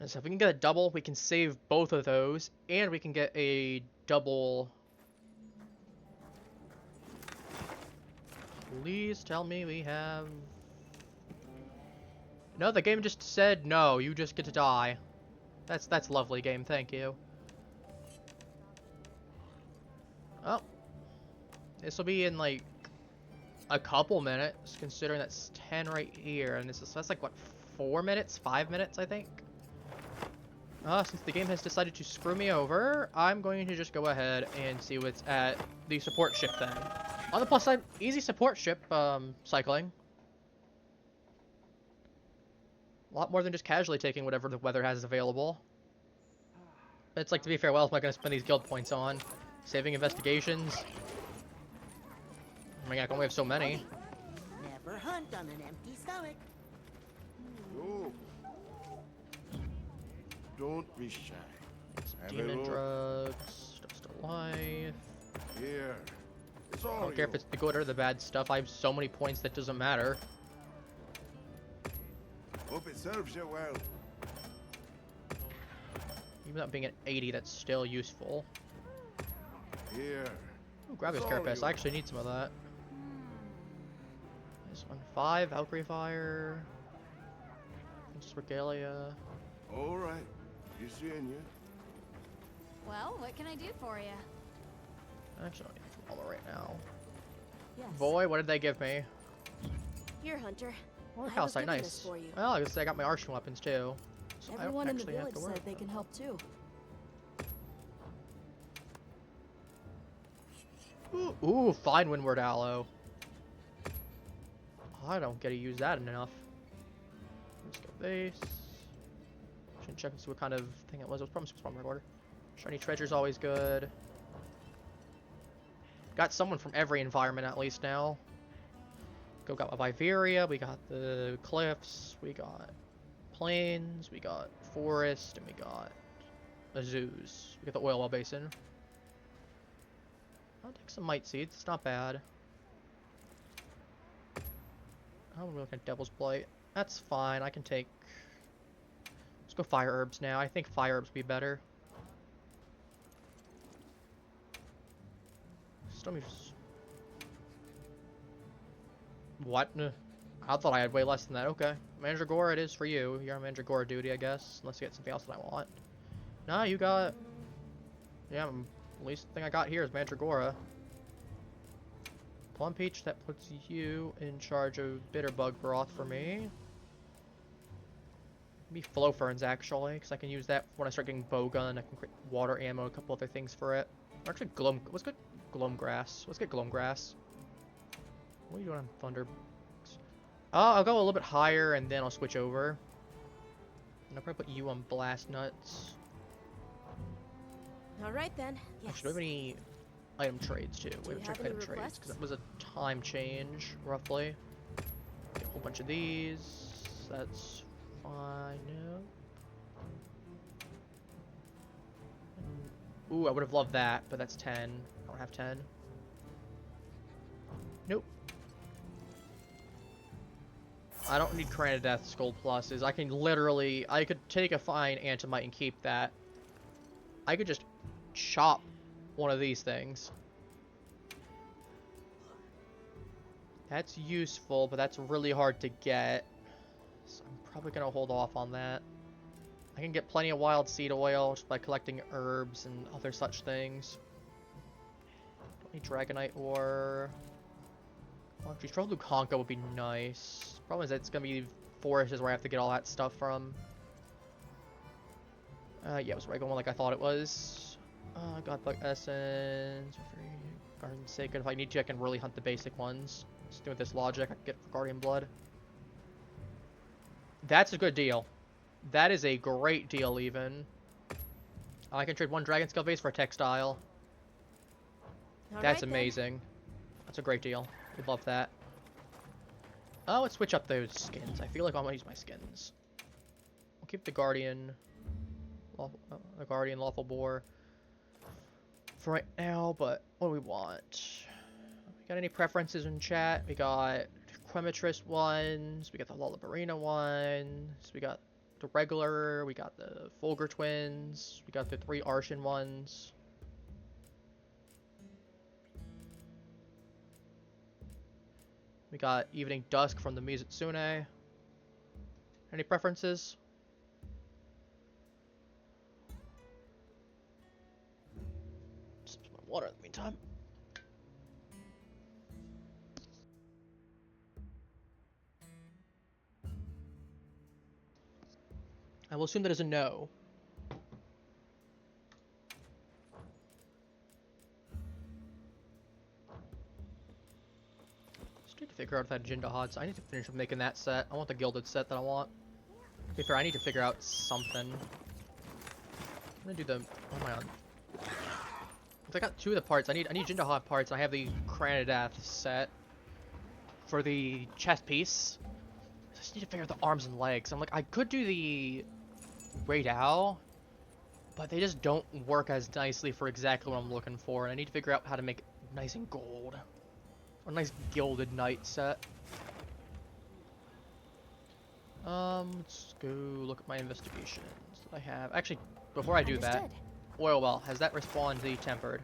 S1: So if we can get a double, we can save both of those, and we can get a double. Please tell me we have... No, the game just said no, you just get to die. That's lovely, game, thank you. Oh. This will be in, like, a couple minutes, considering that's 10 right here, and that's like, what, 4 minutes? 5 minutes, I think? Since the game has decided to screw me over, I'm going to just go ahead and see what's at the support ship then. On the plus side, easy support ship, cycling. A lot more than just casually taking whatever the weather has available. It's like, to be fair, what else am I going to spend these guild points on? Saving investigations? I mean, I can only have so many.
S7: Never hunt on an empty stomach.
S5: Oh. Don't be shy. Have a
S1: Demon
S5: look.
S1: drugs, just alive.
S5: Here. It's
S1: I
S5: all
S1: don't care if
S5: yours.
S1: it's the good or the bad stuff. I have so many points that doesn't matter.
S5: Hope it serves you well.
S1: Even without being at 80, that's still useful.
S5: Here.
S1: Ooh, grab this
S5: It's all
S1: carapace.
S5: yours.
S1: I actually need some of that. This one, 5, Valkyrie Fire. Just Regalia.
S5: All right. You seeing you?
S2: Well, what can I do for you?
S1: Actually, I don't need from all right now.
S7: Yes.
S1: Boy, what did they give me?
S7: Here, Hunter.
S1: Oh,
S7: I
S1: look how
S7: was given
S1: nice.
S7: this for you.
S1: Well, I guess I got my arching weapons too. So
S7: Everyone
S1: I
S7: in
S1: don't
S7: the
S1: actually have
S7: village
S1: to worry.
S7: said they can help too.
S1: Ooh, fine windward aloe. I don't get to use that enough. Let's go base. Should check and see what kind of thing it was. It was probably some order. Shiny treasure's always good. Got someone from every environment at least now. Got Viveria, we got the cliffs, we got plains, we got forest, and we got the zoos. We got the oil well basin. I'll take some mite seeds, it's not bad. I'm looking at Devil's Blight. That's fine, I can take... Let's go fire herbs now. I think fire herbs would be better. Stormy... What? I thought I had way less than that. Okay. Mandragora it is for you. You're on Mandragora duty, I guess. Unless you get something else that I want. Nah, you got... Yeah, the least thing I got here is Mandragora. Plum Peach, that puts you in charge of Bitterbug Broth for me. Maybe Flow Ferns, actually, because I can use that when I start getting Bowgun. I can create water ammo, a couple other things for it. Or actually, let's get Gloamgrass. Let's get Gloamgrass. What are you doing on Thunder? I'll go a little bit higher, and then I'll switch over. And I'll probably put you on Blast Nuts.
S7: All right then. Yes.
S1: Actually, do we have any item trades, too? We
S7: you
S1: have checked
S7: have any
S1: item trades,
S7: requests?
S1: because that was a time change, roughly. Get a whole bunch of these. That's fine. No. Ooh, I would have loved that, but that's 10. I don't have 10. Nope. I don't need Crown of Death Skull Pluses. I can literally... I could take a fine Antimite and keep that. I could just chop one of these things. That's useful, but that's really hard to get. So I'm probably going to hold off on that. I can get plenty of wild seed oil just by collecting herbs and other such things. Don't need Dragonite ore. Well, actually, Struggle Lukanka would be nice. Problem is that it's going to be forests where I have to get all that stuff from. Yeah, it was a regular one like I thought it was. Godbug Essence. Garden Sacred. If I need to, I can really hunt the basic ones. Just doing this logic, I can get it for Guardian Blood. That's a good deal. That is a great deal, even. I can trade one Dragon Scale base for a textile.
S7: All
S1: That's
S7: right,
S1: amazing. That's a great deal. We love that. Oh, let's switch up those skins. I feel like I want to use my skins. We'll keep the Guardian, Lawful Boar for right now, but what do we want? We got any preferences in chat? We got Quemitris ones, we got the Lullabarina ones, we got the regular, we got the Fulgur twins, we got the 3 Artian ones. We got Evening Dusk from the Mizutsune. Any preferences? Just some water in the meantime. I will assume that is a no. Just need to figure out that agenda HODs. I need to finish making that set. I want the gilded set that I want. To be fair, I need to figure out something. I'm gonna do the. Oh my god. If I got 2 of the parts, I need Jindo HOD parts. I have the Cranadath set for the chest piece. I just need to figure out the arms and legs. I'm like, I could do the Raidao, but they just don't work as nicely for exactly what I'm looking for. And I need to figure out how to make it nice and gold. Or a nice gilded knight set. Let's go look at my investigations that I have. Actually, before I do that, oil well, has that respawned the tempered?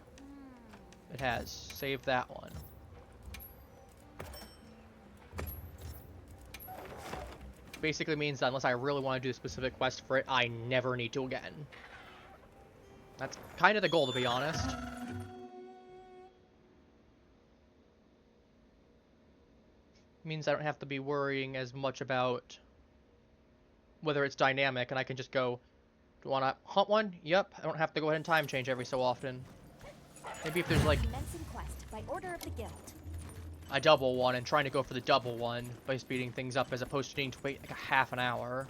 S1: It has. Save that one. Basically means that unless I really want to do a specific quest for it, I never need to again. That's kind of the goal, to be honest. Means I don't have to be worrying as much about whether it's dynamic, and I can just go, do you want to hunt one? Yep. I don't have to go ahead and time change every so often. Maybe if there's like
S6: Commencing quest by order of the guild.
S1: a double one and trying to go for the double one by speeding things up as opposed to needing to wait like a half an hour.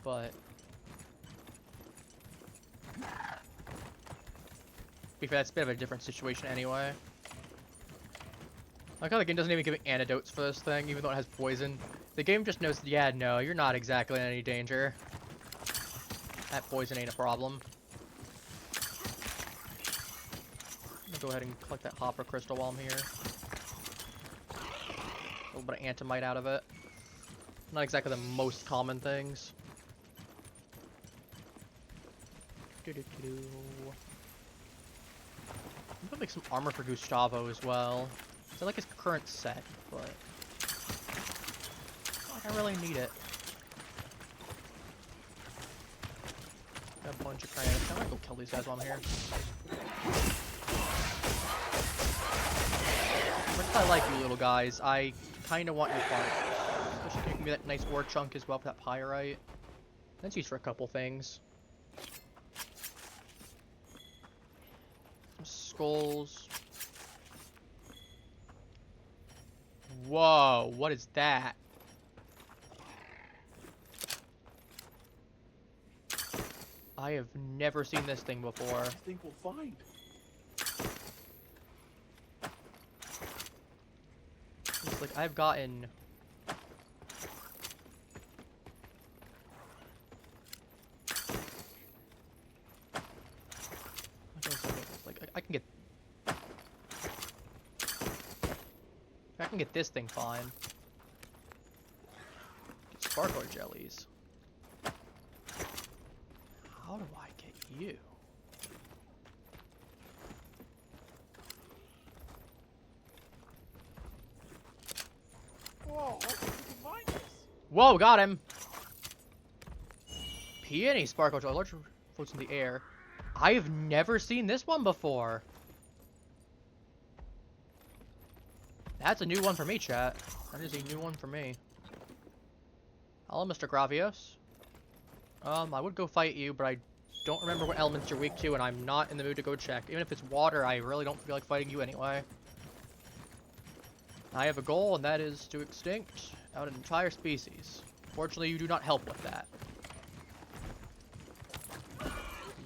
S1: But that's a bit of a different situation anyway. I like how the game doesn't even give me antidotes for this thing, even though it has poison. The game just knows, yeah, no, you're not exactly in any danger. That poison ain't a problem. I'm gonna go ahead and collect that hopper crystal while I'm here. A little bit of antimite out of it. Not exactly the most common things. I'm gonna make some armor for Gustavo as well. I like his current set, but I really need it. Got a bunch of crayons. I'm gonna go kill these guys while I'm here. Much as I like you little guys, I kinda want your part. Especially if you can be that nice ore chunk as well for that pyrite. That's used for a couple things. Some skulls. Whoa, what is that? I have never seen this thing before.
S3: I think we'll find.
S1: It's like I've gotten like I can get this thing fine. Get sparkler jellies. How do I get you?
S3: Whoa, I think we can find this.
S1: Whoa, got him! Peony sparkle jelly. Large floats in the air. I have never seen this one before. That's a new one for me, chat. That is a new one for me. Hello, Mr. Gravios. I would go fight you, but I don't remember what elements you're weak to, and I'm not in the mood to go check. Even if it's water, I really don't feel like fighting you anyway. I have a goal, and that is to extinct out an entire species. Fortunately, you do not help with that.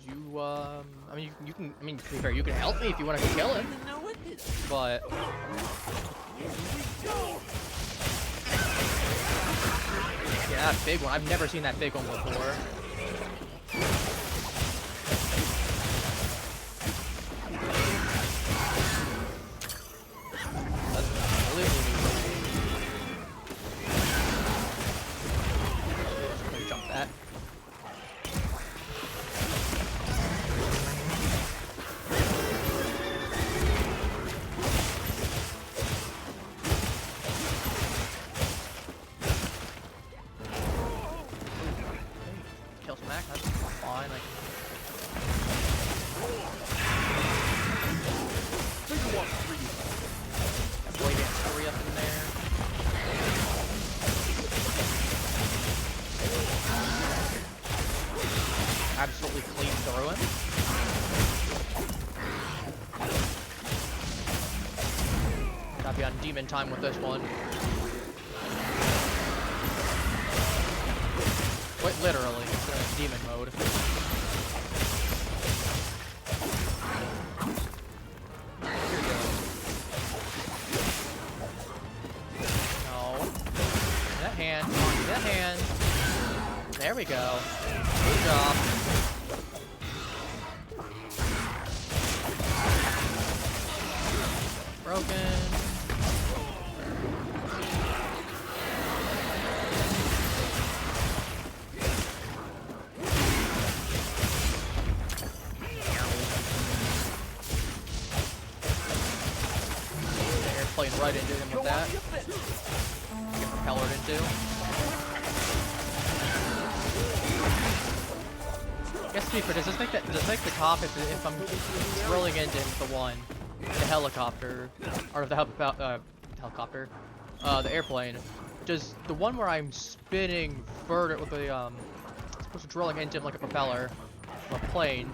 S1: You, I mean, you can, to be fair, you can help me if you want to kill him. But yeah, that big one. I've never seen that big one before. That's really neat. Jump that. actually clean through him. Gotta be on demon time with this one. Quite literally, it's demon mode. Here we go. No. That hand. That hand. There we go. Good job. Broken. They're playing right into him with that. Get repellered into. I guess to be fair, does this make the cop if I'm rolling into the one, the helicopter, or the helicopter, the airplane, does the one where I'm spinning vertical with the supposed to drilling into him like a propeller, or a plane,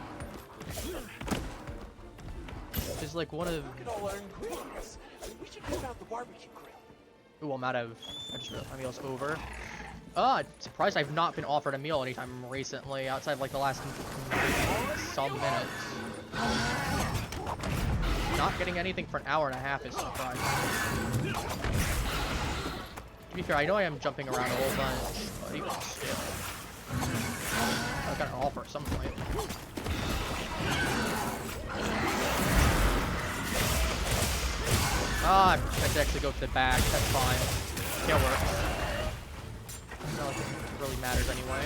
S1: is like one of.
S3: Look at all our ingredients. We should put out the barbecue grill.
S1: Ooh, I'm out of. I just realized my meal's over. Surprised I've not been offered a meal anytime recently, outside of like the last some minutes. Not getting anything for an hour and a half is surprising. To be fair, I know I am jumping around a whole bunch, but even still. I've got an offer at some point. Ah, I have to actually go to the back, that's fine. Can't work. It's not like it really matters anyway.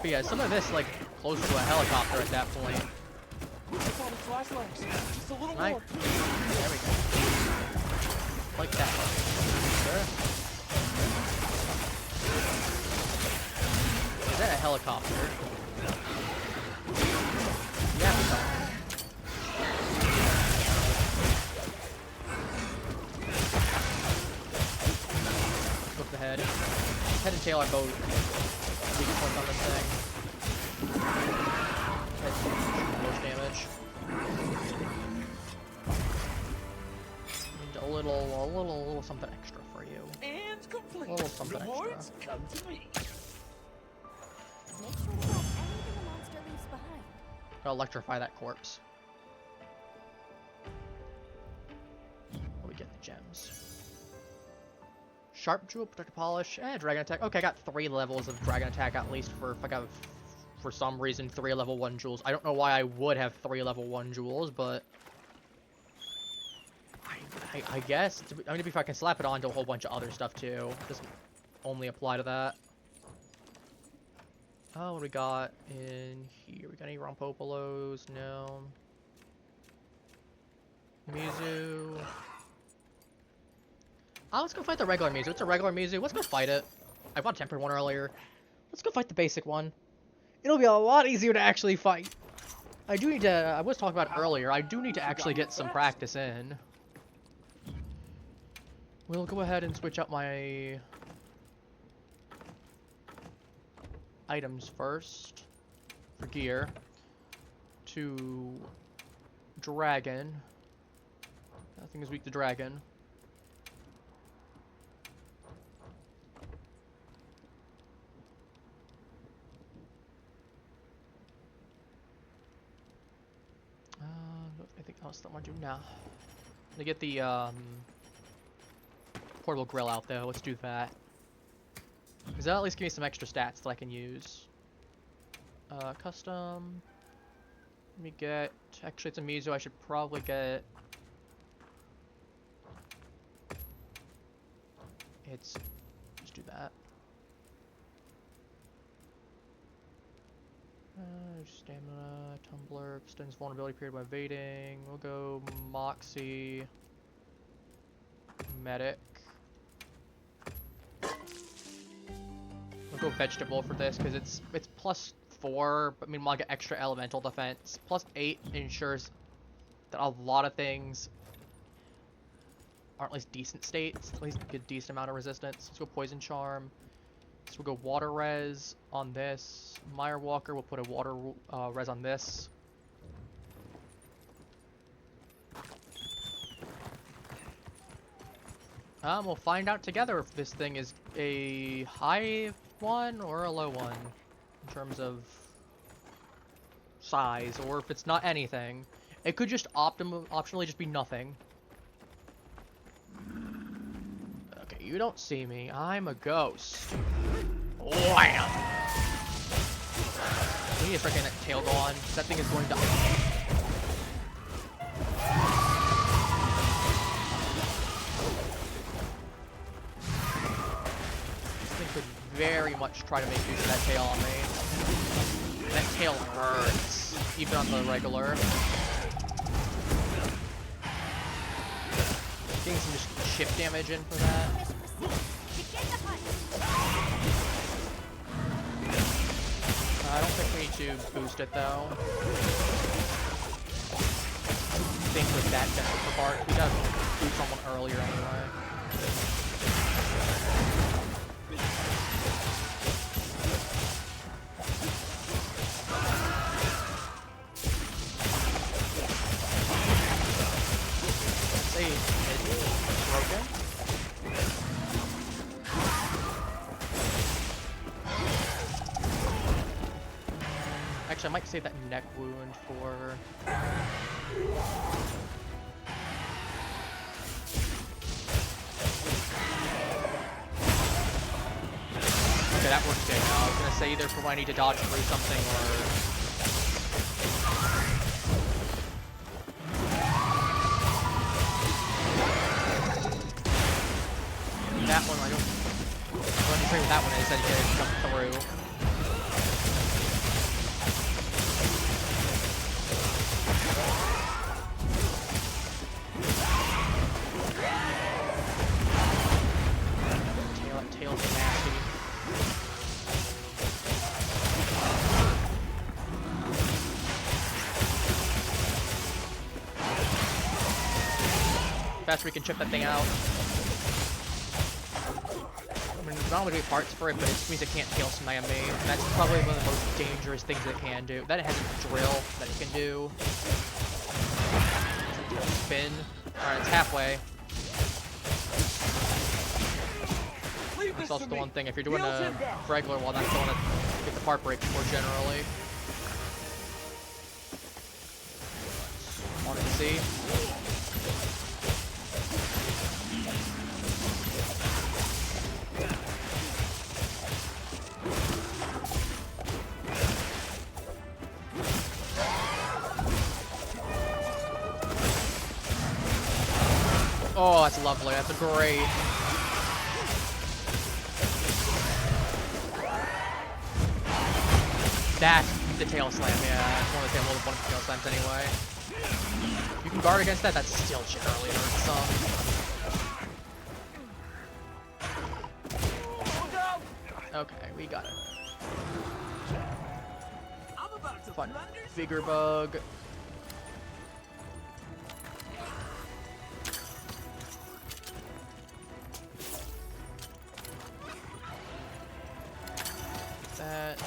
S1: But yeah, some of this like closer to a helicopter at that point.
S3: Just a little
S1: Right.
S3: more.
S1: There we go. Like that part. Sure. Is that a helicopter? Yeah, we are. Look the head. Head and tail are both weak points on this thing. Head most damage. And a little something extra for you.
S3: And complete.
S1: A little something
S3: Rewards
S1: extra.
S3: come to me.
S6: Make sure to grab anything the monster leaves behind.
S1: Gotta electrify that corpse. What we get the gems? Sharp jewel, protector polish, dragon attack. Okay, I got 3 levels of dragon attack at least for if I got for some reason 3 level 1 jewels. I don't know why I would have 3 level 1 jewels, but I guess I mean if I can slap it onto a whole bunch of other stuff too. It doesn't only apply to that. Oh, what do we got in here? We got any Rompopolos? No. Mizu. Oh, let's go fight the regular Mizu. It's a regular Mizu. Let's go fight it. I bought a tempered one earlier. Let's go fight the basic one. It'll be a lot easier to actually fight. I do need to, I was talking about it earlier, I do need to actually get some practice in. We'll go ahead and switch up my items first for gear to dragon. Nothing is weak to dragon. Anything else that I want to do now? To get the portable grill out though, let's do that. Because that'll at least give me some extra stats that I can use. Custom. Let me get. Actually, it's a Mizu. I should probably get. It's. Just do that. Stamina, tumbler, extends vulnerability period by evading. We'll go Moxie, Medic. We'll go Vegetable for this because it's +4, but meanwhile I get extra elemental defense. +8 ensures that a lot of things aren't at least decent states. At least get a decent amount of resistance. Let's go Poison Charm. So we'll go Water Res on this. Mire Walker, we'll put a Water Res on this. We'll find out together if this thing is a high one or a low one in terms of size, or if it's not anything. It could just optionally just be nothing. Okay, you don't see me. I'm a ghost. Wham! We need to start getting that tail going. That thing is going to... could very much try to make use of that tail on me. That tail hurts, even on the regular. Getting some just chip damage in for that. I don't think we need to boost it though. I think with that defensive part, we gotta boost someone earlier anyway. I might save that neck wound for... Okay, that works good now. I was gonna say either for when I need to dodge through something or... That one, I don't... What I'm saying with that one is that you can jump through. Faster we can chip that thing out. I mean, there's not only parts for it, but it just means it can't tail slam me. And that's probably one of the most dangerous things it can do. That it has a drill that it can do. Spin. Alright, it's halfway. That's also the one thing, if you're doing a regular one, that's the one to get the part breaks more generally. Wanted to see. Oh, that's lovely. That's a great. That's the tail slam. Yeah, that's one of the tail slams anyway. You can guard against that. That's still generally hurts some. Okay, we got it. Fun. Vigor bug. That.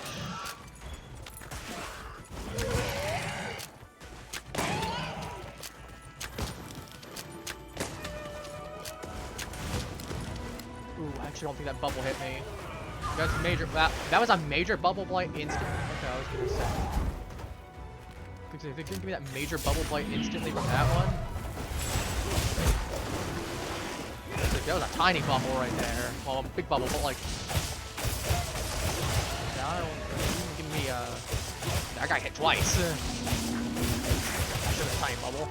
S1: Ooh, I actually don't think that bubble hit me. That's major. That was a major bubble blight instant. Okay, I was gonna say. If they couldn't give me that major bubble blight instantly from that one. That was a tiny bubble right there. Well, a big bubble, but like. Give me that guy hit twice. Should have a tiny bubble.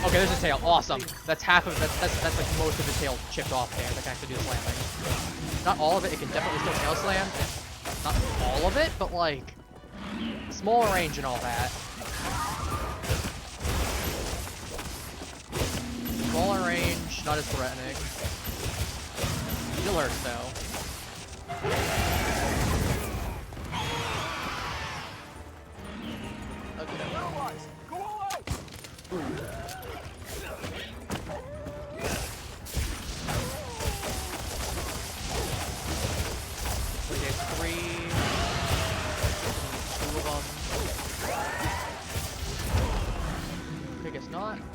S1: Okay, there's a tail. Awesome. That's half of that's like most of the tail chipped off there. That can actually do the slamming. Not all of it. It can definitely still tail slam. Not all of it, but like smaller range and all that. Smaller range, not as threatening. Still hurts though. not.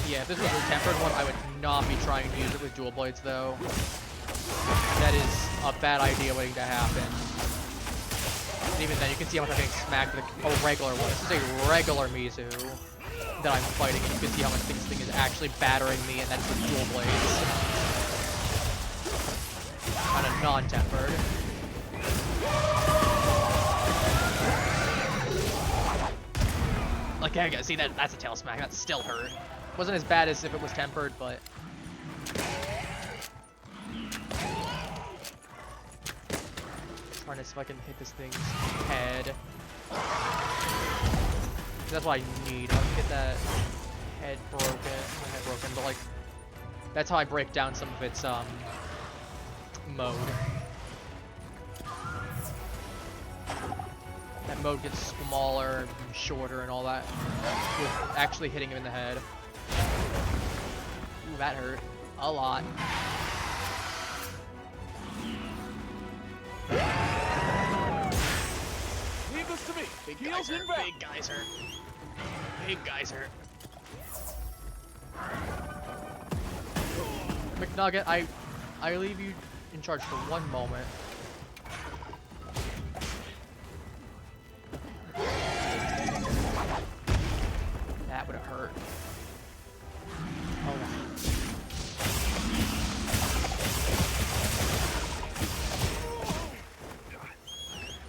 S1: Yeah, if this was a tempered one, I would not be trying to use it with dual blades, though. That is a bad idea waiting to happen. And even then, you can see how much I'm getting smacked with a regular one. This is a regular Mizu that I'm fighting, and you can see how much this thing is actually battering me, and that's with dual blades. Kind of non-tempered. Like, yeah, see, that's a tail smack. That still hurt. Wasn't as bad as if it was tempered, but... Trying to see if I can hit this thing's head. That's what I need. I can get that head broken. Not head broken, but like... That's how I break down some of its, mode. That mode gets smaller and shorter and all that with actually hitting him in the head. Ooh, that hurt a lot.
S3: Leave this to me.
S1: Big
S3: Heels
S1: guys hurt.
S3: inbound.
S1: Big guys hurt. Big guys hurt. McNugget, I leave you in charge for one moment. That would have hurt. Oh wow.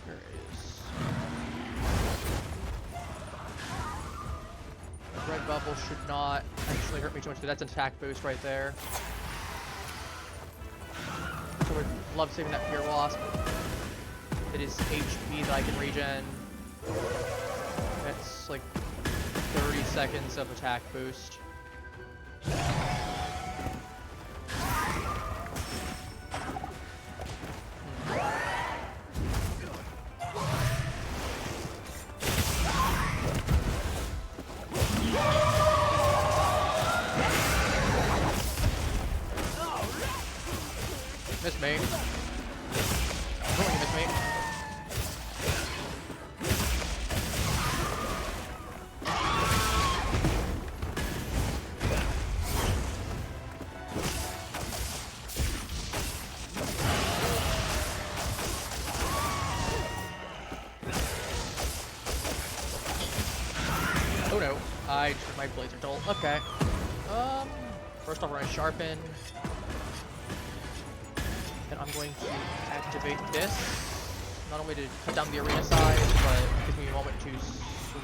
S1: There it is. Red bubble should not actually hurt me too much, but that's an attack boost right there. So would love saving that Pure Wasp. It is HP that I can regen. That's like 30 seconds of attack boost. Miss me. I'm going to miss me. Oh no, I took my Blazer Toll. Okay. First off, we're going to sharpen. Then I'm going to activate this. Not only to cut down the arena size, but give me a moment to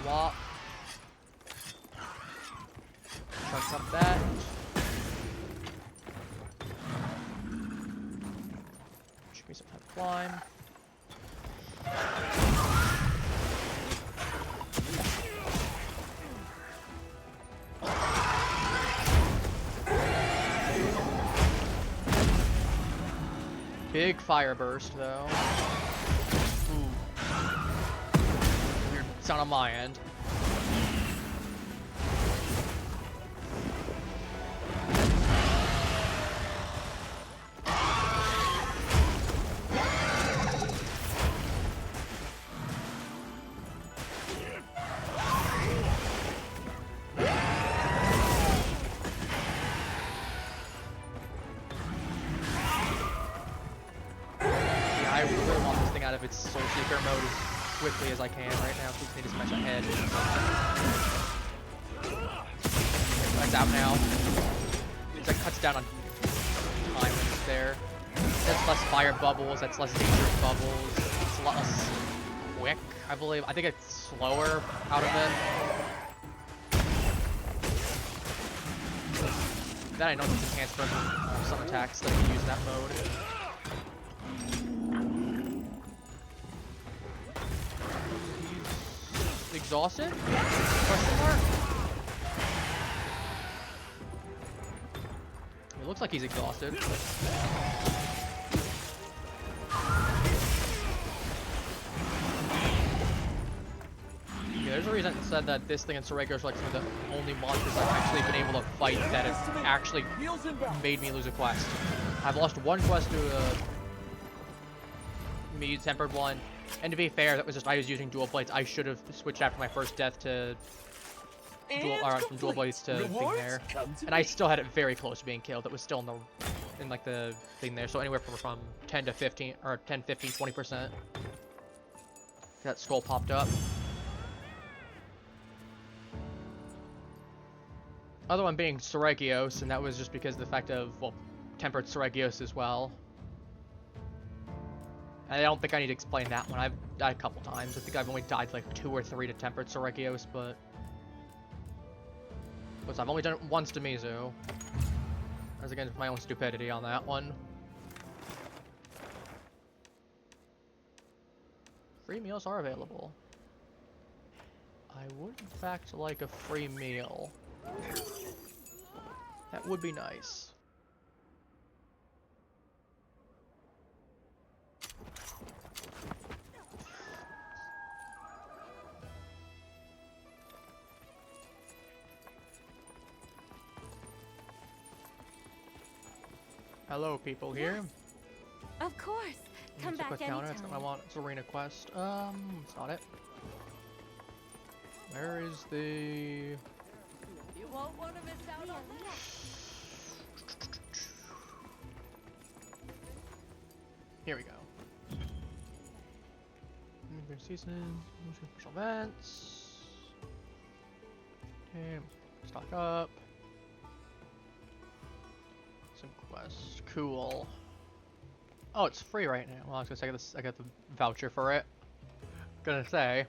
S1: swap. Chunk up that. Should be some time to climb. Big fire burst, though. Ooh. Weird sound on my end. I really want this thing out of its Soul Seeker mode as quickly as I can right now. Please need to smash that head. That's out now. It like cuts down on time when it's there. That's less fire bubbles, that's less dangerous bubbles. It's a lot less quick, I believe. I think it's slower out of it. That I know it's enhanced for some attacks that can use that mode. Exhausted? Question mark? It looks like he's exhausted. Yeah, there's a reason it said that this thing and Flaregems are like some of the only monsters I've actually been able to fight that have actually made me lose a quest. I've lost one quest to me tempered one. And to be fair, that was just I was using dual blades. I should have switched after my first death to from dual blades to thing there. And I still had it very close to being killed. It was still in like the thing there. So anywhere from 10 to 15 or 10, 15, 20%. That skull popped up. Other one being Seregios, and that was just because of the fact of, well, tempered Seregios as well. I don't think I need to explain that one. I've died a couple times. I think I've only died like 2 or 3 to tempered Seregios, but I've only done it once to Mizu. As against my own stupidity on that one. Free meals are available. I would in fact like a free meal. That would be nice. Hello, people here.
S2: Of course. Come
S1: It's a
S2: back
S1: quest
S2: anytime.
S1: counter. That's what I want. It's arena quest. It's not it. Where is the...
S2: You won't want to miss out on that.
S1: Here we go. Season, special events. Okay, stock up. Some quests. Cool. Oh, it's free right now. Well, I was gonna say I got the voucher for it. Gonna say.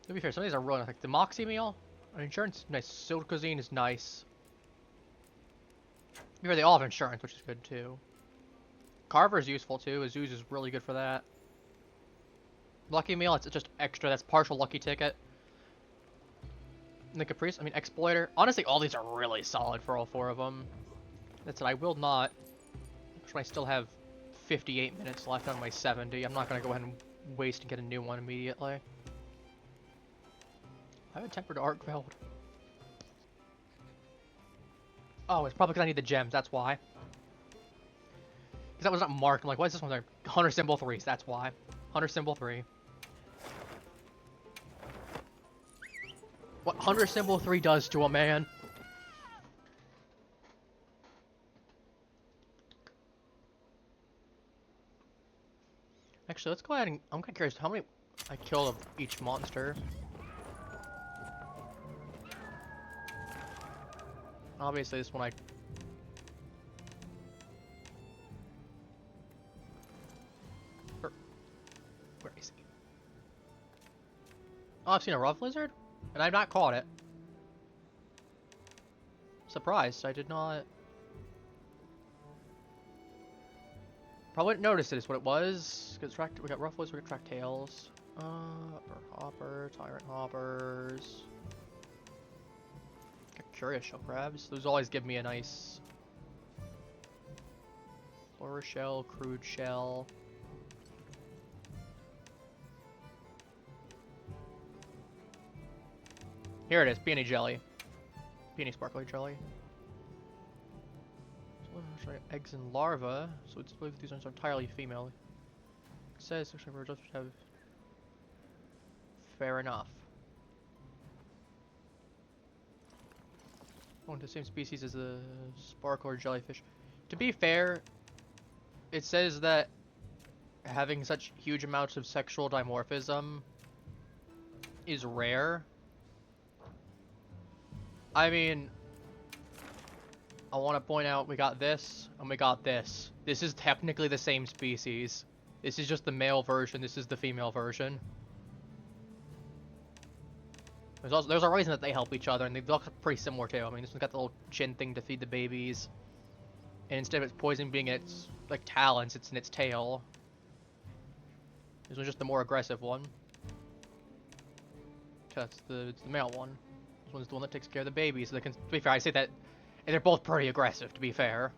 S1: To be fair, some of these are really nice. Like the Moxie meal, insurance is nice. Silk cuisine is nice. To be fair, they all have insurance, which is good too. Carver is useful too. Azuz is really good for that. Lucky meal, it's just extra. That's partial lucky ticket. And the Caprice, I mean Exploiter. Honestly, all these are really solid for all 4 of them. That's it. I will not. I still have 58 minutes left on my 70. I'm not gonna go ahead and waste and get a new one immediately. I have a tempered Arkveld. Oh, it's probably because I need the gems. That's why. Because that was not marked. I'm like, why is this one there? Hunter symbol 3. So that's why. Hunter symbol 3. What Hunter symbol 3 does to a man. Actually, let's go ahead and... I'm kind of curious how many I killed of each monster. Obviously, this one where is he? Oh, I've seen a rough lizard? And I've not caught it. Surprised, I did not... Probably didn't notice it is what it was. We got ruffles, we got track tails. Hopper, tyrant hoppers. Got curious shell crabs. Those always give me a nice flora shell, crude shell. Here it is, peony jelly. Peony sparkly jelly. Eggs and larvae, so it's believed these ones are entirely female. It says sexual reproduction have... Fair enough. Oh, the same species as the sparkle or jellyfish. To be fair, it says that having such huge amounts of sexual dimorphism is rare. I mean... I want to point out we got this, and we got this. This is technically the same species. This is just the male version, this is the female version. There's a reason that they help each other, and they look pretty similar too. I mean, this one's got the little chin thing to feed the babies. And instead of its poison being in its, like, talons, it's in its tail. This one's just the more aggressive one. It's the male one. This one's the one that takes care of the babies, so they can, to be fair, I say that... And they're both pretty aggressive, to be fair.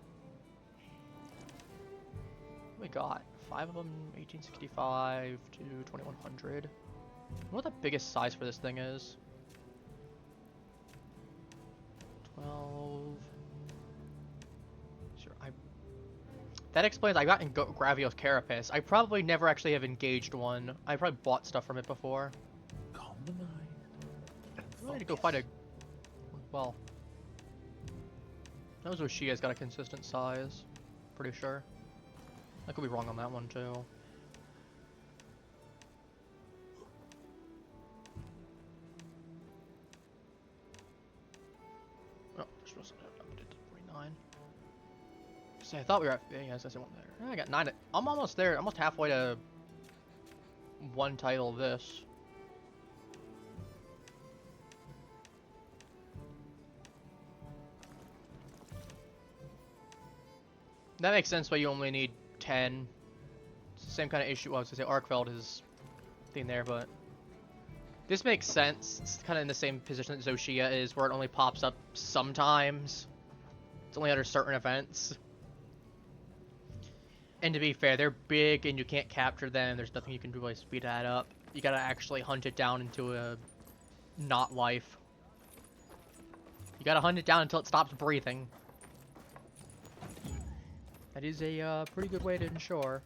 S1: What we got? 5 of them, 1865 to 2100. I wonder what the biggest size for this thing is. 12. Sure, That explains I got in Gravio's Carapace. I probably never actually have engaged one. I probably bought stuff from it before.
S3: Calm the mind.
S1: I need to go find a... Well... Those Oshia's got a consistent size. Pretty sure. I could be wrong on that one too. Oh, this wasn't updated to 49. See, I thought we were at... Yeah, I went there. I got 9. I'm almost there. Almost halfway to... one title of this. That makes sense why you only need 10. It's the same kind of issue. Well, I was going to say Arkfeld is thing there, but this makes sense. It's kind of in the same position that Zoshia is, where it only pops up sometimes. It's only under certain events. And to be fair, they're big and you can't capture them. There's nothing you can do to speed that up. You gotta actually hunt it down into a not life. You gotta hunt it down until it stops breathing. That is a pretty good way to ensure.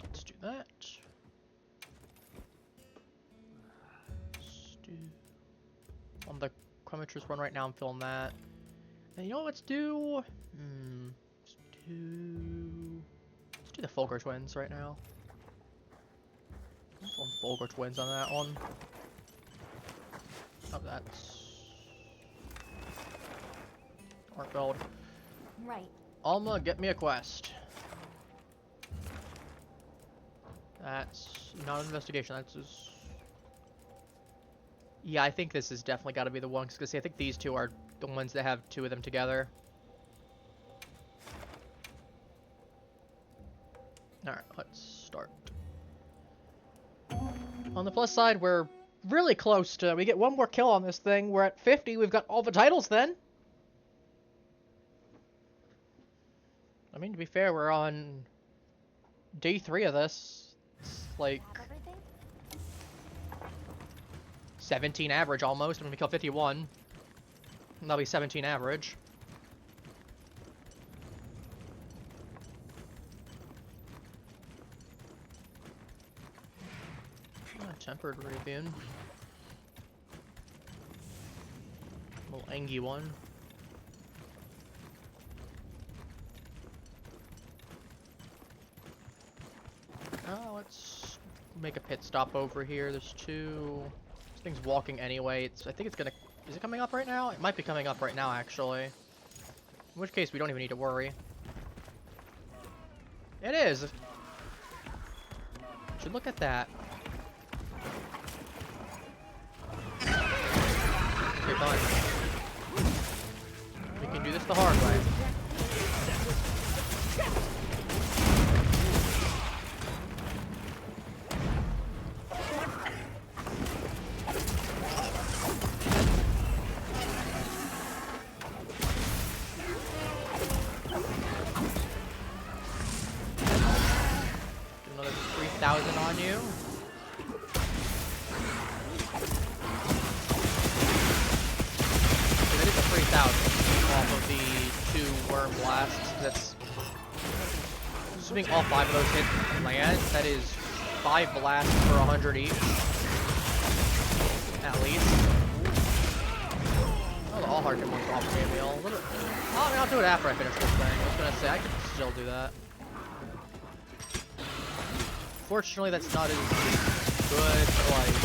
S1: Let's do that. Let's do... On the Chrometrus run right now, I'm filling that. And you know what, let's do... Let's do the Fulgur Twins right now. Fulgur Twins on that one. Oh, that's... Arkfeld.
S2: Right.
S1: Alma, get me a quest. That's not an investigation, that's just... Yeah, I think this has definitely got to be the one, because I think these two are the ones that have two of them together. Alright, let's start. On the plus side, we're really close to... We get one more kill on this thing. We're at 50. We've got all the titles then. I mean, to be fair, we're on day 3 of this. It's like...
S2: Have everything?
S1: 17 average almost. I'm gonna kill 51. And that'll be 17 average. Tempered Ravian. Little Engie one. Let's make a pit stop over here. There's two. This thing's walking anyway. I think it's gonna... Is it coming up right now? It might be coming up right now, actually. In which case, we don't even need to worry. It is! Should look at that. You're done. We can do this the hard way. Another 3,000 on you. Off of the 2 worm blasts. That's assuming all 5 of those hit land. That is 5 blasts for 100 each, at least. Oh, the all hard hit ones off the meal. Oh, I mean, I'll do it after I finish this thing. I was gonna say I could still do that. Fortunately, that's not as good, like,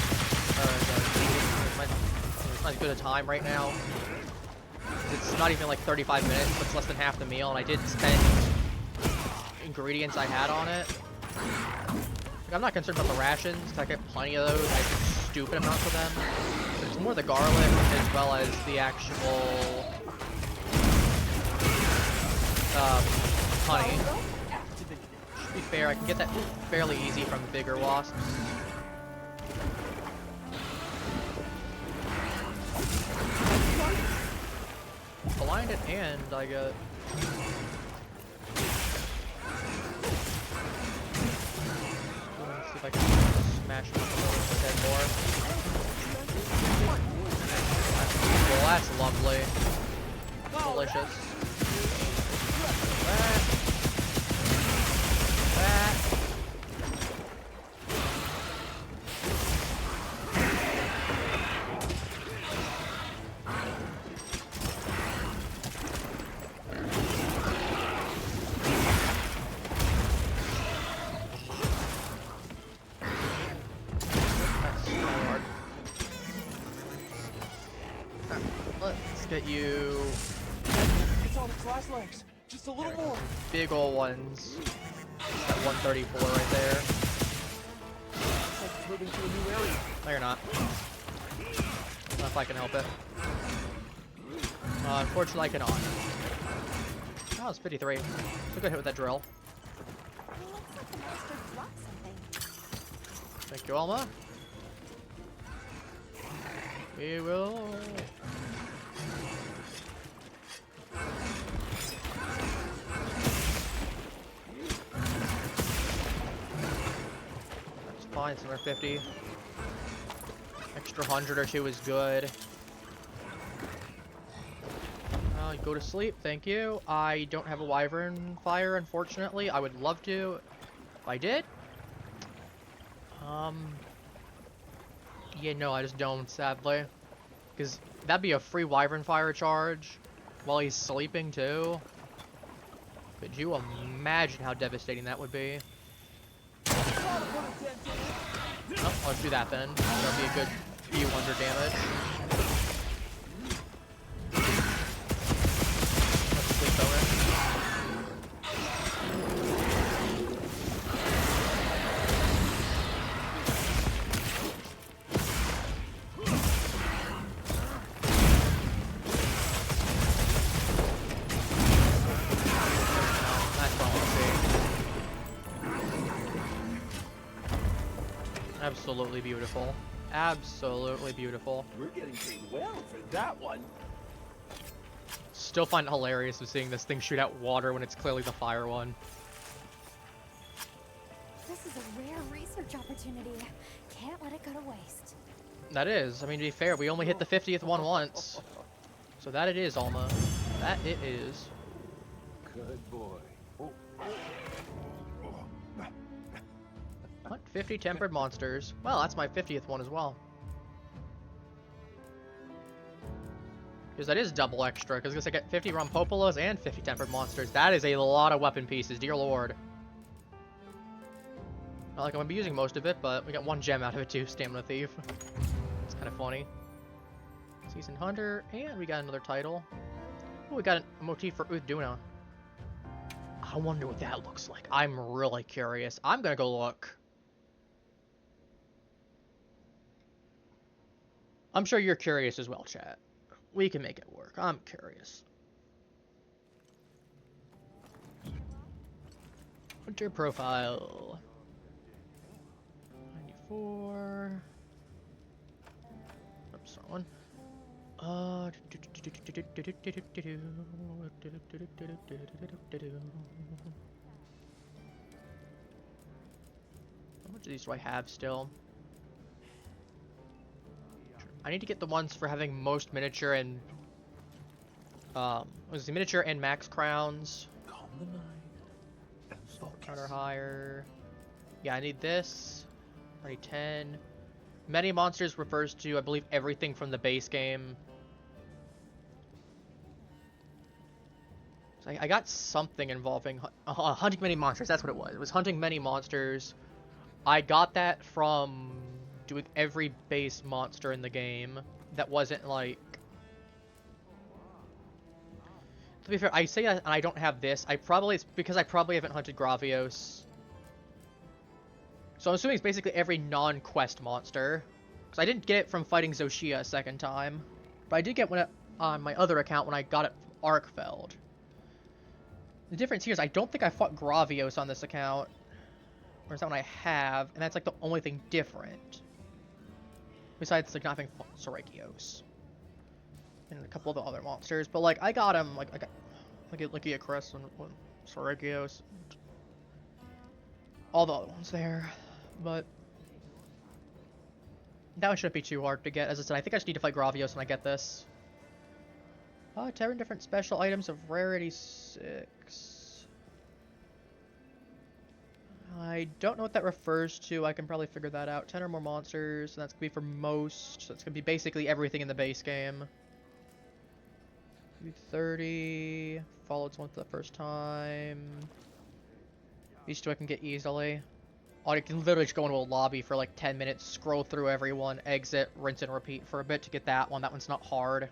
S1: it's not as good a time right now. It's not even like 35 minutes, but it's less than half the meal, and I did spend ingredients I had on it. Like, I'm not concerned about the rations, because I get plenty of those. I get stupid amounts of them. But it's more the garlic, as well as the actual honey. To be fair, I can get that fairly easy from bigger wasps. Blinded, and I got... if I can smash him up a little bit more. Well, that's lovely. Delicious. That. Let's get you
S3: It's on its last legs. Just a little more.
S1: big ol' ones. At 134 right there.
S3: It's like it's moving to a new area.
S1: No, you're not. Not if I can help it. Unfortunately, I cannot. Oh, it's 53. So good hit with that drill.
S6: Looks like the monster dropped something.
S1: Thank you, Alma. We will. That's fine. It's another 50. Extra 100 or 2 is good. Go to sleep. Thank you. I don't have a wyvern fire, unfortunately. I would love to if I did. Yeah, no, I just don't, sadly. Because that'd be a free wyvern fire charge while he's sleeping, too. Could you imagine how devastating that would be? Oh, let's do that then. That'll be a good few hundred damage. Let's sleep bonus. Absolutely beautiful. Absolutely beautiful.
S3: We're getting paid well for that one.
S1: Still find it hilarious of seeing this thing shoot out water when it's clearly the fire one.
S6: This is a rare research opportunity. Can't let it go to waste.
S1: That is. I mean, to be fair, we only hit the 50th one once. So that it is, Alma. That it is.
S4: Good boy.
S1: What? 50 tempered monsters. Well, that's my 50th one as well. Because that is double extra, because I get 50 Rompopolos and 50 tempered monsters. That is a lot of weapon pieces, dear lord. Not like I'm going to be using most of it, but we got one gem out of it too, Stamina Thief. It's kind of funny. Season Hunter, and we got another title. Oh, we got a motif for Uduna. I wonder what that looks like. I'm really curious. I'm going to go look. I'm sure you're curious as well, chat. We can make it work. I'm curious. Hunter profile. 94. Oops, wrong one. How much of these do I have still? I need to get the ones for having most miniature and was the miniature and max crowns.
S3: Calm the mind and
S1: Assault
S3: focus.
S1: counter higher. Yeah, I need this. I need 10. Many monsters refers to, I believe, everything from the base game. So I got something involving hunting many monsters. That's what it was. It was hunting many monsters. I got that from doing every base monster in the game that wasn't like... To be fair, I say that and I don't have this. It's because I probably haven't hunted Gravios. So I'm assuming it's basically every non-quest monster. Because I didn't get it from fighting Zoshia a second time. But I did get one on my other account when I got it from Arkfeld. The difference here is I don't think I fought Gravios on this account. Or is that one I have? And that's like the only thing different. Besides like not having fought Sorakios. And a couple of the other monsters. But like I got him, like I got Lycia Crest and Sorakios. All the other ones there. But that one shouldn't be too hard to get. As I said, I think I just need to fight Gravios when I get this. 10 different special items of rarity 6. I don't know what that refers to. I can probably figure that out. 10 or more monsters, and that's going to be for most. So it's going to be basically everything in the base game. 30. Followed someone for the first time. These two I can get easily. Oh, I can literally just go into a lobby for like 10 minutes, scroll through everyone, exit, rinse and repeat for a bit to get that one. That one's not hard.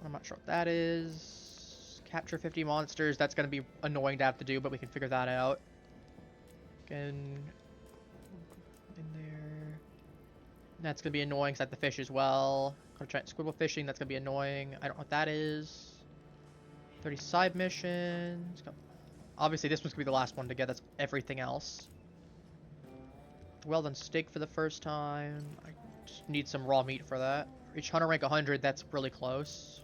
S1: I'm not sure what that is. Capture 50 monsters. That's going to be annoying to have to do, but we can figure that out. Again, in there. That's going to be annoying because I have to fish as well. I'm trying squibble fishing. That's going to be annoying. I don't know what that is. 30 side missions. Obviously, this one's going to be the last one to get. That's everything else. Well done steak for the first time. I just need some raw meat for that. Reach hunter rank 100. That's really close.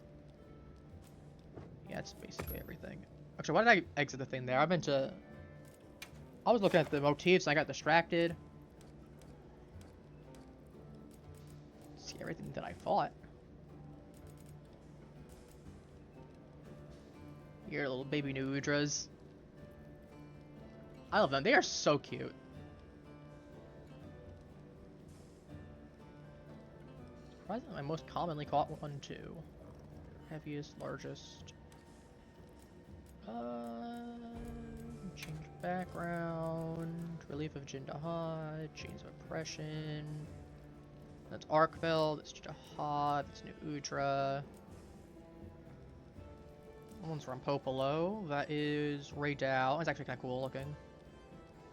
S1: Yeah, it's basically everything. Actually, why did I exit the thing there? I meant to... I was looking at the motifs and I got distracted. See everything that I fought. Your little baby Nu Udras. I love them. They are so cute. Surprisingly, my most commonly caught one, too. Heaviest, largest. Change background. Relief of Jindahad. Chains of Oppression. That's Arkveld. That's Jindahad. That's Nu Udra. That one's Rompopo. That is Raydao. It's actually kind of cool looking.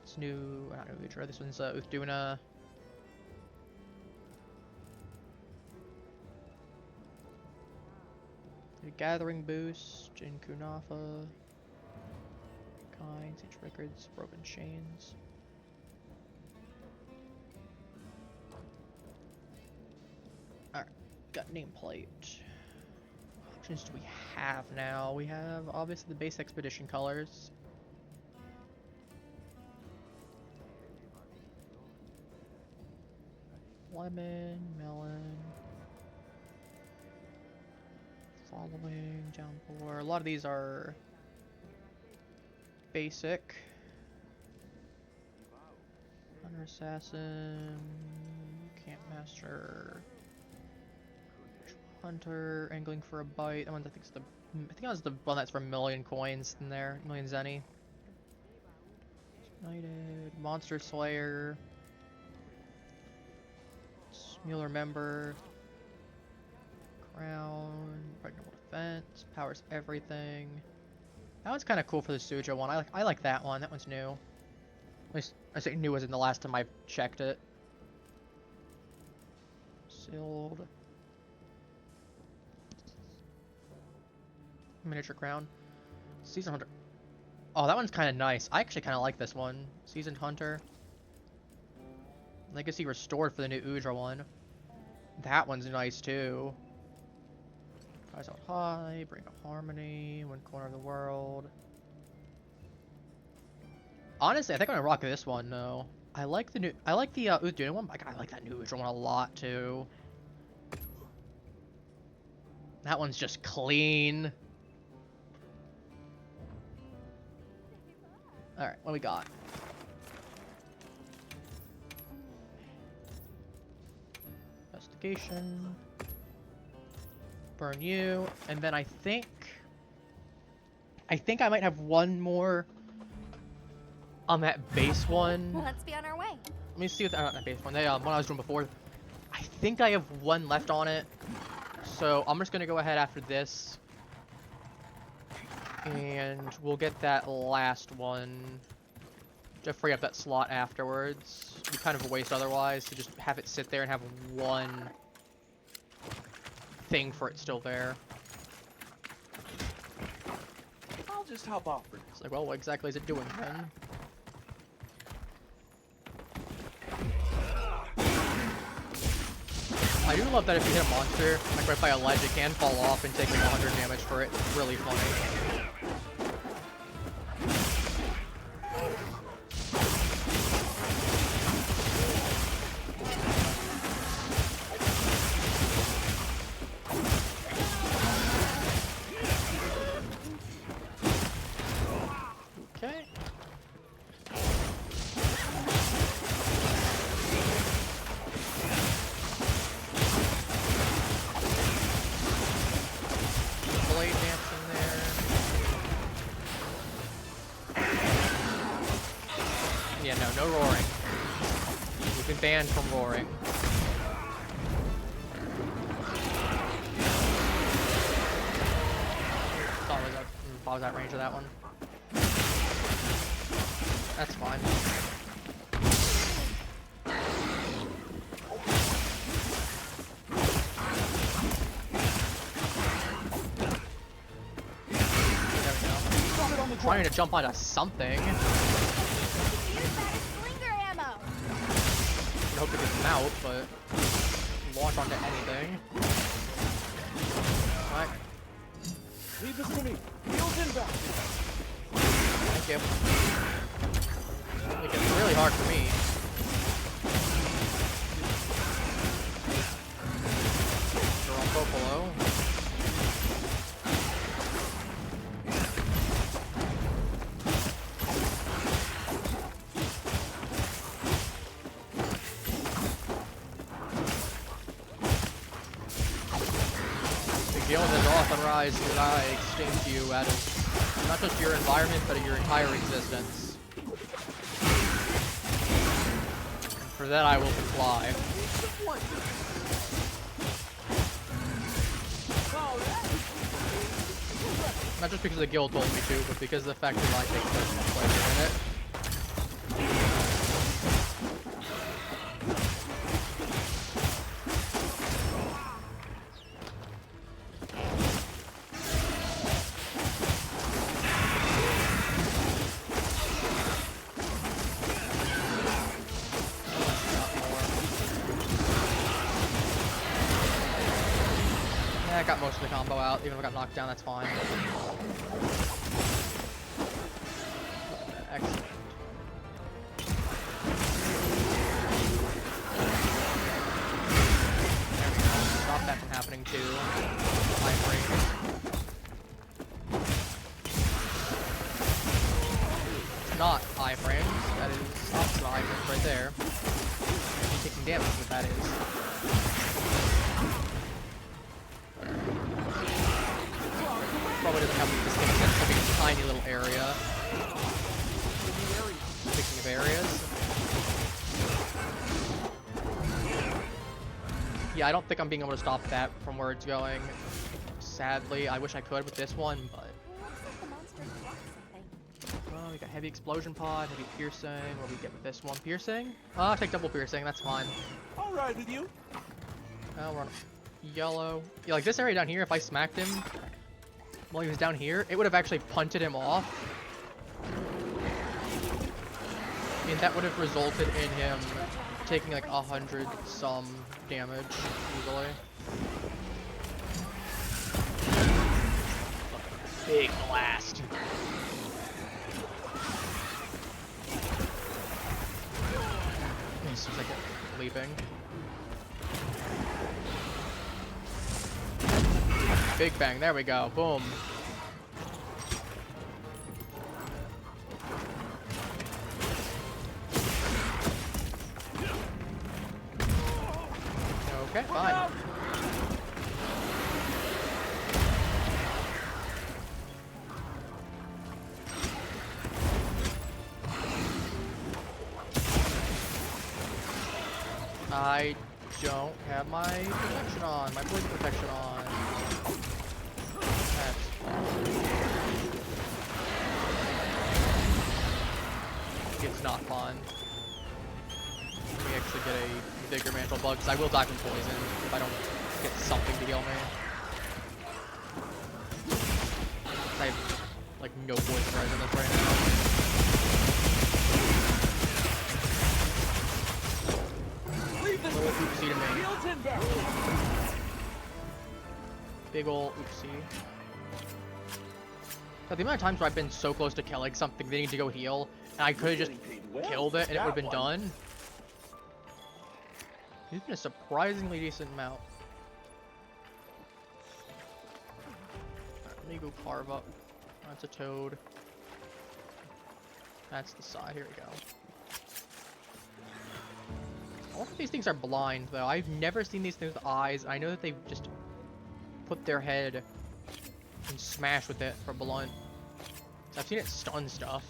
S1: It's not Nu Udra. This one's Uthduna. Gathering Boost, Jin Kunafa, Kind, Sage Records, Broken Chains. Alright, got nameplate. What options do we have now? We have obviously the base expedition colors. Lemon, melon. Following, downpour. A lot of these are basic. Hunter Assassin, Camp Master, Hunter, Angling for a Bite. That one I think that was the one that's for 1,000,000 coins in there, 1,000,000 zenny. United, Monster Slayer, Mueller Member. Crown, Pregnable Defense, powers everything. That one's kind of cool for the Suja one. I like that one. That one's new. At least I say new as in the last time I've checked it. Sealed. Miniature Crown. Seasoned Hunter. Oh, that one's kind of nice. I actually kind of like this one. Seasoned Hunter. Legacy Restored for the Nu Udra one. That one's nice too. Rise out high, bring up harmony, one corner of the world. Honestly, I think I'm gonna rock this one. No, I like the Uthduna one. But I like that Nu Udra one a lot too. That one's just clean. All right, what do we got? Investigation. Burn you, and then I think I might have one more on that base one.
S6: Let's be on our way.
S1: Let me see what not that base one. They one I was doing before. I think I have one left on it, so I'm just gonna go ahead after this, and we'll get that last one to free up that slot afterwards. It'd be kind of a waste otherwise to just have it sit there and have one thing for it still there.
S3: I'll just hop off for now.
S1: It's like, well, what exactly is it doing then? I do love that if you hit a monster, like right by a ledge, it can fall off and take like 100 damage for it. It's really funny. No roaring. You've been banned from roaring. If I was at range of that one. That's fine. I'm trying to jump onto something. I hope it doesn't out, but launch onto anything. Alright.
S3: Leave this to me. Heels inbound.
S1: Thank you. It gets really hard for me. Rompopo. The guild has authorized that I extinct you out of not just your environment, but your entire existence. And for that I will comply. Not just because the guild told me to, but because of the fact that I take personal pleasure in it. I got most of the combo out, even if I got knocked down, that's fine. Excellent. There we go. Stop that from happening too. Iframes. It's not iframes, that is opposite iframes right there. You're taking damage, what that is. Probably doesn't have this thing that's having a tiny little area. Speaking of areas. Yeah, I don't think I'm being able to stop that from where it's going. Sadly, I wish I could with this one, but... Well, we got heavy explosion pod, heavy piercing. What do we get with this one? Piercing? Oh, I'll take double piercing, that's fine.
S3: Alright with you.
S1: Oh, we're on yellow. Yeah, like this area down here, if I smacked him while he was down here, it would have actually punted him off. I mean, that would have resulted in him taking like 100 some damage easily. Big blast. It seems like it's leaping. Big bang, there we go, boom. Okay, fine. I don't have my protection on, my poison protection on. That's fine. It's not fun. Let me actually get a bigger mantle bug, because I will die from poison if I don't get something to heal me. I have like no poison present this right now. Little oopsie to me. Big ol' oopsie. Now, the amount of times where I've been so close to killing something, they need to go heal, and I could have just killed it and it would have been done. It's been a surprisingly decent amount. Alright, let me go carve up. That's a toad. That's the side. Here we go. All of these things are blind, though. I've never seen these things with eyes. I know that they just put their head and smash with it for blunt. So I've seen it stun stuff.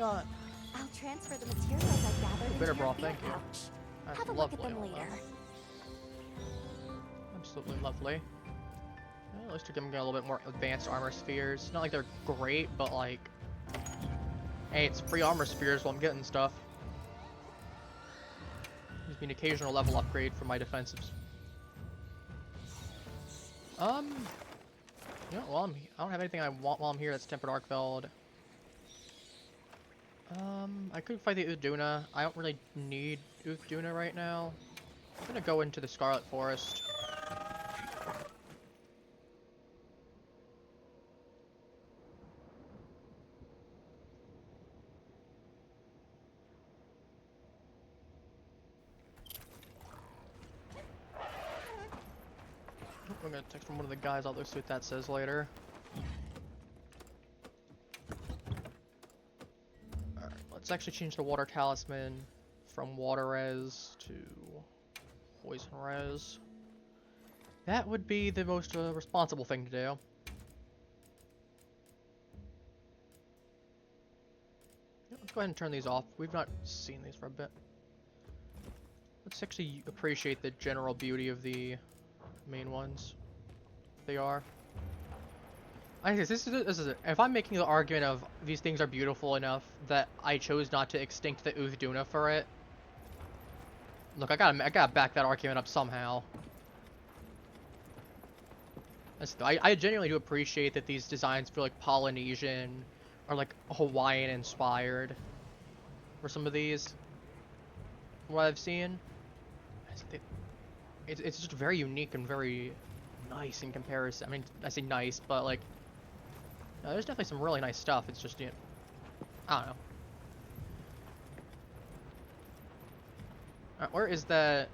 S1: got
S6: I'll transfer the materials I gathered into
S1: bitter
S6: your
S1: broth,
S6: beer
S1: thank you.
S6: pouch.
S1: That's
S6: Have a
S1: lovely.
S6: look at them later.
S1: Absolutely lovely. Well, at least we're getting a little bit more advanced armor spheres. Not like they're great, but like, hey, it's free armor spheres while I'm getting stuff. Gives me an occasional level upgrade for my defensives. You know, I don't have anything I want while I'm here that's tempered arc filled. I could fight the Uduna. I don't really need Uduna right now. I'm gonna go into the Scarlet Forest. I'm gonna text from one of the guys. I'll see what that says later. Alright, let's actually change the Water Talisman from Water Res to Poison Res. That would be the most responsible thing to do. Yeah, let's go ahead and turn these off. We've not seen these for a bit. Let's actually appreciate the general beauty of the main ones. They are. I guess this is it. If I'm making the argument of these things are beautiful enough that I chose not to extinct the Uduna for it, look, I gotta back that argument up somehow. I genuinely do appreciate that these designs feel like Polynesian or like Hawaiian inspired for some of these. From what I've seen, it's just very unique and very nice in comparison. I mean, I say nice, but like, there's definitely some really nice stuff. It's just, you know, I don't know. Alright, where is the...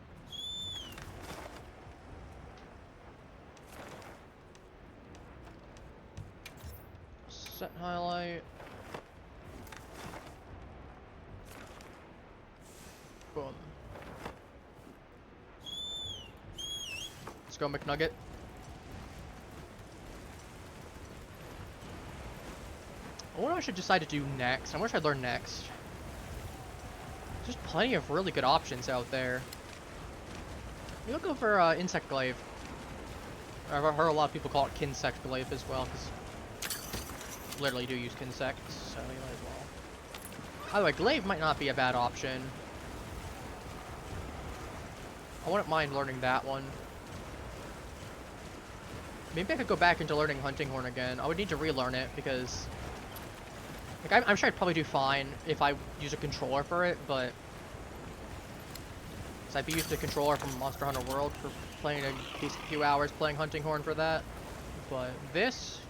S1: set highlight? Boom. Let's go, McNugget. I wonder what I should decide to do next. I wish I'd learn next. There's plenty of really good options out there. You look over Insect Glaive. I've heard a lot of people call it Kinsect Glaive as well, because literally do use Kinsects, so you might as well. By the way, Glaive might not be a bad option. I wouldn't mind learning that one. Maybe I could go back into learning Hunting Horn again. I would need to relearn it because, like, I'm sure I'd probably do fine if I use a controller for it, but because I'd be used to a controller from Monster Hunter World for playing a decent few hours playing Hunting Horn for that. But this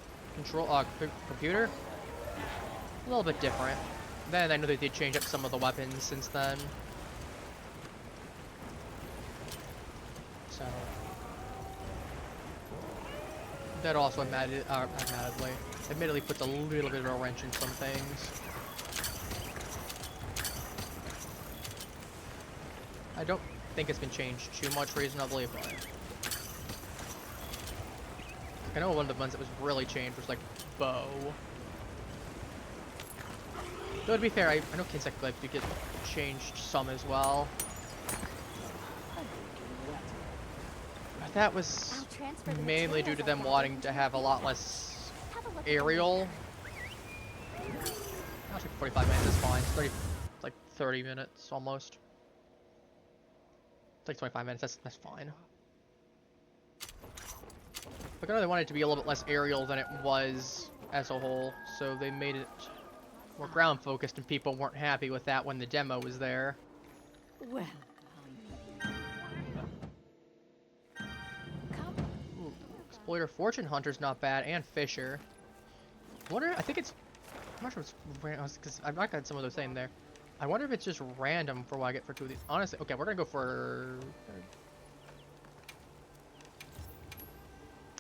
S1: computer, a little bit different. Then I know they did change up some of the weapons since then. So that also admittedly puts a little bit of a wrench in some things. I don't think it's been changed too much reasonably, but I know one of the ones that was really changed was like bow. Though to be fair, I know Kinsect Glaive do get changed some as well. But that was mainly due to them wanting to have a lot less aerial. Actually, 45 minutes is fine. It's like 30 minutes almost. It's like 25 minutes. That's fine. But I know they wanted it to be a little bit less aerial than it was as a whole, so they made it more ground focused, and people weren't happy with that when the demo was there.
S7: Well,
S1: Ooh, Exploiter Fortune Hunter's not bad, and Fisher. I think it's, I'm not sure if it's random, because I've not got some of those same there. I wonder if it's just random for what I get for two of these. Honestly, okay, we're gonna go for...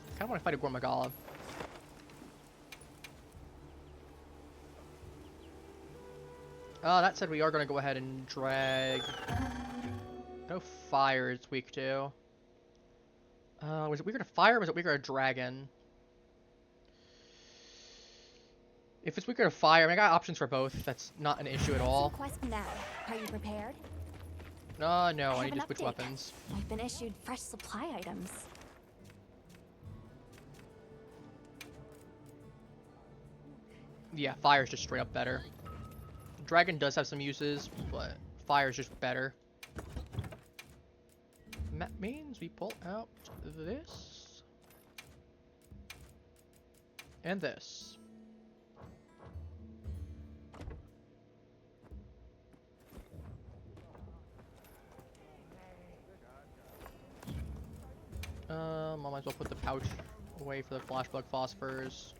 S1: I kinda wanna fight a Gormagala. That said, we are gonna go ahead and drag... No fire it's weak to. Was it weaker to fire or was it weaker to dragon? If it's weaker to fire, I mean, I got options for both. That's not an issue at all.
S6: Quest now. Are you prepared?
S1: No, I need
S6: have
S1: to
S6: an
S1: switch
S6: update.
S1: weapons.
S6: I've been issued fresh supply items.
S1: Yeah, fire's just straight up better. Dragon does have some uses, but fire's just better. And that means we pull out this. And this. I might as well put the pouch away for the flashbulb phosphors.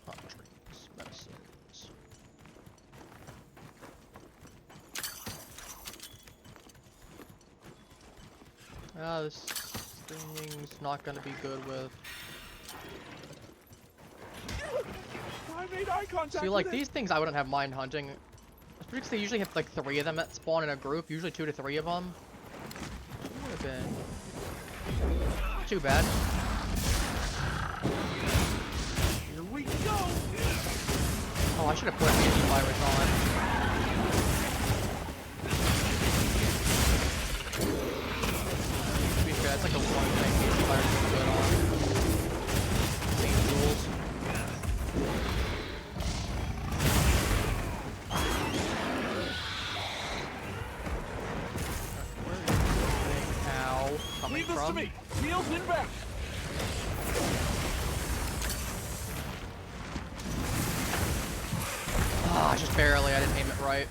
S1: Hot drinks, medicines. This thing's not gonna be good with.
S3: I made eye contact.
S1: See, like these things, I wouldn't have mind hunting. Especially because they usually have like 3 of them that spawn in a group. Usually 2 to 3 of them. Would have been not too bad.
S3: Here we go.
S1: Oh, I should have put antivirus on. To be fair, that's like the one thing antivirus is good on. Same rules. Coming
S3: Leave this to
S1: from.
S3: me. Shields inbound.
S1: Ah, just barely. I didn't aim it right.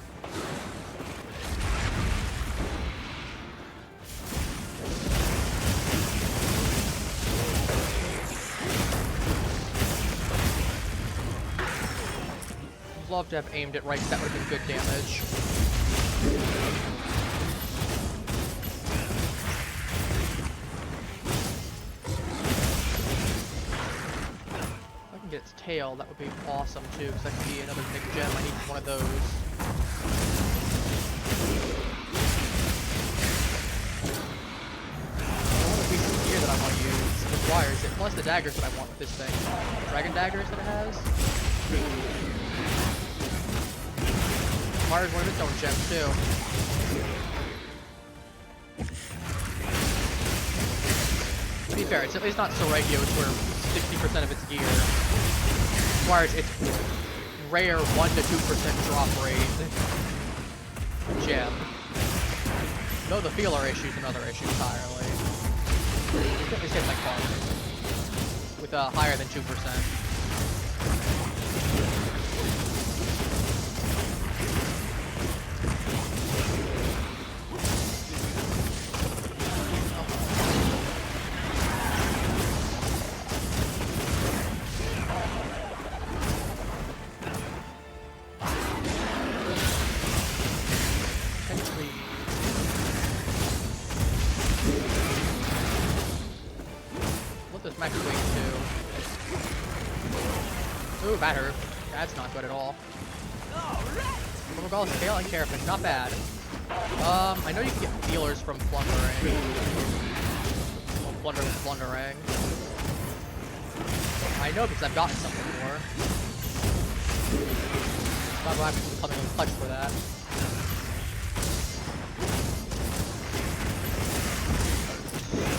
S1: I'd love to have aimed it right, 'cause that would have been good damage. Get its tail, that would be awesome too, because that could be another big gem. I need one of those. One of the pieces of gear that I want to use requires it, plus the daggers that I want with this thing. Dragon daggers that it has. Requires one of its own gems too. To be fair, it's at least not Flaregems where 60% of its gear requires its rare 1 to 2% drop rate gem. Though the feeler issue is another issue entirely. It's getting like fun with higher than 2%. Ooh, that hurt. That's not good at all. Regardless of tail and Carafin, not bad. I know you can get feelers from plundering. Well, plunder with plundering. I know because I've gotten some before. Not why I'm coming in clutch for that.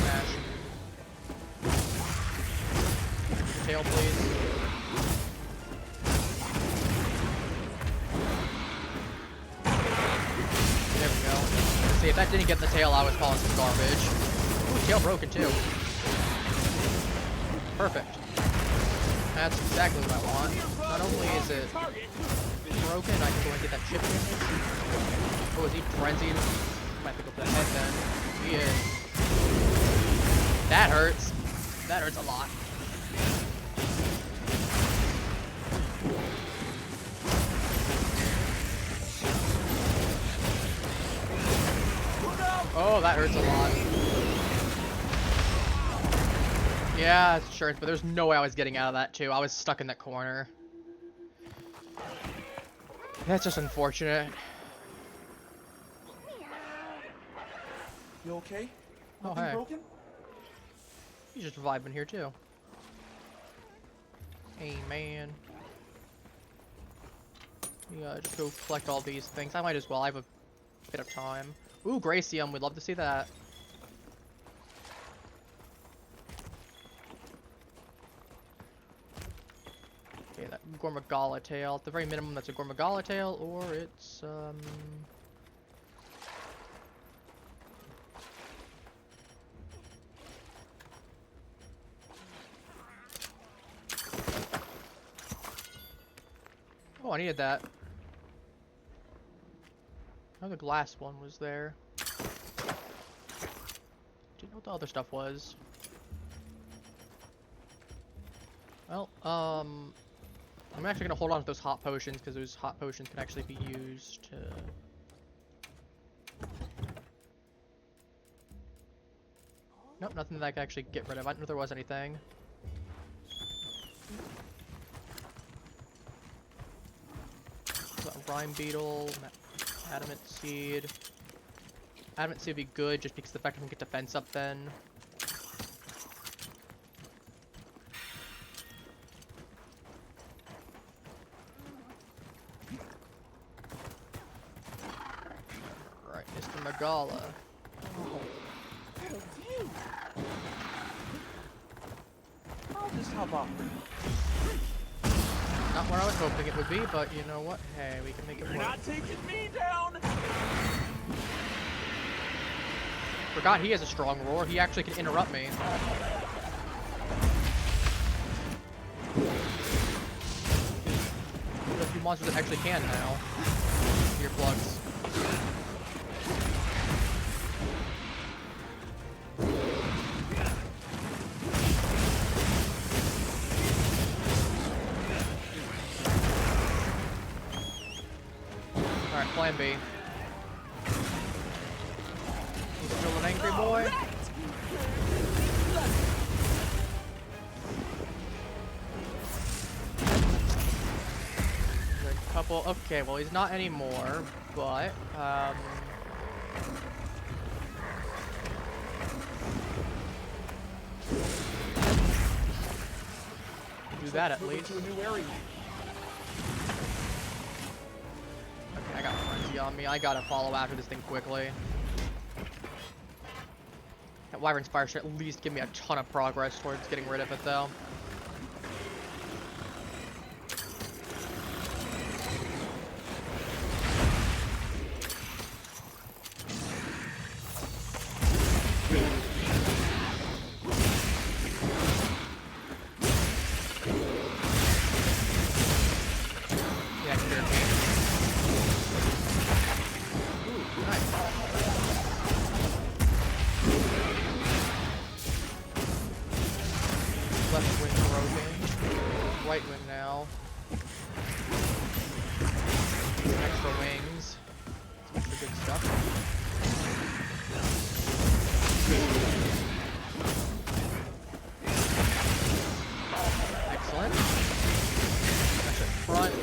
S1: Smash. Tail, please. There we go. See, if that didn't get the tail, I was calling some garbage. Ooh, tail broken too. Perfect. That's exactly what I want. Not only is it broken, I can go and get that chip damage. Oh, is he frenzied? Might pick up the head then. He is. That hurts. That hurts a lot. Oh, that hurts a lot. Yeah, sure, but there's no way I was getting out of that too. I was stuck in that corner. That's just unfortunate.
S3: You okay?
S1: Oh,
S3: Nothing
S1: hey.
S3: broken?
S1: He's just vibing here too. Hey man. Yeah, just go collect all these things. I might as well. I have a bit of time. Ooh, Gracium. We'd love to see that. Okay, that Gormagala tail. At the very minimum, that's a Gormagala tail, or it's oh, I needed that. Oh, the glass one was there. Didn't know what the other stuff was. Well, I'm actually gonna hold on to those hot potions because those hot potions can actually be used to. Nope, nothing that I can actually get rid of. I didn't know there was anything. Rime beetle, adamant seed. Adamant seed would be good just because the fact I can get defense up then. Right, Mr. Magala.
S3: I'll just hop off.
S1: Not where I was hoping it would be, but you know what? Hey, we can make it
S3: You're
S1: work.
S3: not taking me down!
S1: Forgot he has a strong roar. He actually can interrupt me. There's a few monsters that actually can now. Earplugs. Alright, plan B. He's still an angry boy. There's a couple. Okay, well, he's not anymore, but, do that at
S3: Moving
S1: least.
S3: to a new area.
S1: Okay, I got frenzy on me. I gotta follow after this thing quickly. That Wyvern's Fire should at least give me a ton of progress towards getting rid of it, though. Yeah, clear me. Ooh, nice. Left wing broken. Right wing now. Extra wings. Some extra good stuff. Excellent. That's at front. I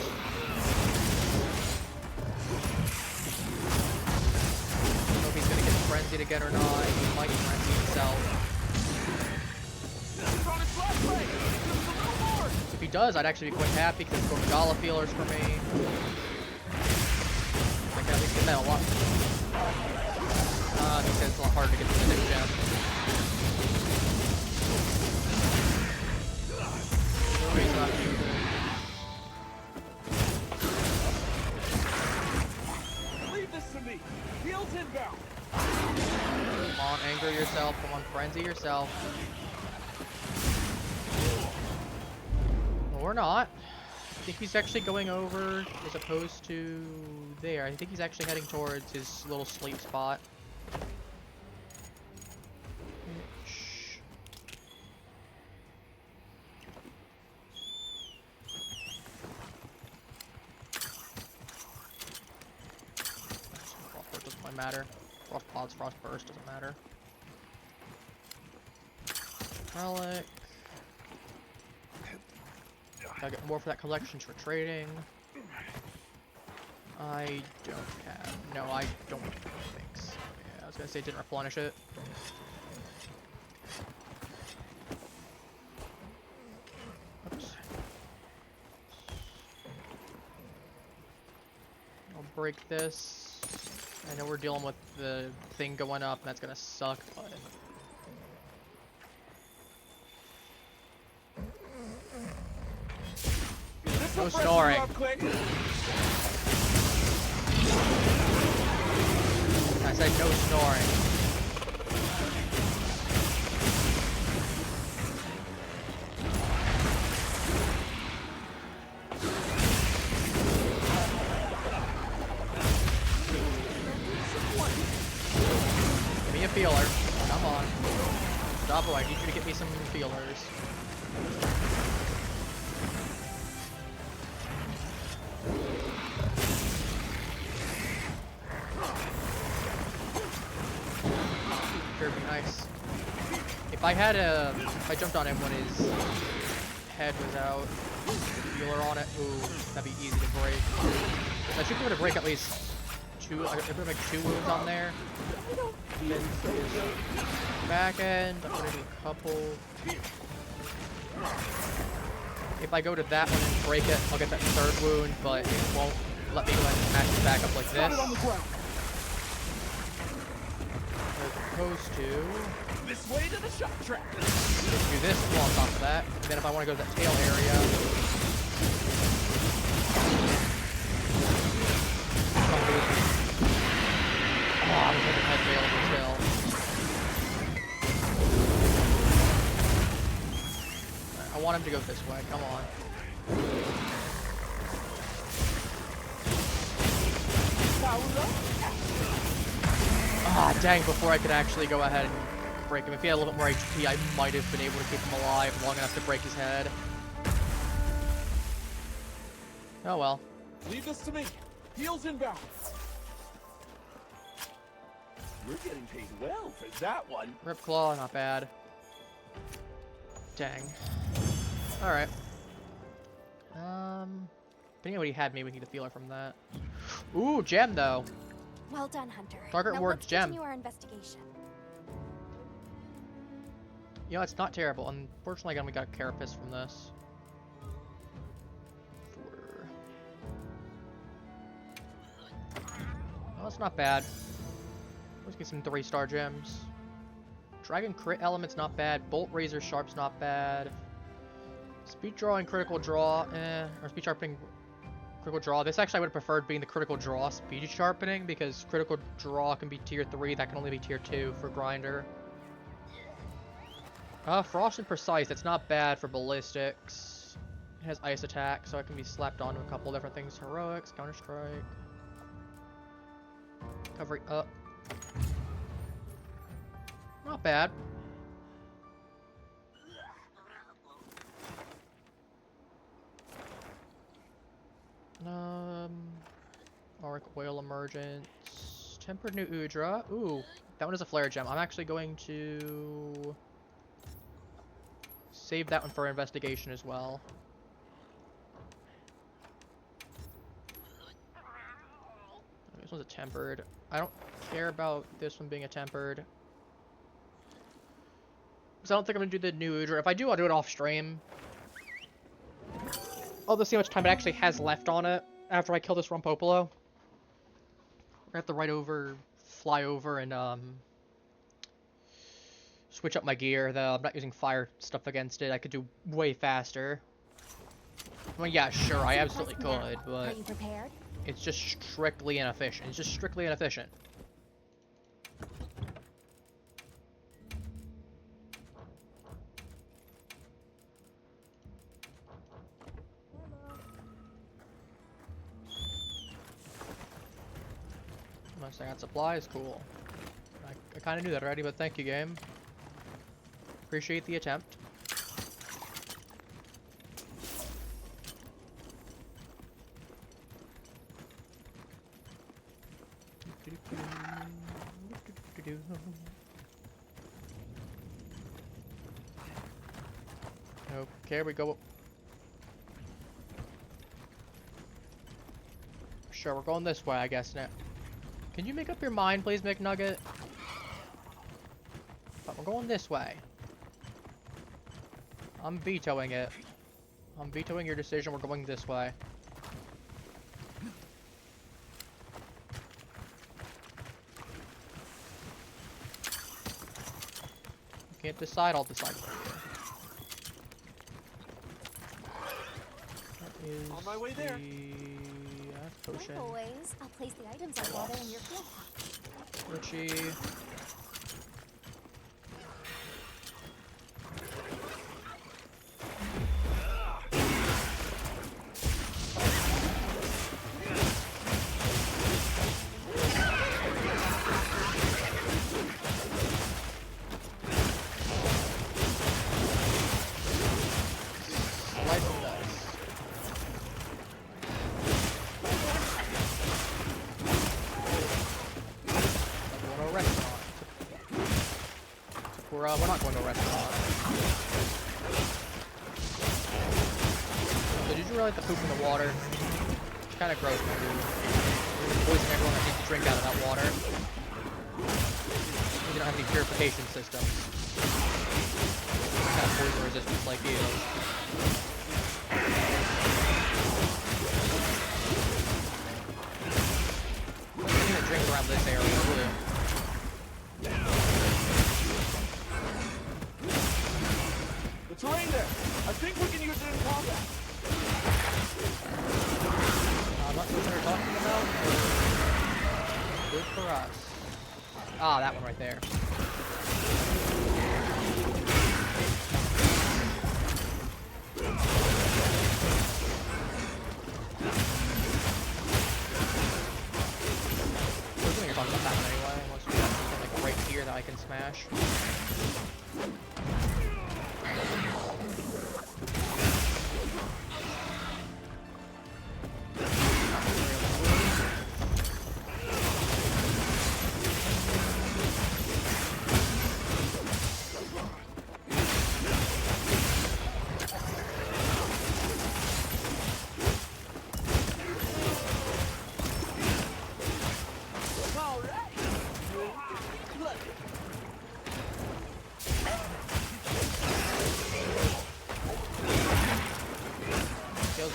S1: don't know if he's gonna get frenzied again or not. He might frenzy himself.
S3: It's on its left leg! Just a little more!
S1: If he does, I'd actually be quite happy because it's Gormagala feelers for me. I can at least get that a lot. I think it's a lot harder to get to the next gem. No reason not to use it.
S3: Leave this to me! Heels inbound!
S1: Come on, anger yourself. Come on, frenzy yourself. No, we're not. I think he's actually going over as opposed to there. I think he's actually heading towards his little sleep spot. Shh. Frost Burst doesn't really matter. Frost Pods, Frost Burst doesn't matter. Relic. Gotta get more for that collections for trading. I don't have. No, I don't think so. Yeah, was gonna say it didn't replenish it. Oops. I'll break this. I know we're dealing with the thing going up, and that's gonna suck, but... No snoring. I said no snoring. Give me a feeler. Come on. Stop, I need you to get me some feelers. Sure, be nice. If I jumped on him when his head was out, feeler on it, ooh, that'd be easy to break. I should be able to break at least two, I put like 2 wounds on there. And then his back end, I'm gonna do a couple. If I go to that one and break it, I'll get that 3rd wound, but it won't let me go ahead and smash it back up like this. As opposed to...
S3: This way to the shot track.
S1: Just do this on top of that. And then if I want to go to that tail area... Oh, I was hoping head available still. I want him to go this way, come on. Ah, dang, before I could actually go ahead and break him. If he had a little bit more HP, I might have been able to keep him alive long enough to break his head. Oh well.
S3: Leave this to me. Heels inbound. You're getting paid well for that one.
S1: Rip Claw, not bad. Dang. Alright. Depending on what he had, maybe we need a feeler from that. Ooh, gem though.
S6: Well done, Hunter.
S1: Target
S6: now
S1: reward
S6: let's
S1: gem.
S6: continue our investigation.
S1: You know, it's not terrible. Unfortunately, again, we got a carapace from this. Oh, it's not bad. Let's get some 3-star gems. Dragon crit element's not bad. Bolt razor sharp's not bad. Speed draw and critical draw, or speed sharpening, critical draw. This actually I would have preferred being the critical draw speed sharpening because critical draw can be tier 3. That can only be tier 2 for grinder. Frost and precise. That's not bad for ballistics. It has ice attack, so it can be slapped onto a couple different things. Heroics, counter strike, recovery up. Not bad. Auric Oil Emergence. Tempered Nu Udra. Ooh, that one is a flare gem. I'm actually going to save that one for investigation as well. This one's a tempered. I don't care about this one being a tempered. Because I don't think I'm going to do the Nu Udra. If I do, I'll do it off stream. I'll just see how much time it actually has left on it after I kill this Rompopo. I have to fly over, and switch up my gear, though. I'm not using fire stuff against it. I could do way faster. Well, yeah, sure, I absolutely could,
S6: Are
S1: but
S6: you prepared?
S1: it's just strictly inefficient. It's just strictly inefficient. Unless I got supplies, cool. I kind of knew that already, but thank you, game. Appreciate the attempt. Okay, we go. Sure, we're going this way, I guess now. Can you make up your mind, please, McNugget? We're going this way. I'm vetoing it. I'm vetoing your decision. We're going this way. You can't decide. I'll decide for you. That is
S3: On my way there.
S1: Potion.
S6: Like always, I'll place the items I gather in your fuel pack.
S1: Richie. We're not going to a restaurant. So did you realize the poop in the water? It's kind of gross, my dude. You're gonna poison everyone that needs to drink out of that water. You don't have any purification systems. Kind of poison resistance like you. I'm gonna drink around this area too.
S3: The terrain there. I think we can use it in combat.
S1: I'm not sure what they're talking about, but good for us. Ah, that one right there. We're going to talk about that one anyway, unless we have something like right here that I can smash.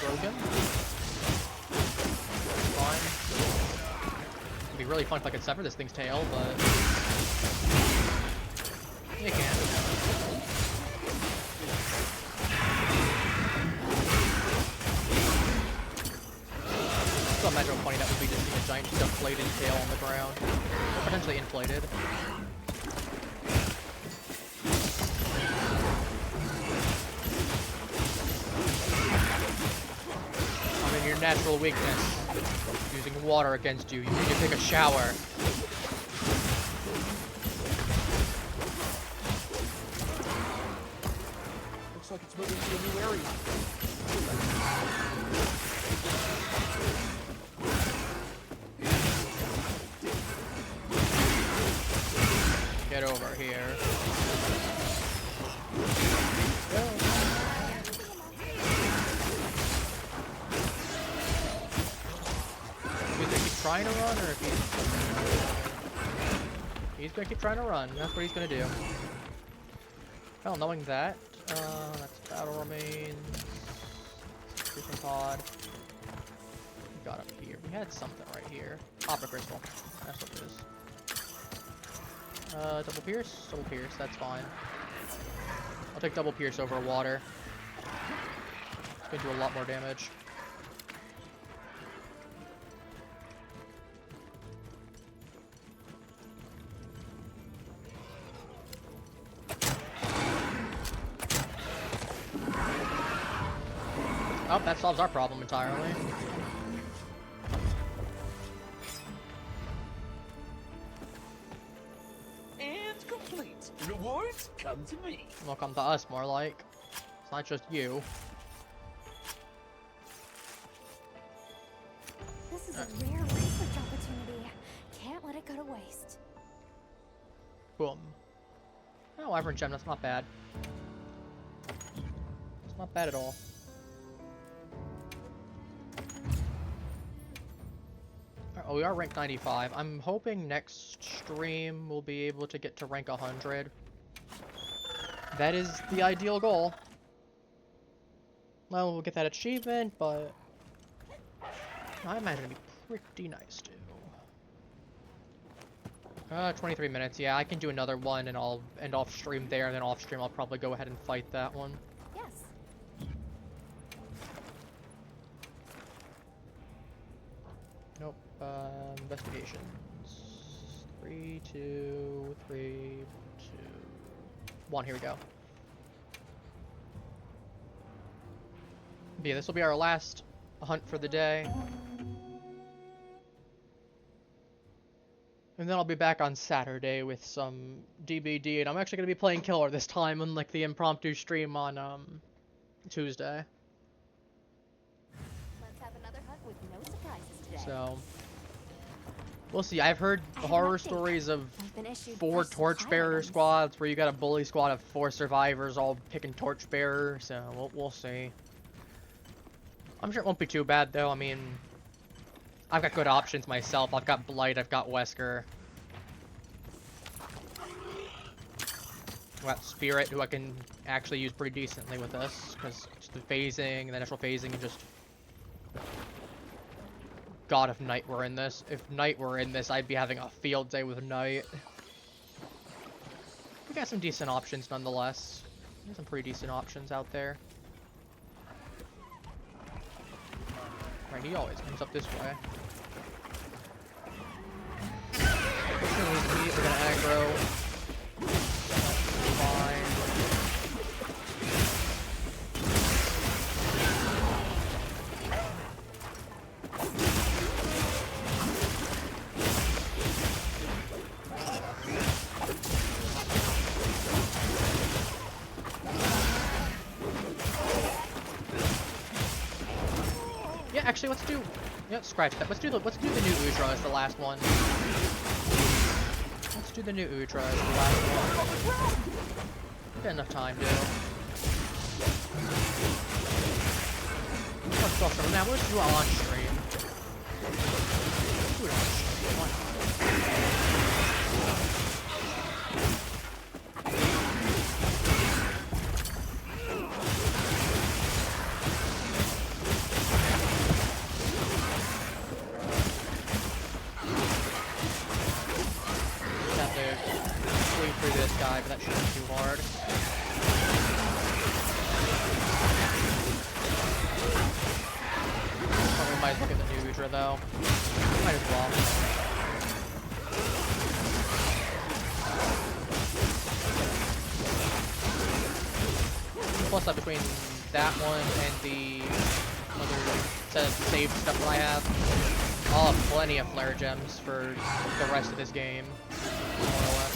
S1: Broken. Fine. It'd be really fun if I could sever this thing's tail, but you can't. Still imagine how funny that would be to see a giant deflated tail on the ground, or potentially inflated. Your natural weakness, using water against you. You need to take a shower.
S3: Looks like it's moving to a new area.
S1: Get over here. Trying to run, or if he's gonna keep trying to run. That's what he's gonna do. Well, knowing that, that's battle remains. Prison pod. We got up here. We had something right here. Opera crystal. That's what it is. Double pierce. Double pierce. That's fine. I'll take double pierce over water. It's gonna do a lot more damage. Oh, that solves our problem entirely.
S3: And complete. Rewards come to me.
S1: Well, come to us, more like. It's not just you.
S6: This is a rare research opportunity. Can't let it go to waste.
S1: Boom. Oh, Wyvern Gem, that's not bad. It's not bad at all. Oh, we are ranked 95. I'm hoping next stream we'll be able to get to rank 100. that is the ideal goal. Well, we'll get that achievement, but I imagine it'd be pretty nice too. 23 minutes. Yeah, I can do another one, and I'll end off stream there, and then off stream I'll probably go ahead and fight that one.
S6: Yes.
S1: Nope. Investigations. 3, 2, 3, 2, 1. Here we go. But yeah, this will be our last hunt for the day. And then I'll be back on Saturday with some DBD, and I'm actually going to be playing Killer this time, unlike the impromptu stream on Tuesday.
S6: Let's have another hunt with no surprises today.
S1: So, we'll see. I've heard horror stories of
S6: I've been issued
S1: 4
S6: personal
S1: torchbearer
S6: items.
S1: squads where you got a bully squad of 4 survivors all picking torchbearer, so we'll see. I'm sure it won't be too bad though. I mean, I've got good options myself. I've got Blight, I've got Wesker. I've got Spirit, who I can actually use pretty decently with this, because just the phasing and the natural phasing and just... God, if Night were in this. If Night were in this, I'd be having a field day with Night. We got some decent options nonetheless. There's some pretty decent options out there. Right, he always comes up this way. We're gonna aggro. Fine. Yeah, actually, let's do. Yeah, scratch that. Let's do the Nu Udra as the last one. Let's do the Nu Udra as the last one. We've got enough time, dude. Let's go from now. Let's do it on stream. Let's do it on stream. Why not? But that shouldn't be too hard. Probably might look at the Nu Udra though. Might as well. Plus up between that one and the other set of saved stuff that I have, I'll have plenty of Flaregems for the rest of this game, more or less.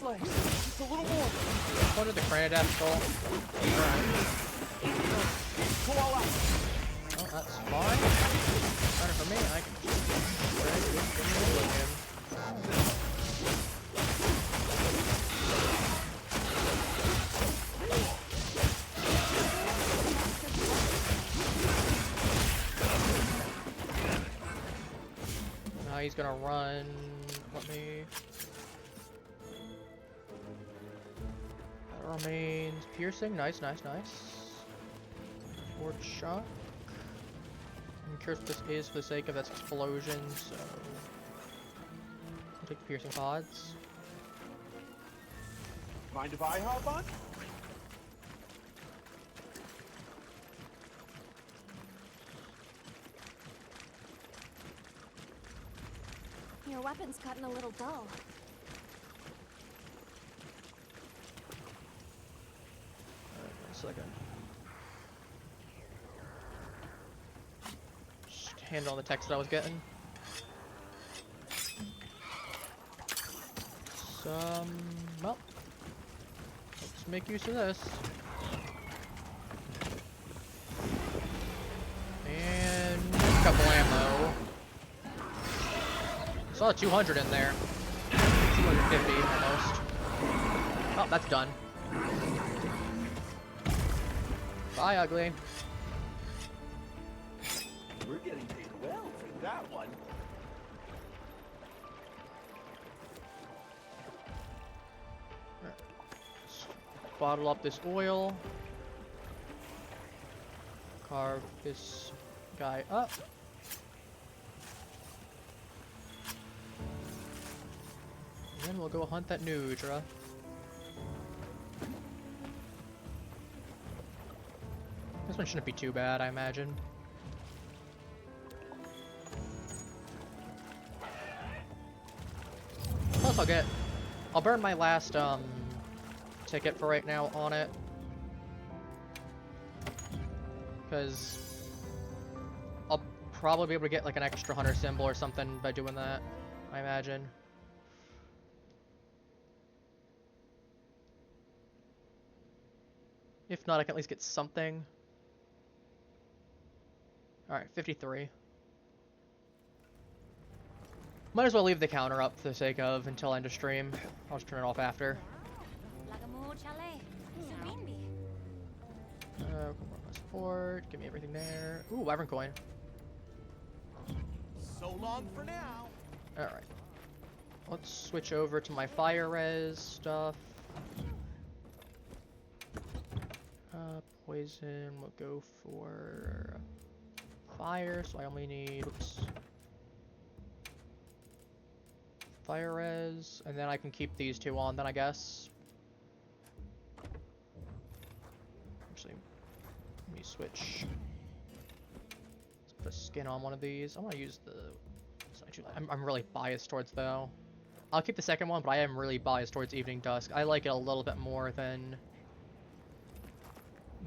S3: Just a little more.
S1: What did the Cranadap skull?
S3: Go all out.
S1: Oh, that's fine. Better for me. I can just get with him. Now he's gonna run. Let me. Remains piercing, nice. Fort shock. I'm curious what this is for the sake of its explosion, so I'll take the piercing pods.
S3: Mind if I hop on?
S6: Your weapon's gotten a little dull.
S1: Second. Just hand on the text that I was getting. Well, let's make use of this. And a couple ammo. Saw 200 in there. 250 almost. Oh, that's done. Bye, ugly.
S3: We're getting paid well for that one.
S1: Let's bottle up this oil. Carve this guy up. And then we'll go hunt that Nu Udra. This one shouldn't be too bad, I imagine. Plus I'll burn my last ticket for right now on it. Because I'll probably be able to get like an extra hunter symbol or something by doing that, I imagine. If not, I can at least get something. Alright, 53. Might as well leave the counter up for the sake of until end of stream. I'll just turn it off after. Come on, support. Give me everything there. Ooh, Wyvern coin.
S3: So long for now.
S1: Alright. Let's switch over to my fire res stuff. Poison, we'll go for fire, so I only need, oops, fire res, and then I can keep these two on then, I guess. Actually, let me switch. Let's put a skin on one of these. I want to use the, I'm really biased towards though. I'll keep the second one, but I am really biased towards Evening Dusk. I like it a little bit more than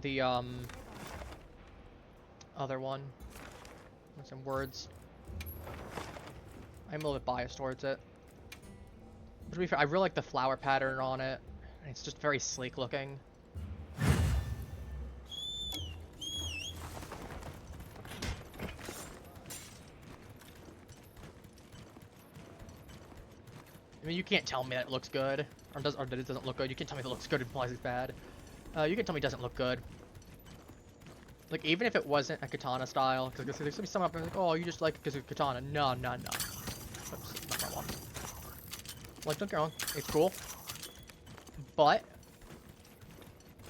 S1: the other one. With some words. I'm a little bit biased towards it. But to be fair, I really like the flower pattern on it. It's just very sleek looking. I mean, you can't tell me that it looks good, or that it doesn't look good. You can't tell me if it looks good and implies it's bad. You can tell me it doesn't look good. Like, even if it wasn't a katana style, because there's gonna be someone up there like, oh, you just like it because of katana. No. Oops, not that one. Like, don't get me wrong, it's cool. But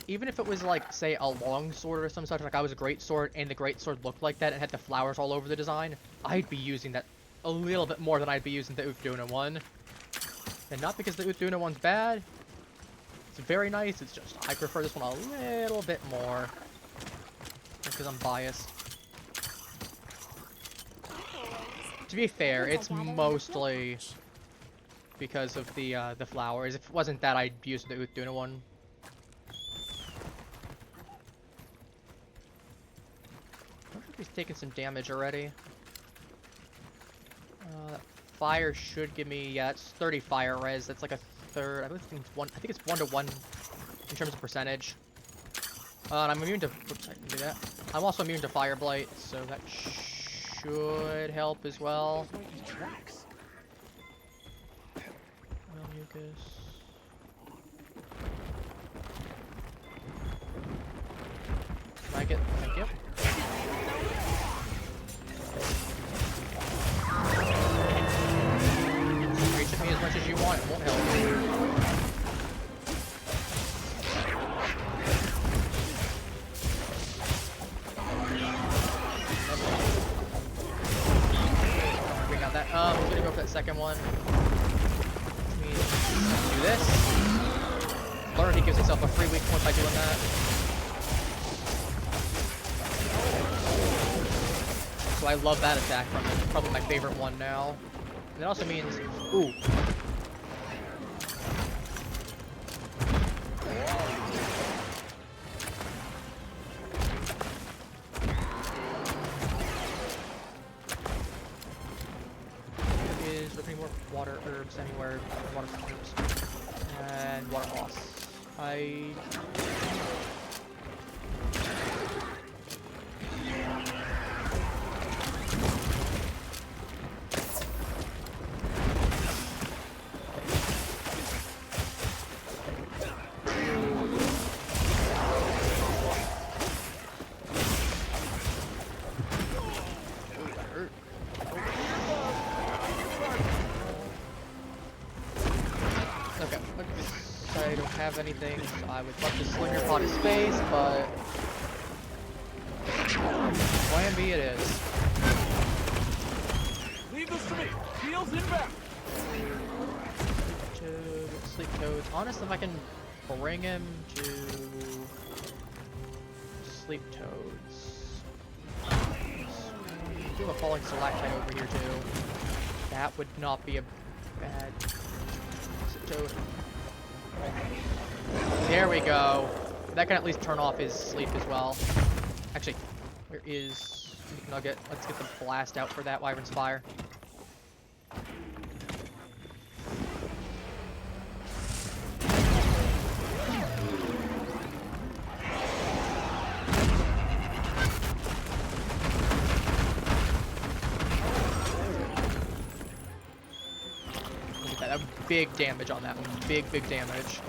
S1: even if it was like, say, a long sword or some such, like I was a great sword and the great sword looked like that and had the flowers all over the design, I'd be using that a little bit more than I'd be using the Uthduna one. And not because the Uthduna one's bad. It's very nice, it's just I prefer this one a little bit more. Because I'm biased. To be fair, it's mostly because of the flowers. If it wasn't that, I'd use the Uthduna one. I wonder if he's taking some damage already. Fire should give me, yeah, it's 30 fire res. That's like a third. I think it's 1 to 1 in terms of percentage. And I'm immune to. Oops, I didn't do that. I'm also immune to fire blight, so that should help as well. Well, mucus. Thank you. Reach at me as much as you want. It won't help you. I'm gonna go for that second one. Do this. Learn he gives himself a free weak point by doing that. So I love that attack from him. It's probably my favorite one now. And it also means, ooh. Water herbs anywhere. Water herbs. And water moss. have anything. I would love to slinger pot his face, but plan B it is.
S3: Leave this to me. Heels inbound.
S1: To sleep toads. Honestly, if I can bring him to sleep toads. Do a falling stalactite over here too. That would not be a bad sleep toad. There we go. That can at least turn off his sleep as well. Actually, where is Nugget? Let's get the blast out for that Wyvern's Fire. Look at that, big damage on that one. Big damage.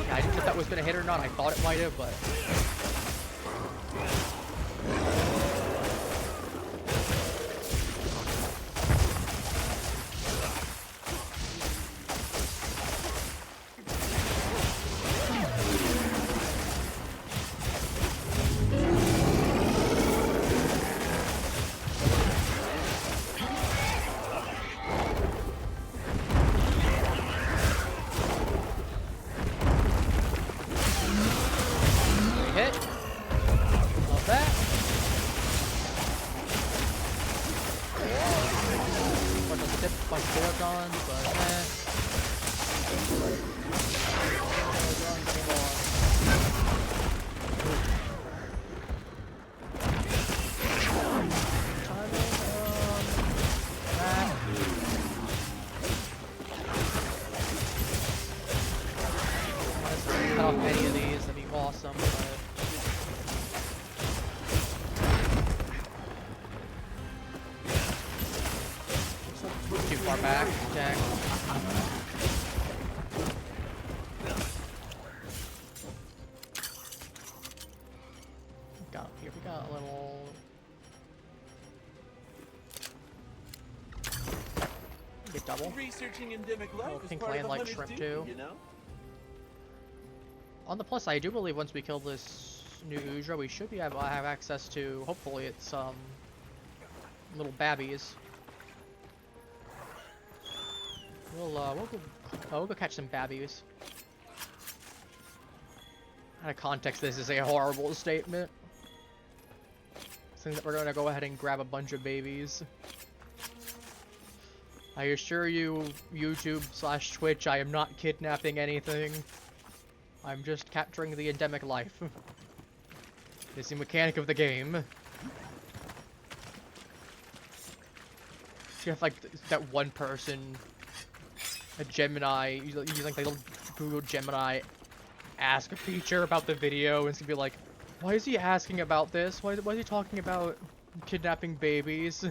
S1: Yeah, I didn't know if that was gonna hit or not. I thought it might have, but. Any of these, that'd be awesome. Too far back. Attack. Got up here. We got a little. Get double.
S3: Researching endemic life is
S1: Pink
S3: part
S1: land
S3: of a
S1: like
S3: hunter's
S1: shrimp
S3: duty,
S1: too.
S3: you know?
S1: On the plus side, I do believe once we kill this Nu Udra, we should be have access to, hopefully, its little babbies. We'll go catch some babbies. Out of context, this is a horrible statement. Saying that we're gonna go ahead and grab a bunch of babies. I assure you, YouTube/Twitch, I am not kidnapping anything. I'm just capturing the endemic life. It's the mechanic of the game. You have like that one person, a Gemini, using like the little Google Gemini ask a feature about the video, and it's gonna be like, why is he asking about this? Why is he talking about kidnapping babies?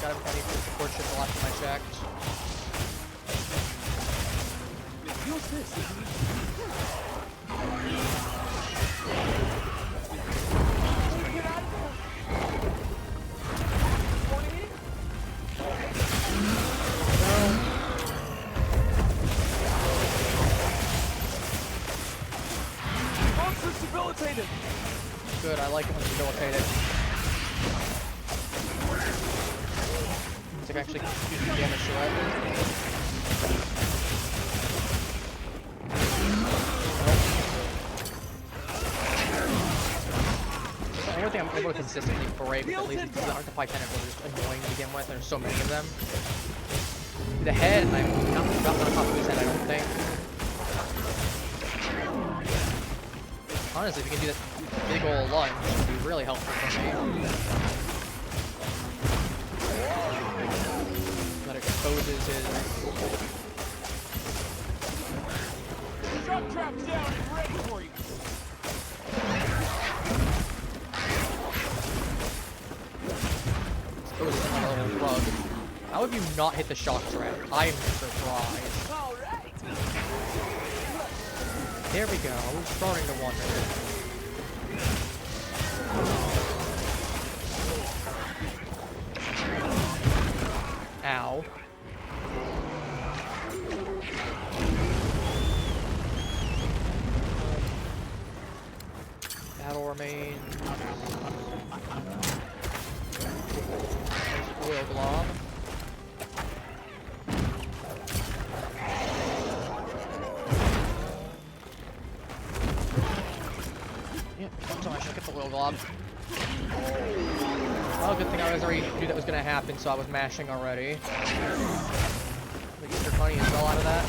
S1: Got a penny for the support ship the last time I checked.
S3: Monster's debilitated!
S1: Good, I like it when it's debilitated. Means I can actually do damage to it. I don't think I'm able to consistently break with at least because the Octopi tentacles are just annoying to begin with. There's so many of them. The head, I'm not on top of his head, I don't think. Honestly, if you can do that big ol' lunge, it would be really helpful for me. That exposes his...
S3: Drop trap's down and ready for you!
S1: Exposes him like a little rug. How have you not hit the shock trap? I'm surprised.
S3: Alright!
S1: There we go. I was starting to wonder. Ow. Battle remains. There's oil glob. Yep, so I should get the oil glob. Well, good thing I already knew that was gonna happen, so I was mashing already. We get your money as well out of that.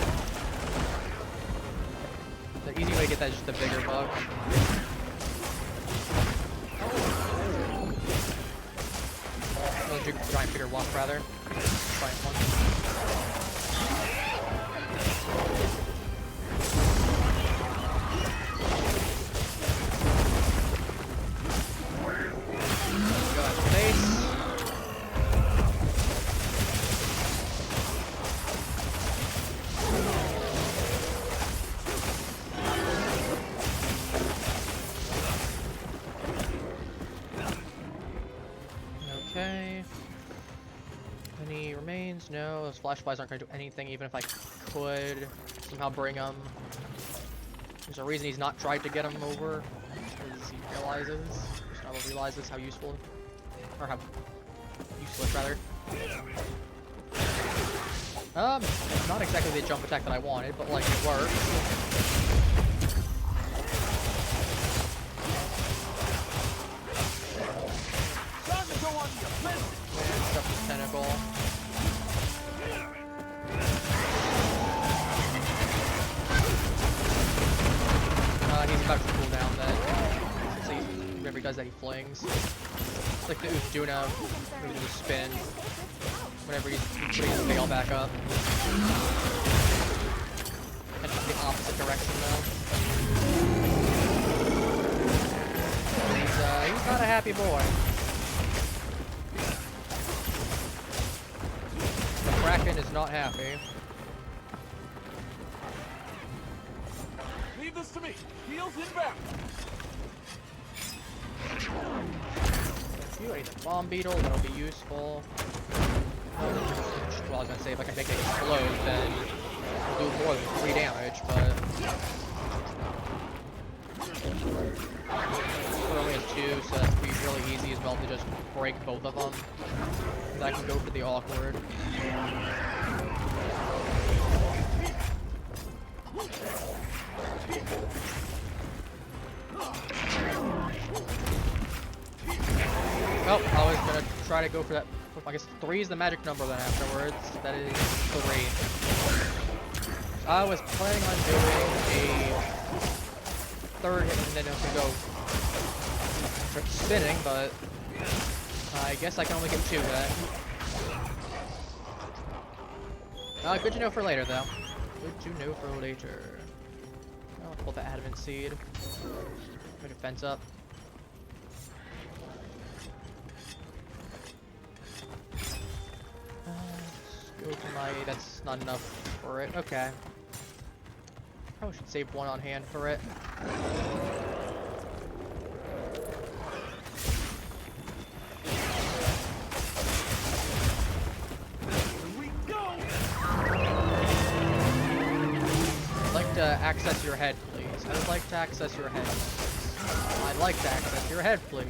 S1: The easy way to get that is just the bigger bug. Giant figure walk rather. Giant one. Go at the face. Okay. Any remains? No, those flash flies aren't going to do anything even if I could somehow bring them. There's a reason he's not tried to get him over, because he realizes how useful, or how useless rather. Not exactly the jump attack that I wanted, but like it worked. And stuff his tentacle. He's about to cool down then. So whenever he does that, he flings. It's like the Udra moving the spin. Whenever he's putting his tail back up. And the opposite direction though. He's not a happy boy. The Kraken is not happy.
S3: Leave this to me. Heels inbound.
S1: You need a bomb beetle, that'll be useful. Well, I was gonna say if I can make it explode, then it'll do more than 3 damage, but it only has 2, so that's be really easy as well to just break both of them. And I can go for the awkward. Oh, I was gonna try to go for that. I guess 3 is the magic number then afterwards. That is 3. I was planning on doing a 3rd hit and then it could go start spinning, but I guess I can only get 2 then. Good to know for later though. Good to know for later. I'll pull the adamant seed. Put a defense up. Go for my, that's not enough for it. Okay. Probably should save 1 on hand for it.
S3: Here we go.
S1: I'd like to access your head, please. I would like to access your head. I'd like to access your head, please.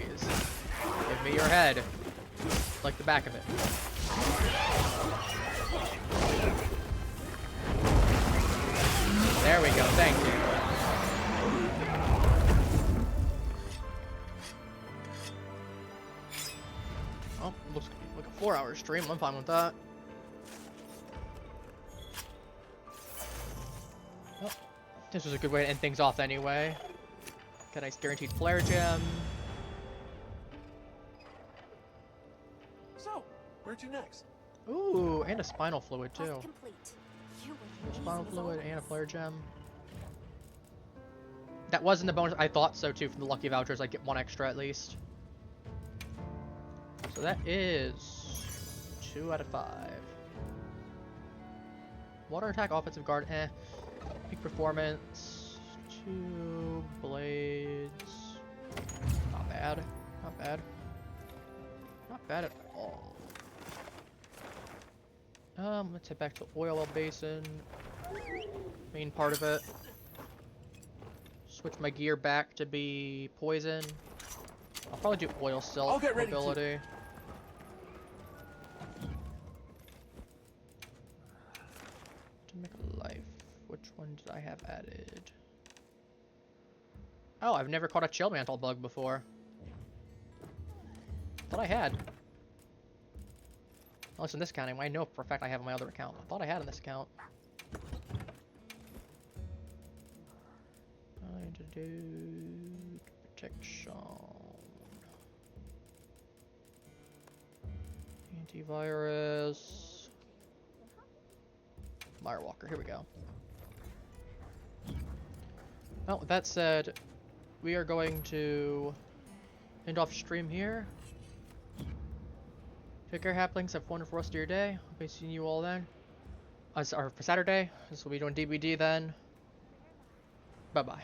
S1: Give me your head. Like the back of it. There we go, thank you. Oh, looks like a 4-hour stream, I'm fine with that. Well, this was a good way to end things off anyway. Got a nice guaranteed Flaregem.
S3: So, where to next?
S1: Ooh, and a spinal fluid too.
S6: Quest complete. You were
S1: Spinal
S6: easy as
S1: fluid and a
S6: always.
S1: flare gem. That wasn't the bonus. I thought so too. From the lucky vouchers, I get 1 extra at least. So that is 2 out of 5. Water attack, offensive guard, eh. Peak performance, 2 blades. Not bad. Not bad. Not bad at all. Let's head back to oil basin. Main part of it. Switch my gear back to be poison. I'll probably do oil
S3: I'll
S1: silk
S3: get ready to-
S1: mobility. To make a life. Which one did I have added? Oh, I've never caught a chill mantle bug before. Thought I had. At least in this account, anyway. I know for a fact I have on my other account. I thought I had on this account. I to do protection. Antivirus. Firewalker, here we go. Well, with that said, we are going to end off stream here. Take care, Haplings. Have a wonderful rest of your day. I'll be seeing you all then. Or for Saturday. This will be doing DBD then. Bye-bye.